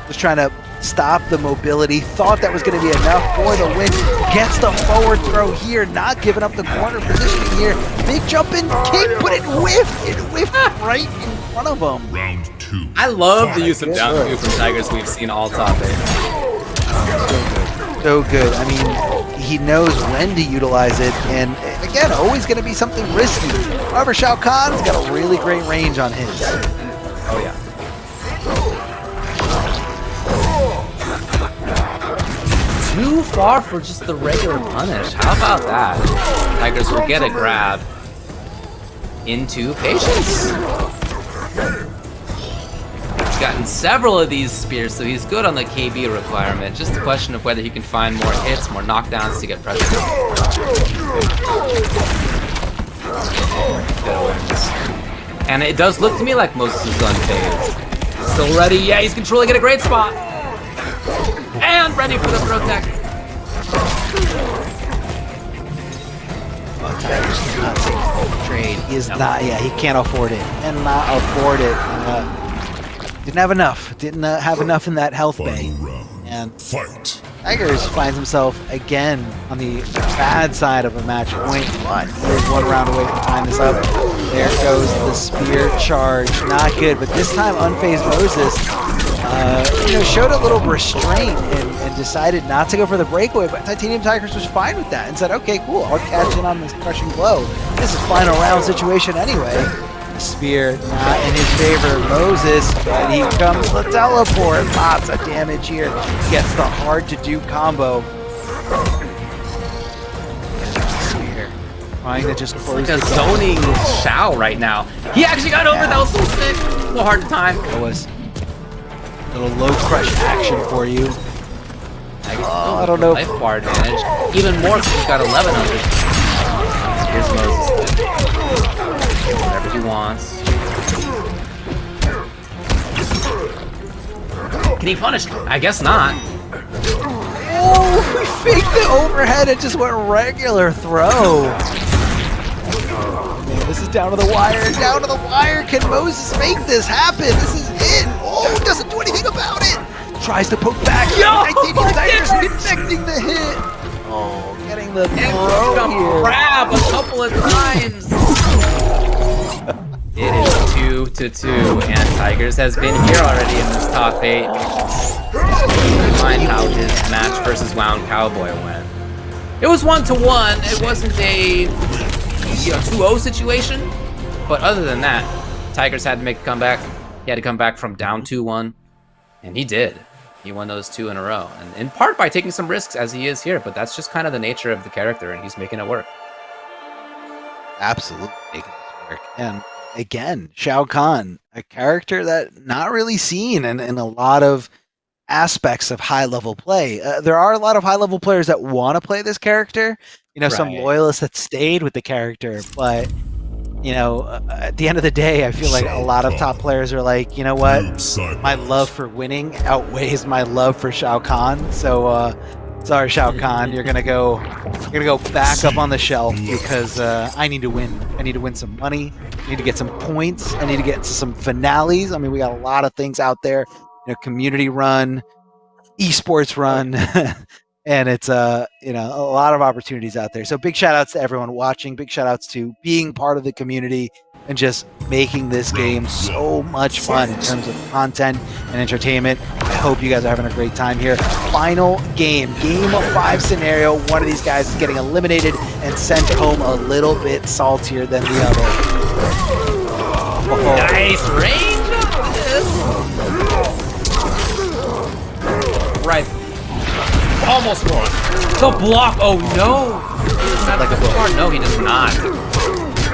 Just trying to stop the mobility. Thought that was going to be enough for the win. Gets the forward throw here, not giving up the corner positioning here. Big jump in kick, but it whiffed. It whiffed right in front of him. Round 2. I love the use of down 2 from Tigers we've seen all top 8. So good. I mean, he knows when to utilize it, and again, always going to be something risky. However, Shao Kahn's got a really great range on his. Oh yeah. Too far for just the regular punish. How about that? Tigers will get a grab into patience. He's gotten several of these spears, so he's good on the KB requirement. Just a question of whether he can find more hits, more knockdowns to get pressure. Good awareness. And it does look to me like Moses is unfazed. Still ready? Yeah, he's controlling at a great spot. And ready for the protect. Tigers cannot take the trade. He is not. Yeah, he can't afford it. Cannot afford it. Didn't have enough. Didn't have enough in that health bay. And Fight. Tigers finds himself again on the bad side of a match point, but he's 1 round away from tying this up. There goes the spear charge, not good, but this time Unfazed Moses, showed a little restraint and decided not to go for the breakaway, but Titanium Tigers was fine with that and said, okay, cool, I'll catch in on this crushing blow. This is final round situation anyway. Spear not in his favor. Moses, but he comes the teleport. Lots of damage here. Gets the hard to do combo. Spear trying to just close Like a zoning Shao right now. He actually got over. That was so sick. A little hard to time. That was a little low crush action for you. I don't know. Life bar advantage. Even more because he's got 1100. Here's Moses. Whatever he wants. Can he punish? I guess not. Oh, we faked the overhead and just went regular throw. Man, this is down to the wire, down to the wire. Can Moses make this happen? This is it. Oh, doesn't do anything about it. Tries to poke back. Titanium Tigers connecting the hit. Oh, getting the throw here. Grab a couple of times. It is 2-2, and Tigers has been here already in this top 8. Keep in mind how his match versus Wound Cowboy went. It was 1-1. It wasn't a 2-0 situation, but other than that, Tigers had to make a comeback. He had to come back from down 2-1, and he did. He won those 2 in a row, and in part by taking some risks as he is here, but that's just kind of the nature of the character, and he's making it work. Absolutely making it work. And again, Shao Kahn, a character that not really seen in a lot of aspects of high-level play. There are a lot of high-level players that want to play this character. Some loyalists that stayed with the character, but at the end of the day, I feel like a lot of top players are like, you know what? My love for winning outweighs my love for Shao Kahn. So, sorry, Shao Kahn, you're gonna go back up on the shelf because I need to win. I need to win some money. I need to get some points. I need to get to some finales. I mean, we got a lot of things out there. Community run, esports run, and it's a lot of opportunities out there. So big shout outs to everyone watching. Big shout outs to being part of the community and just making this game so much fun in terms of content and entertainment. I hope you guys are having a great time here. Final game of 5 scenario. One of these guys is getting eliminated and sent home a little bit saltier than the other. Oh. Nice range on this. Right. Almost won. The block. Oh no. Not like a book. No, he does not.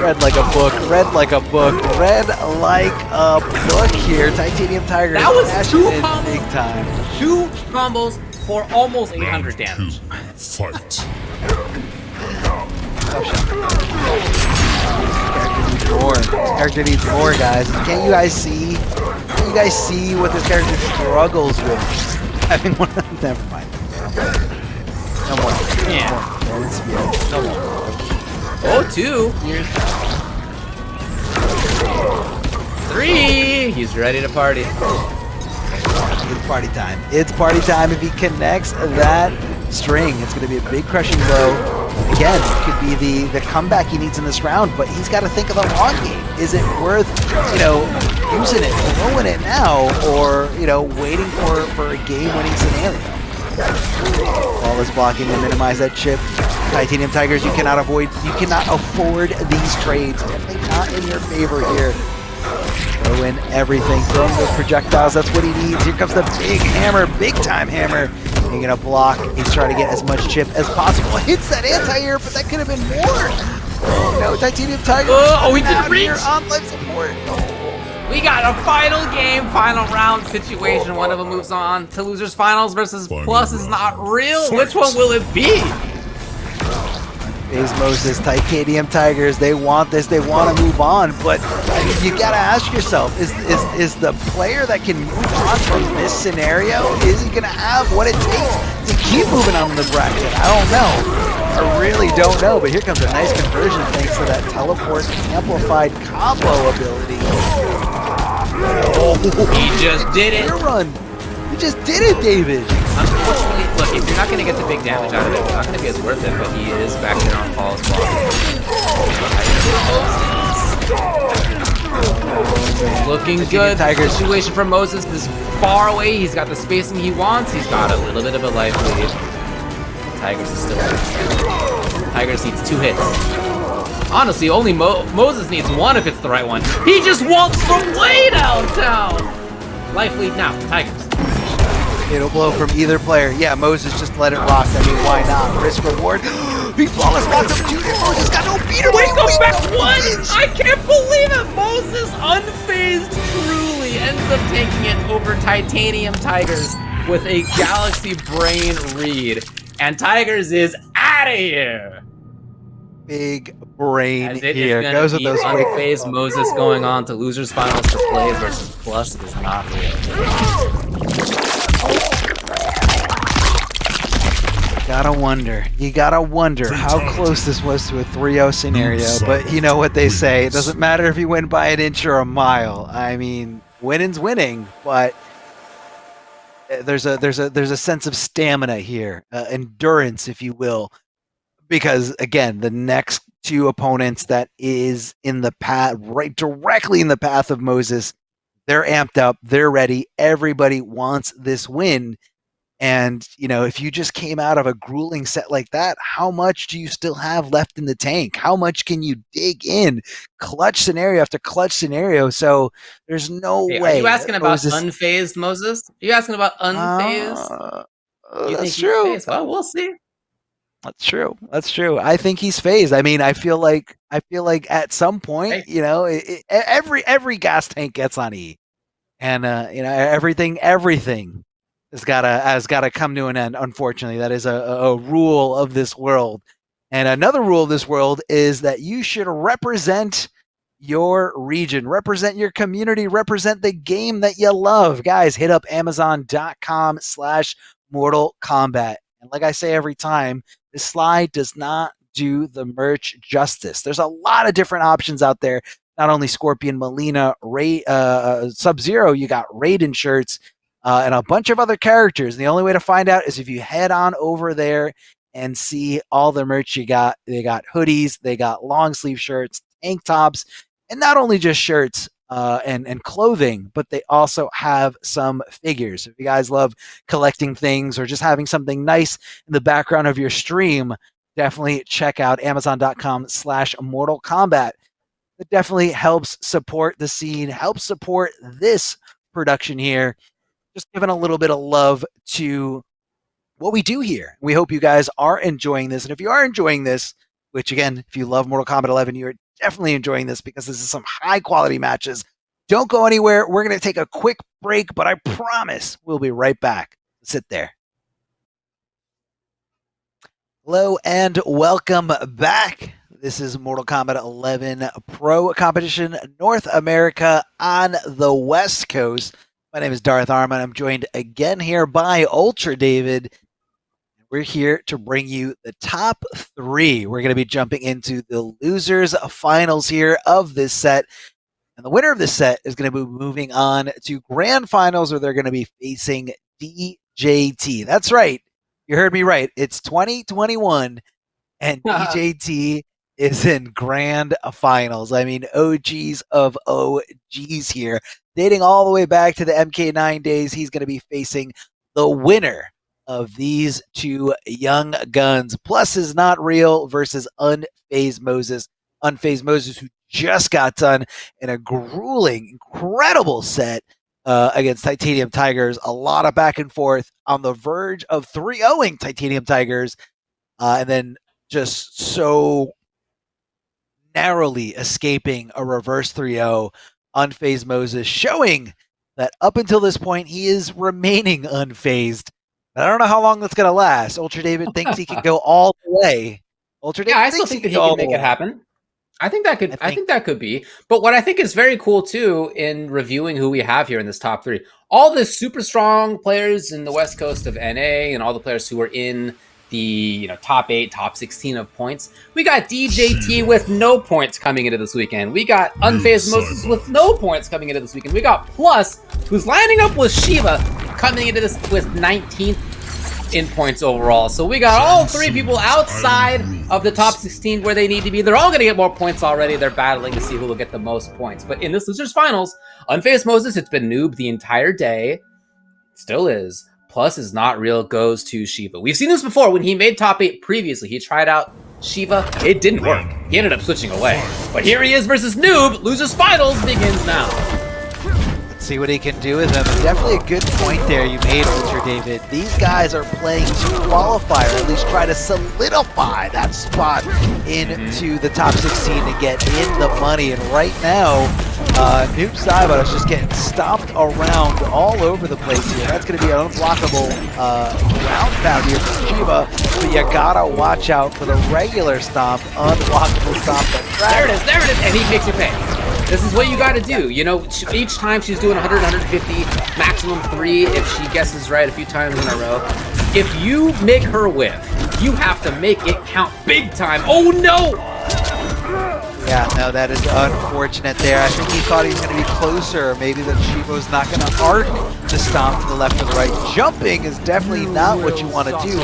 Red like a book. Red like a book. Red like a book here. Titanium Tiger. That was 2 combos. Big time. 2 combos for almost 800 damage. Fight. Character needs more, guys. Can't you guys see? Can you guys see what this character struggles with? Having one of them. Never mind. No more. Yeah. No more. Oh, 2. Here's 3. He's ready to party. It's party time. It's party time if he connects that string. It's going to be a big crushing blow. Again, it could be the comeback he needs in this round, but he's got to think of the long game. Is it worth, using it, throwing it now, or, waiting for a game-winning scenario? Flawless blocking to minimize that chip. Titanium Tigers, you cannot afford these trades. Definitely not in your favor here. Throw in everything, throwing those projectiles, that's what he needs. Here comes the big hammer, big time hammer. He's gonna block, he's trying to get as much chip as possible. Hits that anti-air, but that could have been more. Oh no, Titanium Tiger. Oh, he didn't reach. On life support. We got a final game, final round situation. One of them moves on to losers finals versus plus is not real. Which one will it be? Is Moses, Titanium Tigers, they want this, they want to move on, but you gotta ask yourself, is the player that can move on from this scenario, is he gonna have what it takes to keep moving on in the bracket? I don't know. I really don't know, but here comes a nice conversion thanks to that teleport amplified combo ability. Oh, he just did it. Run. You just did it, David. Unfortunately, look, if you're not going to get the big damage out of it, it's not going to be as worth it, but he is back there on Paul's block. Looking good. Tigers. Situation for Moses is far away. He's got the spacing he wants. He's got a little bit of a life lead. Tigers is still there. Tigers needs 2 hits. Honestly, only Moses needs 1 if it's the right one. He just walks from way downtown. Life lead now, Tigers. It'll blow from either player. Yeah, Moses just let it rock. I mean, why not? Risk reward. He flawless locked up 2. Moses got no beater. Wait, go back 1! I can't believe it! Moses, unfazed, truly ends up taking it over Titanium Tigers with a Galaxy Brain read. And Tigers is out of here! Big brain As it here. is gonna Goes with be those unfazed Moses going on to losers finals to play versus Plus is not real. You gotta wonder how close this was to a 3-0 scenario. But you know what they say, it doesn't matter if you win by an inch or a mile. I mean, winning's winning, but there's a sense of stamina here, endurance, if you will, because again, the next 2 opponents that is in the path, right directly in the path of Moses, they're amped up, they're ready, everybody wants this win. And, you know, if you just came out of a grueling set like that, how much do you still have left in the tank? How much can you dig in? Clutch scenario after clutch scenario. So there's no way. Are you asking about unfazed Moses? Are you asking about unfazed? That's true. Well, we'll see. That's true. That's true. I think he's phased. I mean, I feel like at some point, you know, every gas tank gets on E, and you know, everything has gotta come to an end. Unfortunately, that is a rule of this world. And another rule of this world is that you should represent your region, represent your community, represent the game that you love. Guys, hit up Amazon.com/Mortal Kombat. And like I say every time, this slide does not do the merch justice. There's a lot of different options out there. Not only Scorpion, Melina, Sub-Zero, you got Raiden shirts, and a bunch of other characters. And the only way to find out is if you head on over there and see all the merch you got. They got hoodies, they got long sleeve shirts, tank tops, and not only just shirts and clothing, but they also have some figures. If you guys love collecting things or just having something nice in the background of your stream, definitely check out Amazon.com/Mortal Kombat. It definitely helps support the scene, helps support this production here. Just giving a little bit of love to what we do here. We hope you guys are enjoying this. And if you are enjoying this, which again, if you love Mortal Kombat 11, you're definitely enjoying this because this is some high quality matches. Don't go anywhere. We're going to take a quick break, but I promise we'll be right back. Sit there. Hello and welcome back. This is Mortal Kombat 11 Pro Competition North America on the West Coast. My name is Darth Arman. I'm joined again here by Ultra David. We're here to bring you the top 3. We're going to be jumping into the losers finals here of this set. And the winner of this set is going to be moving on to grand finals where they're going to be facing DJT. That's right. You heard me right. It's 2021 and DJT is in grand finals. I mean, OGs of OGs here. Dating all the way back to the MK9 days, he's going to be facing the winner of these 2 young guns. Plus is not real versus Unfazed Moses. Unfazed Moses, who just got done in a grueling, incredible set against Titanium Tigers. A lot of back and forth on the verge of 3-0ing Titanium Tigers. And then just so narrowly escaping a reverse 3-0. Unfazed Moses showing that up until this point, he is remaining unfazed. I don't know how long that's going to last. Ultra David thinks he can go all the way. Ultra David, yeah, I still think that he can make it happen. I think that could be. But what I think is very cool too in reviewing who we have here in this top 3, all the super strong players in the West Coast of NA and all the players who are in the top 8, top 16 of points. We got DJT with no points coming into this weekend. We got Unfazed Moses with no points coming into this weekend. We got Plus, who's lining up with Shiva, coming into this with 19th in points overall. So we got all 3 people outside of the top 16 where they need to be. They're all going to get more points already. They're battling to see who will get the most points. But in this Losers Finals, Unfazed Moses, it's been noob the entire day. Still is. Plus is not real, goes to Shiva. We've seen this before when he made top 8 previously. He tried out Shiva. It didn't work. He ended up switching away. But here he is versus Noob. Losers Finals begins now. Let's see what he can do with him. Definitely a good point there you made, Ultra David. These guys are playing to qualify, or at least try to solidify that spot into the top 16 to get in the money. And right now, Noob Saibot is just getting stomped around all over the place here. That's going to be an unblockable ground pound here for Shiva, but you gotta watch out for the regular stomp, unblockable stomp. There it is, and he makes you pay. This is what you gotta do. Each time she's doing 100, 150, maximum 3 if she guesses right a few times in a row. If you make her whiff, you have to make it count big time. Oh no! Yeah, no, that is unfortunate there. I think he thought he was going to be closer. Maybe that Shiva's not going to arc the stomp to the left or the right. Jumping is definitely not what you want to do,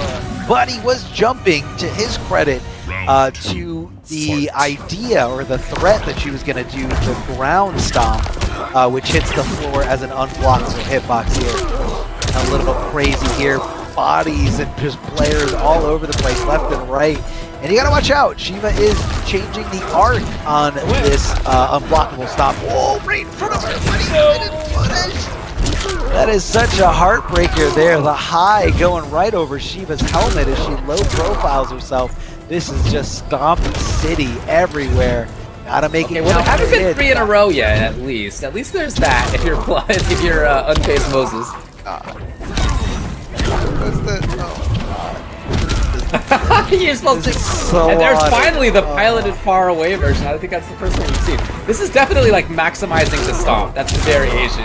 but he was jumping, to his credit, to the idea or the threat that she was going to do the ground stomp, which hits the floor as an unblockable hitbox here. A little bit crazy here. Bodies and just players all over the place, left and right. And you gotta watch out. Shiva is changing the arc on this unblockable stop. Whoa, right in front of her. That is such a heartbreaker there. The high going right over Shiva's helmet as she low profiles herself. This is just Stomp City everywhere. Gotta make it. Well, there haven't been 3 in a row yet. At least there's that. If you're Unfazed Moses. You're supposed to. So and there's finally the piloted far away version. I think that's the first one we've seen. This is definitely like maximizing the stomp. That's the variation,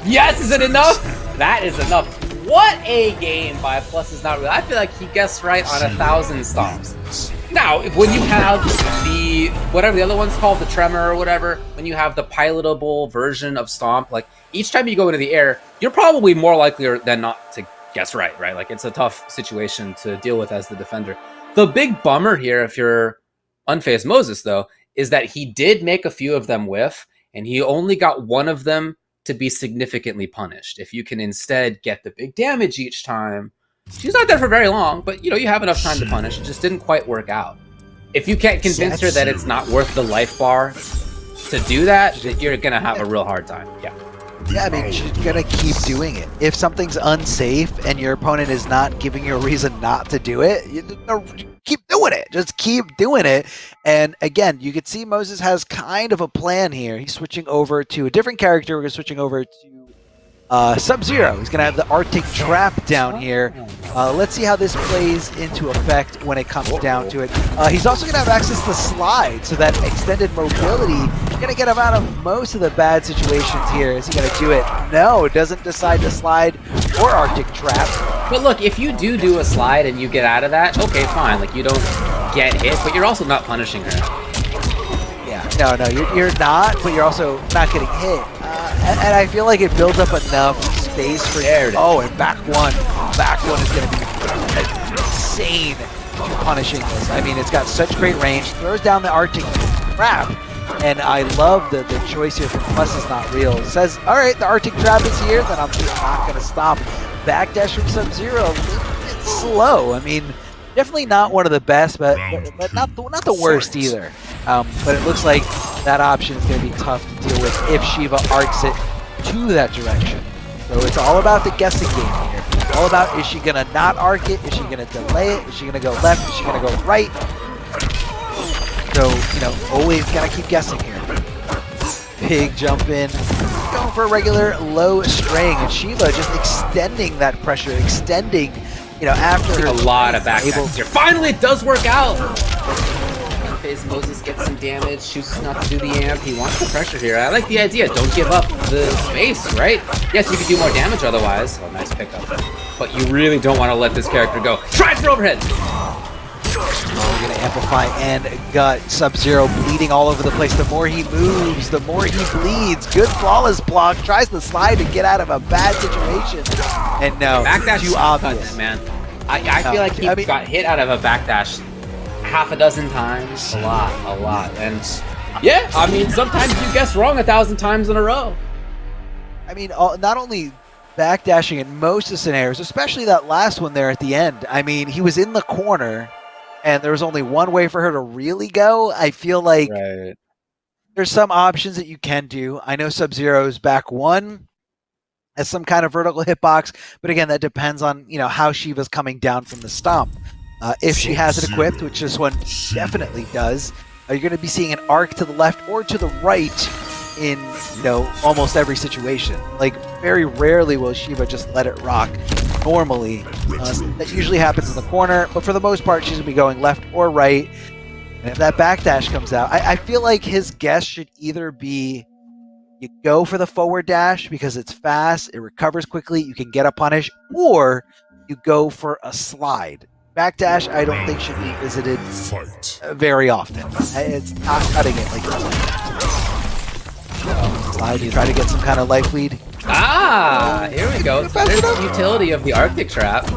Yes, is it enough? That is enough. What a game by Plus is not real. I feel like he guessed right on 1,000 stomps. Now, when you have the whatever the other one's called, the tremor or whatever, when you have the pilotable version of stomp, like each time you go into the air, you're probably more likely than not to guess right? Like it's a tough situation to deal with as the defender. The big bummer here, if you're Unfazed Moses, though, is that he did make a few of them whiff, and he only got one of them to be significantly punished. If you can instead get the big damage each time, she's not there for very long, but you have enough time to punish. It just didn't quite work out. If you can't convince her that it's not worth the life bar to do that, you're gonna have a real hard time. Yeah, I mean, she's gonna keep doing it. If something's unsafe and your opponent is not giving you a reason not to do it, you keep doing it. Just keep doing it. And again, you can see Moses has kind of a plan here. He's switching over to a different character. We're switching over to Sub-Zero. He's going to have the Arctic Trap down here. Let's see how this plays into effect when it comes down to it. He's also going to have access to slide, so that extended mobility is going to get him out of most of the bad situations here. Is he going to do it? No, doesn't decide to slide or Arctic Trap. But look, if you do a slide and you get out of that, okay, fine. Like, you don't get hit, but you're also not punishing her. Yeah, no, you're not, but you're also not getting hit. And I feel like it builds up enough space for there. Oh, and back one is going to be insane punishing this. I mean, it's got such great range. Throws down the Arctic Trap, and I love the choice here from Plus is not real. It says, all right, the Arctic Trap is here, then I'm just not going to stop. Backdash from Sub-Zero, a little bit slow. I mean, definitely not one of the best, but not the worst either. But it looks like that option is going to be tough to deal with if Shiva arcs it to that direction. So it's all about the guessing game here. All about, is she going to not arc it? Is she going to delay it? Is she going to go left? Is she going to go right? So, always got to keep guessing here. Big jump in. Going for a regular low string. And Shiva just extending that pressure, after a lot of backdashes here. Finally, it does work out. phase Moses gets some damage, chooses not to do the amp. He wants the pressure here. I like the idea. Don't give up the space, right? Yes, you could do more damage otherwise. Oh, nice pickup. But you really don't want to let this character go. Try for overhead! We're going to amplify and gut. Sub-Zero bleeding all over the place. The more he moves, the more he bleeds. Good flawless block. Tries to slide to get out of a bad situation. And no, backdash too obvious. Man. I feel like he got hit out of a backdash half a dozen times. A lot. And yeah, I mean, sometimes you guess wrong 1,000 times in a row. I mean, not only backdashing in most of the scenarios, especially that last one there at the end. I mean, he was in the corner, and there was only one way for her to really go. I feel like there's some options that you can do. I know Sub-Zero's back one as some kind of vertical hitbox, but again, that depends on how Shiva's coming down from the stomp. If she has it equipped, which this one definitely does, you're going to be seeing an arc to the left or to the right in almost every situation. Like, very rarely will Shiva just let it rock. Normally, that usually happens in the corner, but for the most part, she's going to be going left or right. And if that backdash comes out, I feel like his guess should either be you go for the forward dash because it's fast, it recovers quickly, you can get a punish, or you go for a slide. Backdash, I don't think should be visited very often. It's not cutting it like this. Slide, you try to get some kind of life lead. Ah, here we go. There's the utility of the Arctic Trap.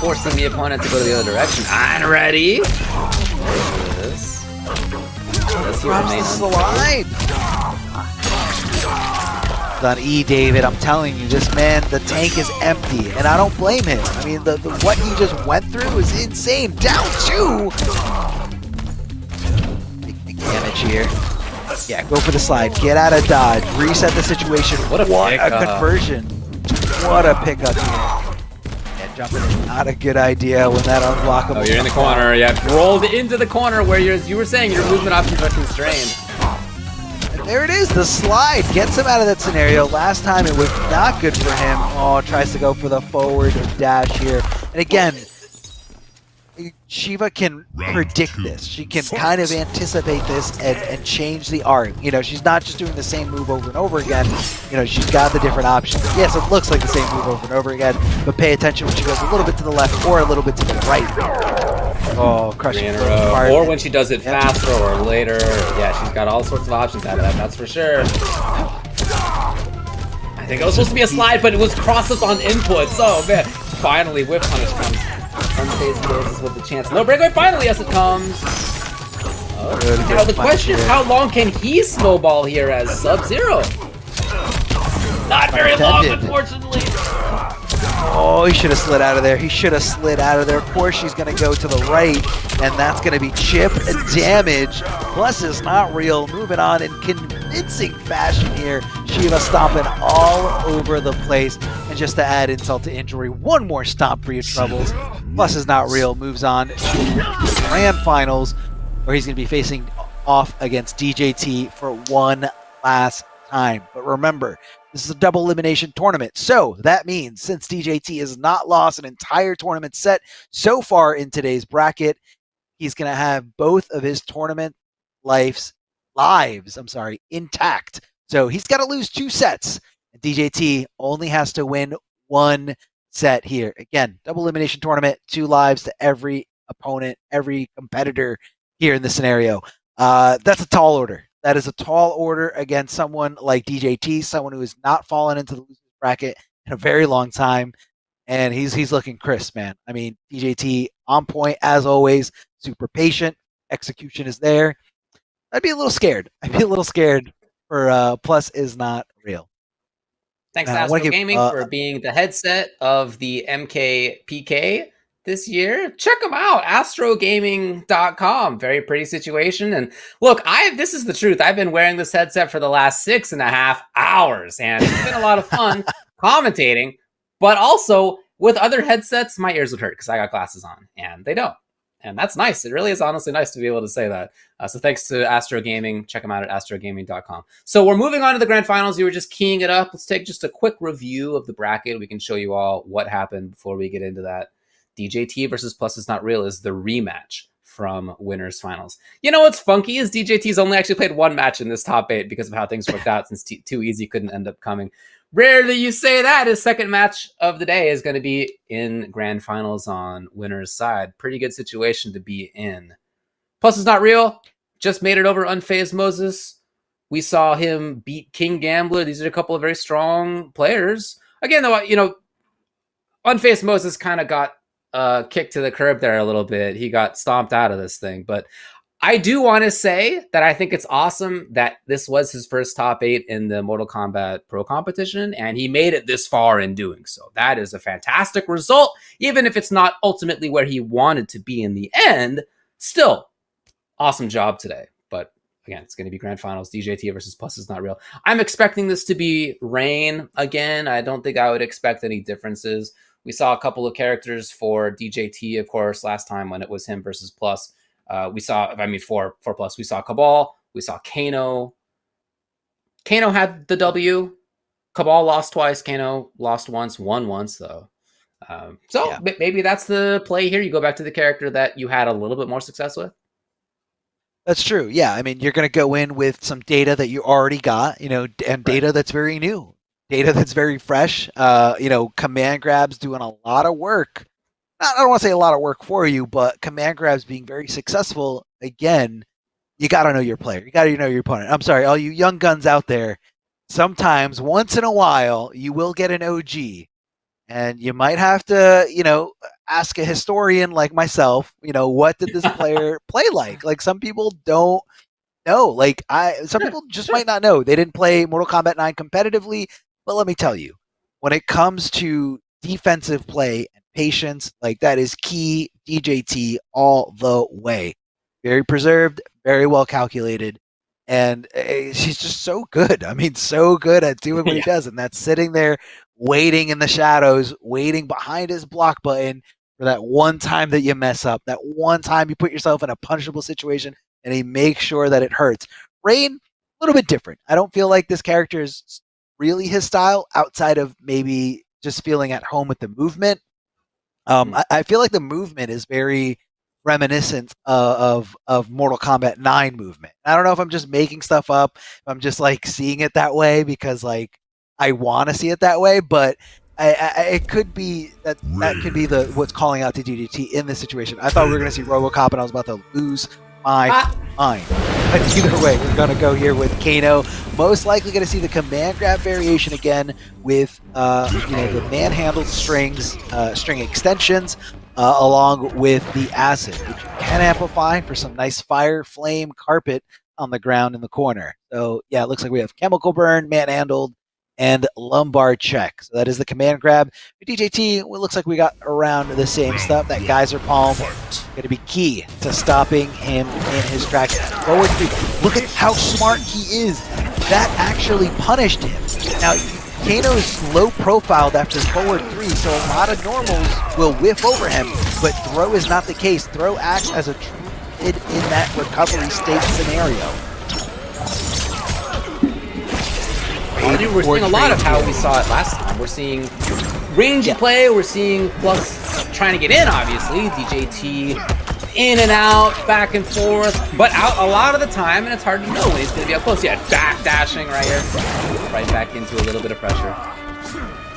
Forcing the opponent to go the other direction. I'm ready. Let's see what the slide. On E, David, I'm telling you, this man, the tank is empty, and I don't blame him. I mean, the what he just went through is insane. Down 2! Big damage here. Yeah, go for the slide. Get out of dodge. Reset the situation. What a conversion. What a pickup here. Yeah, jumping is not a good idea when that unblockable. Oh, you're in the corner. Yeah, rolled into the corner where you were saying your movement options are constrained. There it is, the slide gets him out of that scenario. Last time it was not good for him. Oh, tries to go for the forward dash here. And again, Shiva can predict this. She can kind of anticipate this and change the art. She's not just doing the same move over and over again. She's got the different options. Yes, it looks like the same move over and over again, but pay attention when she goes a little bit to the left or a little bit to the right. Oh, crushing her. Or when she does it faster or later. Yeah, she's got all sorts of options out of that, that's for sure. I think it was supposed to be a slide, but it was processed on inputs. Oh, man. Finally, Whip Punish comes. Unfazed Moses with the chance. No breakaway, finally, yes, it comes. Oh. Now, the question is, how long can he snowball here as Sub-Zero? Not very long, unfortunately. Oh, he should have slid out of there. He should have slid out of there. Of course, she's going to go to the right, and that's going to be chip damage. Plus, it's not real. Moving on in convincing fashion here. Shiva stomping all over the place. And just to add insult to injury, one more stomp for your troubles. Plus, is not real. Moves on to grand finals, where he's going to be facing off against DJT for one last time. But remember, this is a double elimination tournament. So that means since DJT has not lost an entire tournament set so far in today's bracket, he's going to have both of his tournament lives intact. So he's got to lose 2 sets. And DJT only has to win 1 set here. Again, double elimination tournament, 2 lives to every opponent, every competitor here in this scenario. That's a tall order. That is a tall order against someone like DJT, someone who has not fallen into the losers bracket in a very long time. And he's looking crisp, man. I mean, DJT on point as always, super patient. Execution is there. I'd be a little scared. For Plus is not real. Thanks to Astro Gaming for being the headset of the MKPK this year. Check them out, astrogaming.com. Very pretty situation. And look, this is the truth. I've been wearing this headset for the last 6.5 hours, and it's been a lot of fun commentating, but also with other headsets, my ears would hurt because I got glasses on, and they don't. And that's nice. It really is honestly nice to be able to say that. So thanks to Astro Gaming. Check them out at astrogaming.com. So we're moving on to the grand finals. You were just keying it up. Let's take just a quick review of the bracket. We can show you all what happened before we get into that. DJT versus Plus is Not Real is the rematch from winners finals. You know what's funky is DJT's only actually played one match in this top 8 because of how things worked out since Too Easy couldn't end up coming. Rarely you say that. His second match of the day is going to be in grand finals on winner's side. Pretty good situation to be in. Plus, it's not real. Just made it over Unfazed Moses. We saw him beat King Gambler. These are a couple of very strong players. Again, though, you know, Unfazed Moses kind of got kicked to the curb there a little bit. He got stomped out of this thing. But I do want to say that I think it's awesome that this was his first top 8 in the Mortal Kombat Pro competition, and he made it this far in doing so. That is a fantastic result, even if it's not ultimately where he wanted to be in the end. Still, awesome job today. But again, it's going to be grand finals. DJT versus Plus is not real. I'm expecting this to be Rain again. I don't think I would expect any differences. We saw a couple of characters for DJT, of course, last time when it was him versus Plus. We saw, for Plus, we saw Cabal, we saw Kano. Kano had the W. Cabal lost twice. Kano lost once, won once, though. Maybe that's the play here. You go back to the character that you had a little bit more success with. That's true. Yeah, I mean, you're going to go in with some data that you already got, you know, and data that's very new, data that's very fresh. You know, command grabs doing a lot of work. I don't want to say a lot of work for you, but command grabs being very successful. Again, you got to know your player. You got to know your opponent. I'm sorry, all you young guns out there. Sometimes, once in a while, you will get an OG, and you might have to, you know, ask a historian like myself, you know, what did this player play like? Like, some people don't know. Like, some people just might not know. They didn't play Mortal Kombat 9 competitively, but let me tell you, when it comes to defensive play and patience, like, that is key. DJT all the way. Very preserved, very well calculated, and she's just so good. I mean, so good at doing what he does, and that's sitting there waiting in the shadows, waiting behind his block button for that one time that you mess up, that one time you put yourself in a punishable situation, and he makes sure that it hurts. Rain, a little bit different. I don't feel like this character is really his style, outside of maybe just feeling at home with the movement. I feel like the movement is very reminiscent of Mortal Kombat 9 movement. I don't know if I'm just making stuff up, if I'm just like seeing it that way because like I want to see it that way, but it could be that could be what's calling out to DDT in this situation. I thought we were going to see RoboCop, and I was about to lose my mind. But either way, we're going to go here with Kano. Most likely going to see the command grab variation again with you know, the man-handled strings, string extensions, along with the acid, which you can amplify for some nice fire, flame, carpet on the ground in the corner. So yeah, it looks like we have chemical burn, man-handled, and lumbar check. So that is the command grab. For DJT, it looks like we got around the same stuff. That geyser palm going to be key to stopping him in his tracks. Forward 3. Look at how smart he is. That actually punished him. Now, Kano is low profiled after forward 3, so a lot of normals will whiff over him, but throw is not the case. Throw acts as a true mid in that recovery state scenario. We're seeing a lot of how we saw it last time. We're seeing rangy play. We're seeing Plus trying to get in, obviously. DJT in and out, back and forth, but out a lot of the time, and it's hard to know when he's going to be up close. Yeah, back dashing right here. Right back into a little bit of pressure.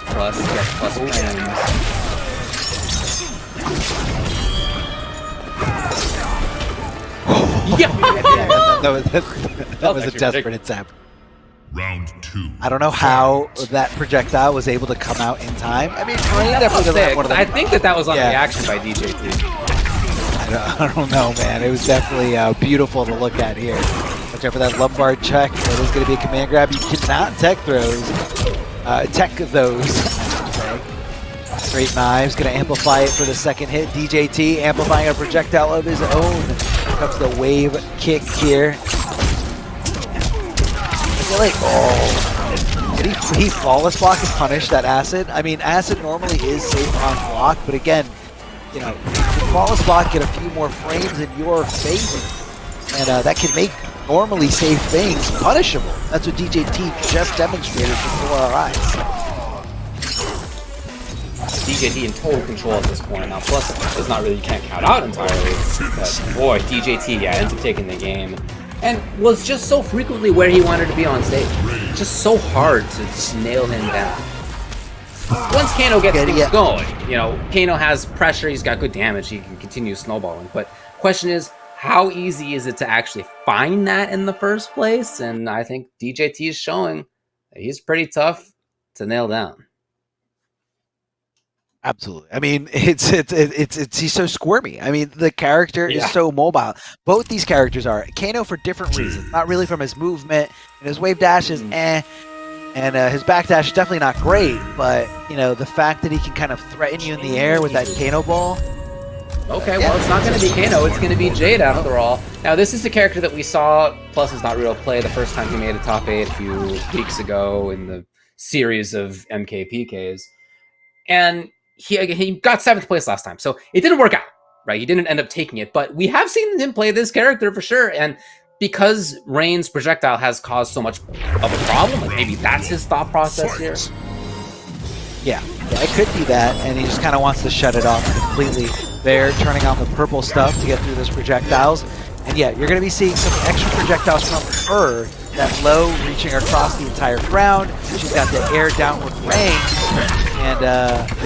Plus, yes, Plus wins. That was a desperate attempt. Round 2. I don't know how that projectile was able to come out in time. I mean, Rain definitely doesn't have one of them. I think that was on reaction by DJT. I don't know, man. It was definitely beautiful to look at here. Watch out for that lumbar check. That is going to be a command grab. You cannot tech those. Tech those. Straight knives. Going to amplify it for the second hit. DJT amplifying a projectile of his own. Here comes the wave kick here. Like, did he flawless block and punish that acid? I mean, acid normally is safe on block, but again, you know, flawless block get a few more frames in your favor, and that can make normally safe things punishable. That's what DJT just demonstrated before our eyes. DJT in total control at this point. Now, Plus is not really, you can't count out entirely, but boy, DJT, yeah, ends up taking the game. And was just so frequently where he wanted to be on stage. Just so hard to just nail him down. Once Kano gets things going, you know, Kano has pressure, he's got good damage, he can continue snowballing. But question is, how easy is it to actually find that in the first place? And I think DJT is showing that he's pretty tough to nail down. Absolutely. I mean, it's he's so squirmy. I mean, the character is so mobile. Both these characters are. Kano for different reasons. Not really from his movement, and his wave dash is and his backdash is definitely not great. But you know, the fact that he can kind of threaten you in the air with that Kano ball. Okay, well, it's not going to be Kano. It's going to be Jade after all. Now, this is the character that we saw Plus is Not Real play the first time he made a top 8 a few weeks ago in the series of MKPKs, and he got 7th place last time, so it didn't work out, right? He didn't end up taking it, but we have seen him play this character for sure, and because Rain's projectile has caused so much of a problem, like maybe that's his thought process here. Yeah, it could be that, and he just kind of wants to shut it off completely. They're turning on the purple stuff to get through those projectiles, and yeah, you're going to be seeing some extra projectiles from her, that low reaching across the entire ground. She's got the air downward rain, and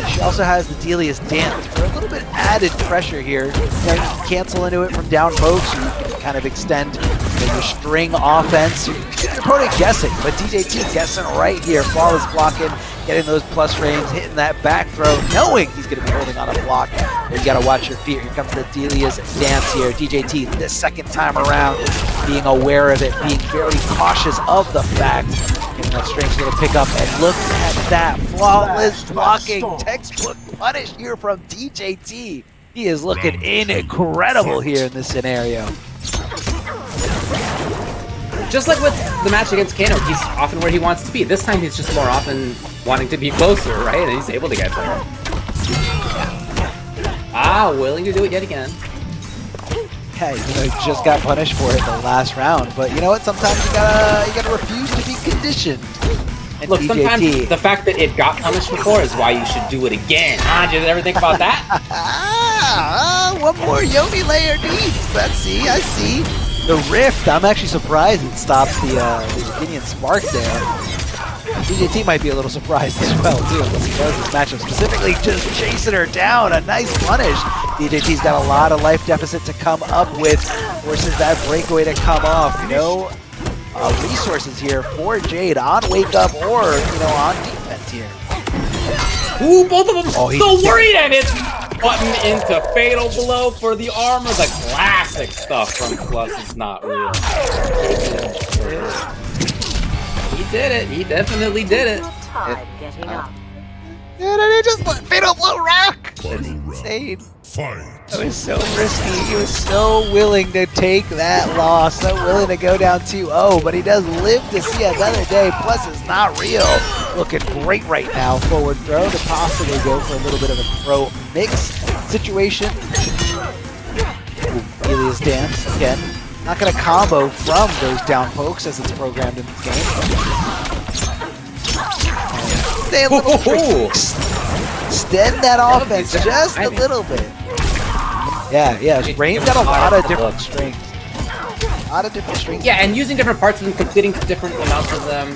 she also has the Delia's Dance for a little bit added pressure here. You can cancel into it from down pokes, so you can kind of extend your string offense. Your opponent guessing, but DJT guessing right here. Flawless blocking, getting those plus frames, hitting that back throw, knowing he's going to be holding on a block. You got to watch your feet. Here comes the Delia's Dance here. DJT, this second time around, being aware of it, being very cautious of the fact. Getting that strange little pickup, and look at that flawless blocking. Textbook punish here from DJT. He is looking incredible here in this scenario. Just like with the match against Kano, he's often where he wants to be. This time he's just more often wanting to be closer, right? And he's able to get there. Willing to do it yet again. Yeah, you know, he just got punished for it the last round, but you know what? Sometimes you gotta refuse to be conditioned. And look, DJT, sometimes the fact that it got punished before is why you should do it again. Did you ever think about that? One more Yomi layer needs. I see. The Rift, I'm actually surprised it stops the Opinion Spark there. DJT might be a little surprised as well, too. Because this matchup specifically just chasing her down. A nice punish. DJT's got a lot of life deficit to come up with. Forces that breakaway to come off. No resources here for Jade on wake up or, you know, on defense here. Ooh, both of them so worried, and it's button into fatal blow for the armor. The classic stuff from Plus Is Not Real. He did it. He definitely did it. Tide getting up. Dude, just let fatal blow rock. That's insane. Fight. It was so risky. He was so willing to take that loss, so willing to go down 2-0, but he does live to see another day. Plus Is Not Real. Looking great right now. Forward throw to possibly go for a little bit of a throw mix situation. Delia's Dance again. Not going to combo from those down pokes as it's programmed in this game. Stay a little tricky. Extend that offense just a little bit. Yeah. Rain's got a lot of different strings. Yeah, and using different parts of them, completing different amounts of them.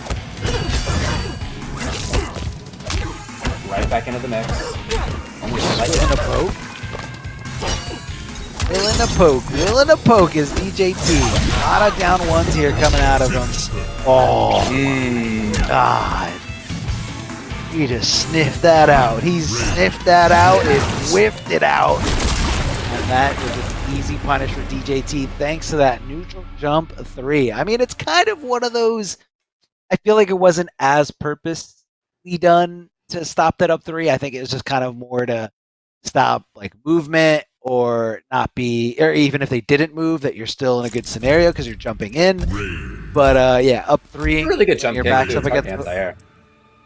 Right back into the mix. Willing to poke is DJT. A lot of down ones here coming out of him. Oh, God. He just sniffed that out. He sniffed that out and whiffed it out. And that is an easy punish for DJT thanks to that neutral jump 3. I mean, it's kind of one of those, I feel like it wasn't as purposely done to stop that up 3. I think it was just kind of more to stop like movement or not be, or even if they didn't move, that you're still in a good scenario because you're jumping in. But yeah, up 3. Really good jump. Your back's up against anti-air.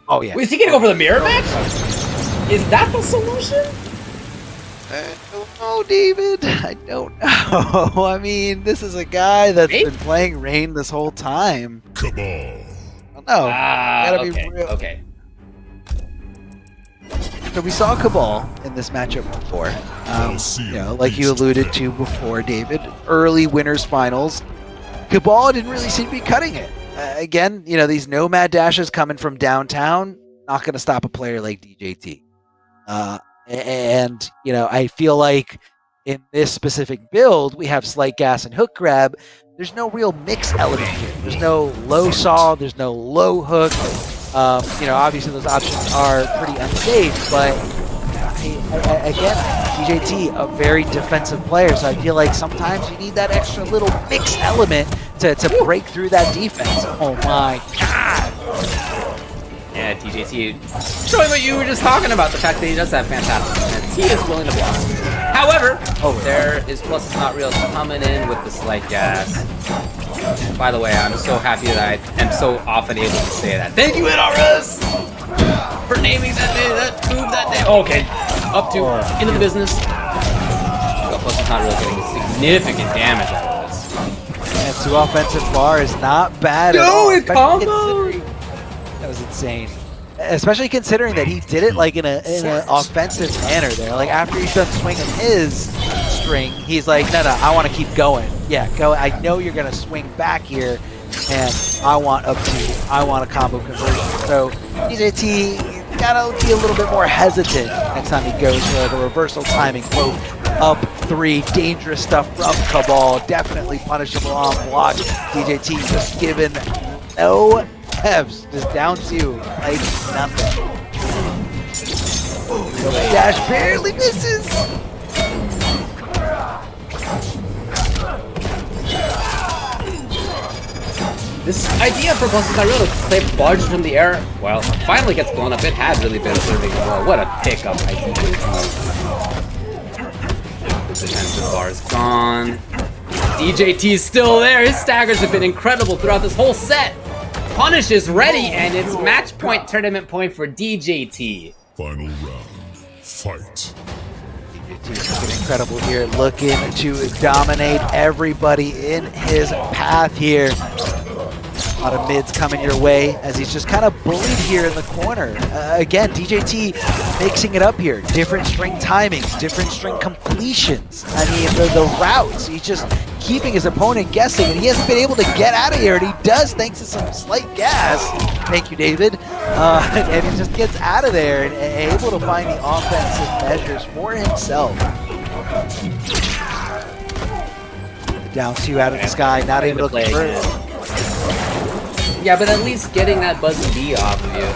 Oh yeah. Wait, is he gonna go for the mirror match? Is that the solution? I don't know, David. I don't know. I mean, this is a guy that's been playing Rain this whole time. Cabal. I don't know. Gotta be real. Okay. So we saw Cabal in this matchup before. Like you alluded to before, David, early winners finals, Cabal didn't really seem to be cutting it. Again, these nomad dashes coming from downtown, not going to stop a player like DJT. I feel like in this specific build, we have Slight Gas and Hook Grab. There's no real mix element here. There's no low saw, there's no low hook. Obviously those options are pretty unsafe, but again, DJT, a very defensive player, so I feel like sometimes you need that extra little mix element to break through that defense. Oh my god! Yeah, DJT showing what you were just talking about, the fact that he does have fantastic defense. He is willing to block. However, his plus is not real coming in with the Slight Gas. By the way, I'm so happy that I am so often able to say that. Thank you, NRS, for naming that move that day. Okay, up to into the business. Plus is not really getting significant damage out of this. And 2 offensive bar is not bad at all. It combos! That was insane. Especially considering that he did it like in an offensive manner there. Like after he's done swinging his string, he's like, no, I want to keep going. Yeah, go. I know you're gonna swing back here, and I want a combo conversion. So DJT gotta be a little bit more hesitant next time he goes for the reversal timing. Both up 3, dangerous stuff from Cabal, definitely punishable on block. DJT just given no Fs, just down 2 like nothing. Dash barely misses. This idea for Plus is not real to play barges from the air, well, finally gets blown up. It had really been serving as well. What a pickup by DJT. The defensive bar is gone. DJT is still there. His staggers have been incredible throughout this whole set. Punish is ready, and it's match point, tournament point for DJT. Final round. Fight. DJT's looking incredible here, looking to dominate everybody in his path here. A lot of mids coming your way as he's just kind of bullied here in the corner. Again, DJT mixing it up here. Different string timings, different string completions. I mean, the routes, he's just keeping his opponent guessing, and he hasn't been able to get out of here, and he does thanks to some Slight Gas. Thank you, David. And he just gets out of there and able to find the offensive measures for himself. Down 2 out of the sky, not able to convert. Yeah, but at least getting that Buzzy B off of you.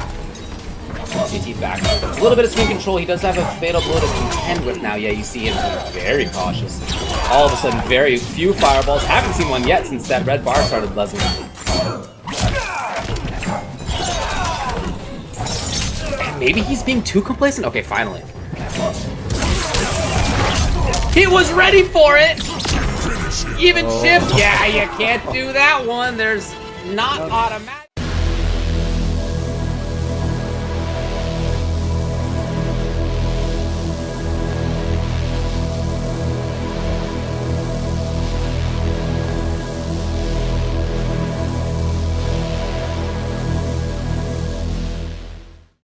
DJT back. A little bit of swing control. He does have a fatal blow to contend with now. Yeah, you see him being very cautious. All of a sudden, very few fireballs. Haven't seen one yet since that red bar started buzzing. And maybe he's being too complacent? Okay, finally. He was ready for it! Even Chip, yeah, you can't do that one. There's not automatic.